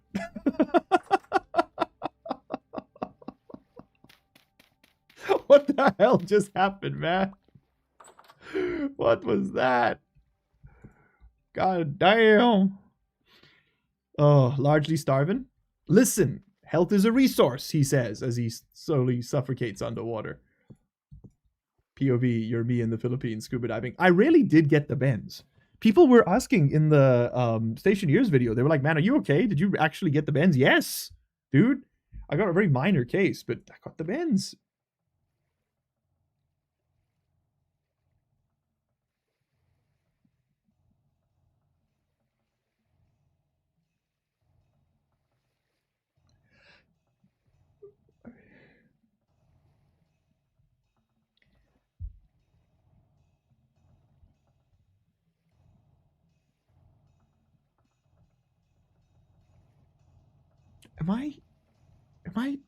What the hell just happened, man? What was that? God damn. Oh, largely starving? Listen, health is a resource, he says as he slowly suffocates underwater. POV, you're me in the Philippines scuba diving. I really did get the bends. People were asking in the Stationeers video, they were like, man, are you okay? Did you actually get the bends? Yes, dude. I got a very minor case, but I got the bends.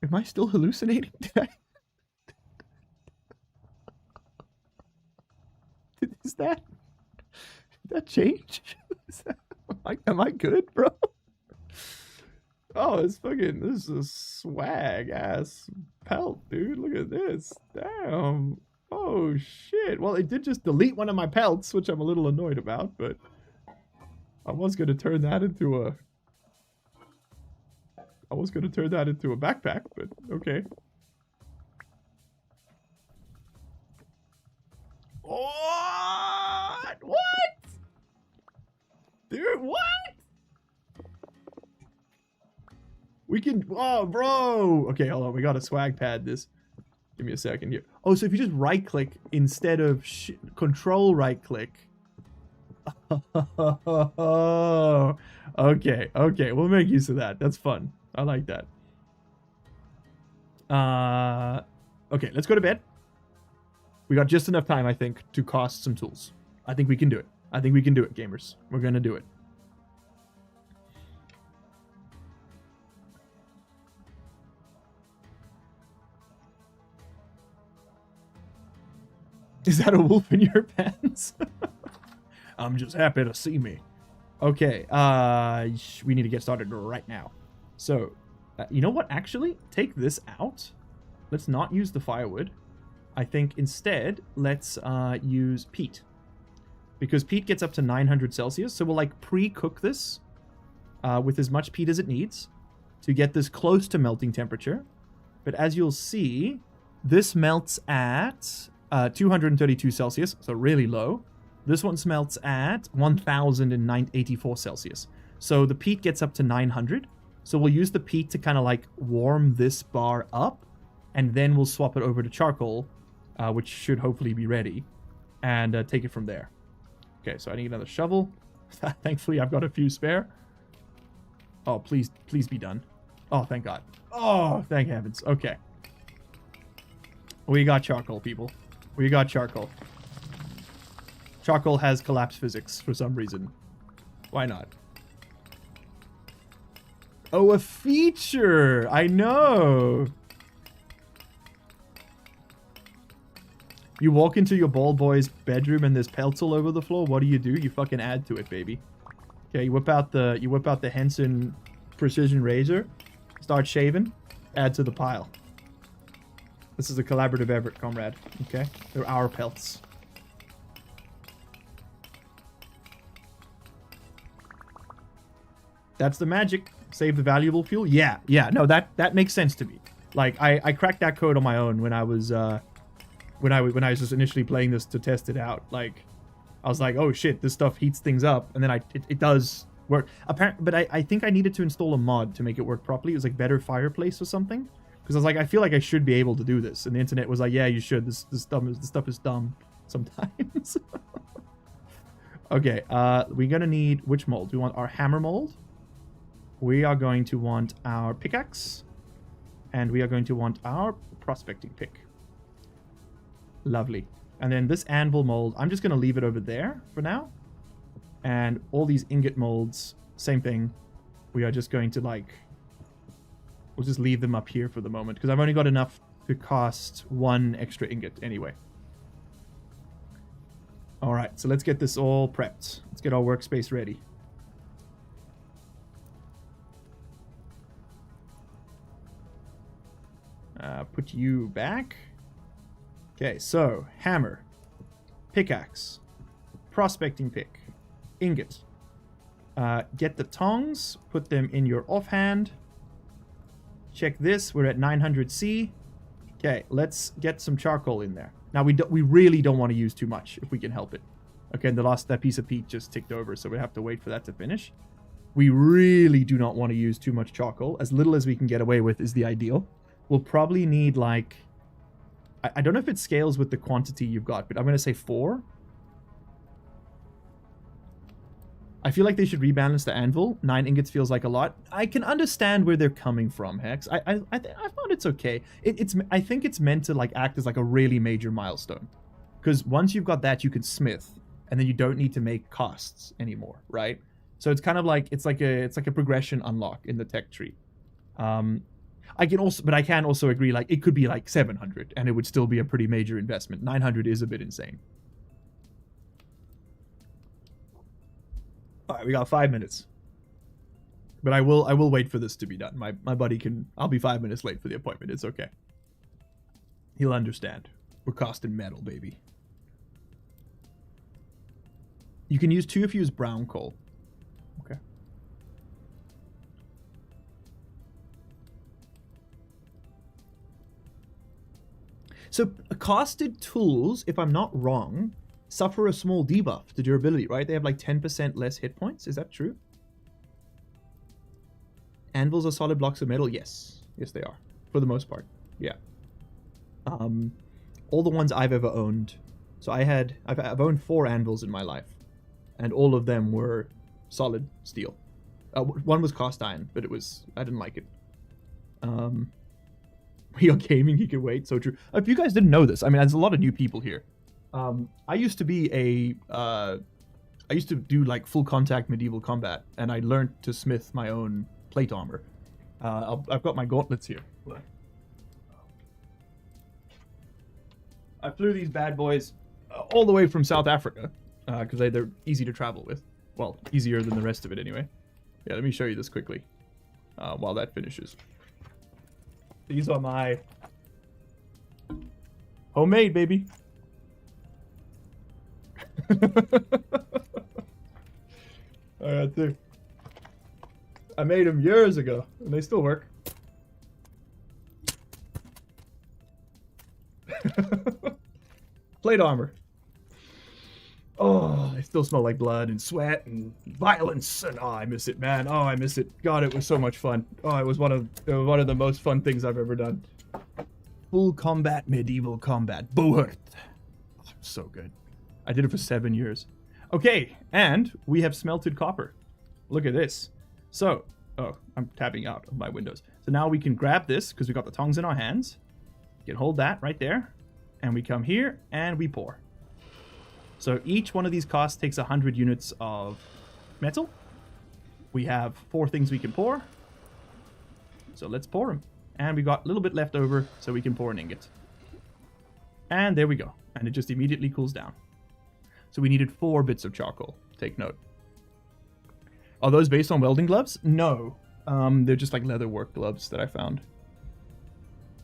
Am I still hallucinating? Did that change? Am I good, bro? Oh, this is swag ass pelt, dude. Look at this. Damn. Oh shit. Well, it did just delete one of my pelts, which I'm a little annoyed about, but I was gonna turn that into a backpack, but okay. What? Dude, what? We can, oh, bro. Okay, hold on. We got to swag pad this. Give me a second here. Oh, so if you just right click instead of control right click. Okay, okay. We'll make use of that. That's fun. I like that. Okay, let's go to bed. We got just enough time, I think, to cost some tools. I think we can do it. I think we can do it, gamers. We're gonna do it. Is that a wolf in your pants? I'm just happy to see me. Okay, we need to get started right now. So, you know what? Actually, take this out. Let's not use the firewood. I think instead, let's use peat. Because peat gets up to 900 Celsius, so we'll like pre-cook this with as much peat as it needs to get this close to melting temperature. But as you'll see, this melts at 232 Celsius, so really low. This one smelts at 1084 Celsius. So the peat gets up to 900. So we'll use the peat to kind of like warm this bar up, and then we'll swap it over to charcoal, which should hopefully be ready, and take it from there. Okay, so I need another shovel. Thankfully, I've got a few spare. Oh, please be done. Oh, thank God. Oh, thank heavens. Okay. We got charcoal, people. We got charcoal. Charcoal has collapse physics for some reason. Why not? Oh, a feature! I know! You walk into your bald boy's bedroom and there's pelts all over the floor. What do? You fucking add to it, baby. Okay, you whip out the Henson precision razor, start shaving, add to the pile. This is a collaborative effort, comrade. Okay? They're our pelts. That's the magic. Save the valuable fuel. Yeah, no, that makes sense to me. Like I cracked that code on my own when I was when I was just initially playing this to test it out. Like I was like, oh shit, this stuff heats things up, and then it does work. Apparently, but I think I needed to install a mod to make it work properly. It was like Better Fireplace or something. Because I was like, I feel like I should be able to do this, and the internet was like, yeah, you should. This stuff is dumb sometimes. Okay, we're gonna need which mold? We want our hammer mold. We are going to want our pickaxe, and we are going to want our prospecting pick. Lovely. And then this anvil mold, I'm just gonna leave it over there for now. And all these ingot molds, same thing. We are just going to like, we'll just leave them up here for the moment because I've only got enough to cost one extra ingot anyway. All right, so let's get this all prepped. Let's get our workspace ready. Put you back. Okay, so hammer, pickaxe, prospecting pick, ingot. Get the tongs, put them in your offhand. Check this, we're at 900C. Okay, let's get some charcoal in there. Now, we really don't want to use too much if we can help it. Okay, and that piece of peat just ticked over, so we have to wait for that to finish. We really do not want to use too much charcoal. As little as we can get away with is the ideal. We'll probably need, like... I don't know if it scales with the quantity you've got, but I'm going to say 4. I feel like they should rebalance the anvil. 9 ingots feels like a lot. I can understand where they're coming from, Hex. I thought it's okay. I think it's meant to like act as like a really major milestone. Because once you've got that, you can smith, and then you don't need to make costs anymore, right? So it's kind of like it's like a progression unlock in the tech tree. I can also agree, like it could be like 700 and it would still be a pretty major investment. 900 is a bit insane. All right, we got 5 minutes. But I will wait for this to be done. My buddy can... I'll be 5 minutes late for the appointment. It's okay. He'll understand. We're costing metal, baby. You can use 2 if you use brown coal. Okay. So, costed tools, if I'm not wrong, suffer a small debuff to durability, right? They have like 10% less hit points. Is that true? Anvils are solid blocks of metal? Yes. Yes, they are. For the most part. Yeah. All the ones I've ever owned. So I've owned 4 anvils in my life. And all of them were solid steel. One was cast iron, but I didn't like it. We are gaming, he can wait. So true. If you guys didn't know this, I mean, there's a lot of new people here. I used to be I used to do like full contact medieval combat, and I learned to smith my own plate armor. I've got my gauntlets here. I flew these bad boys all the way from South Africa because they're easy to travel with. Well, easier than the rest of it anyway. Yeah, let me show you this quickly while that finishes. These are my homemade, baby. I got 2. I made them years ago, and they still work. Plate armor. Oh, they still smell like blood and sweat and violence, and oh, I miss it, man. Oh, I miss it. God, it was so much fun. Oh, it was one of the most fun things I've ever done. Full combat, medieval combat, Bohurt. Oh, so good. I did it for 7 years. Okay, and we have smelted copper. Look at this. So, oh, I'm tapping out of my windows. So now we can grab this because we got the tongs in our hands. You can hold that right there, and we come here and we pour. So each one of these costs takes 100 units of metal. We have 4 things we can pour. So let's pour them. And we got a little bit left over, so we can pour an ingot. And there we go. And it just immediately cools down. So we needed 4 bits of charcoal. Take note. Are those based on welding gloves? No. They're just like leather work gloves that I found.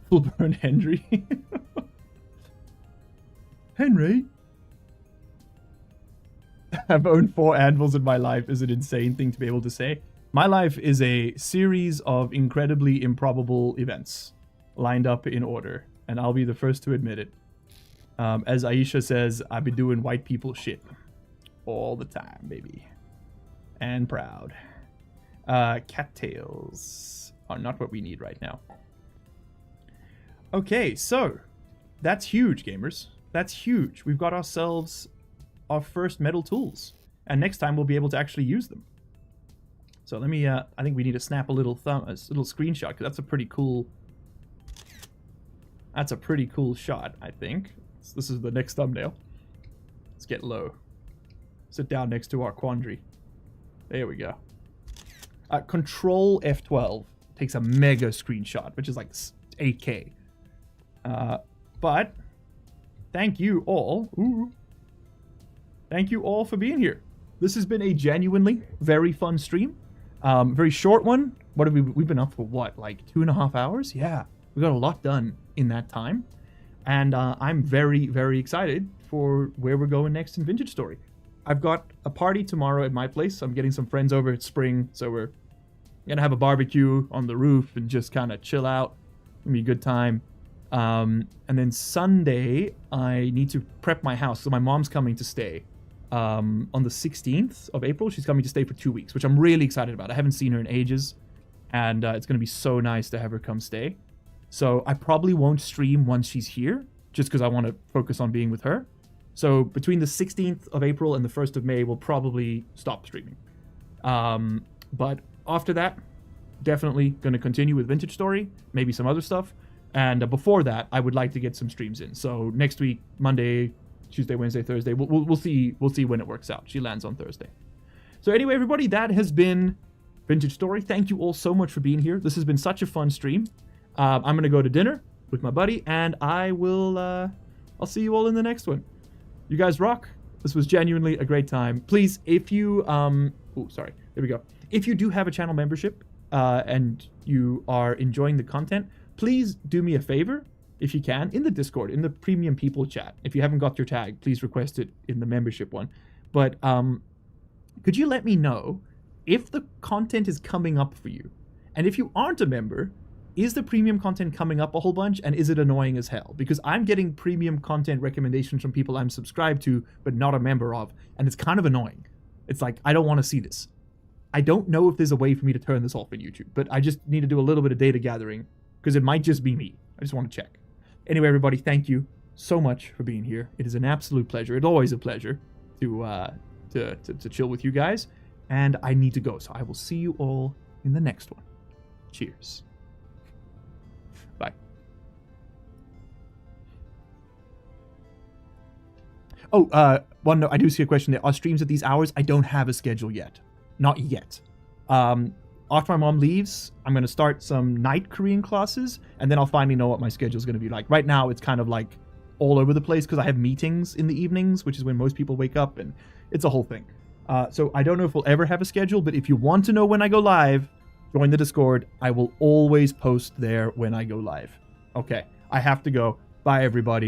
Full burn Henry. Henry? I've owned 4 anvils in my life is an insane thing to be able to say. My life is a series of incredibly improbable events lined up in order, and I'll be the first to admit it. As Aisha says, I've been doing white people shit all the time, baby. And proud. Cattails are not what we need right now. Okay, so that's huge, gamers. That's huge. We've got ourselves our first metal tools, and next time we'll be able to actually use them. So let me I think we need to snap a little screenshot, because that's a pretty cool shot, I think. So this is the next thumbnail. Let's get low, sit down next to our quandary. There we go. Control F12 takes a mega screenshot, which is like 8K. But thank you all. Ooh. Thank you all for being here. This has been a genuinely very fun stream. Very short one. What have we've been up for what, like 2.5 hours? Yeah, we got a lot done in that time. And I'm very, very excited for where we're going next in Vintage Story. I've got a party tomorrow at my place. I'm getting some friends over. It's spring, so we're gonna have a barbecue on the roof and just kind of chill out. It'll be a good time. And then Sunday, I need to prep my house. So my mom's coming to stay on the 16th of April. She's coming to stay for 2 weeks, which I'm really excited about. I haven't seen her in ages, and it's going to be so nice to have her come stay. So I probably won't stream once she's here, just because I want to focus on being with her. So between the 16th of April and the 1st of May, we'll probably stop streaming. But after that, definitely going to continue with Vintage Story, maybe some other stuff. And before that, I would like to get some streams in. So next week, Monday, Tuesday, Wednesday, Thursday, we'll see when it works out. She lands on Thursday. So anyway, everybody, that has been Vintage Story. Thank you all so much for being here. This has been such a fun stream. I'm gonna go to dinner with my buddy, and I'll see you all in the next one. You guys rock. This was genuinely a great time. Please, if you sorry, there we go. If you do have a channel membership and you are enjoying the content, please do me a favor, if you can, in the Discord, in the premium people chat. If you haven't got your tag, please request it in the membership one. But could you let me know if the content is coming up for you? And if you aren't a member, is the premium content coming up a whole bunch, and is it annoying as hell? Because I'm getting premium content recommendations from people I'm subscribed to but not a member of, and it's kind of annoying. It's like, I don't want to see this. I don't know if there's a way for me to turn this off in YouTube, but I just need to do a little bit of data gathering, because it might just be me. I just want to check. Anyway, everybody, thank you so much for being here. It is an absolute pleasure. It's always a pleasure to chill with you guys. And I need to go, so I will see you all in the next one. Cheers. Bye. Oh, one note, I do see a question there. Are streams at these hours? I don't have a schedule yet. Not yet. After my mom leaves, I'm going to start some night Korean classes, and then I'll finally know what my schedule is going to be like. Right now, it's kind of like all over the place because I have meetings in the evenings, which is when most people wake up, and it's a whole thing. So I don't know if we'll ever have a schedule, but if you want to know when I go live, join the Discord. I will always post there when I go live. Okay, I have to go. Bye, everybody.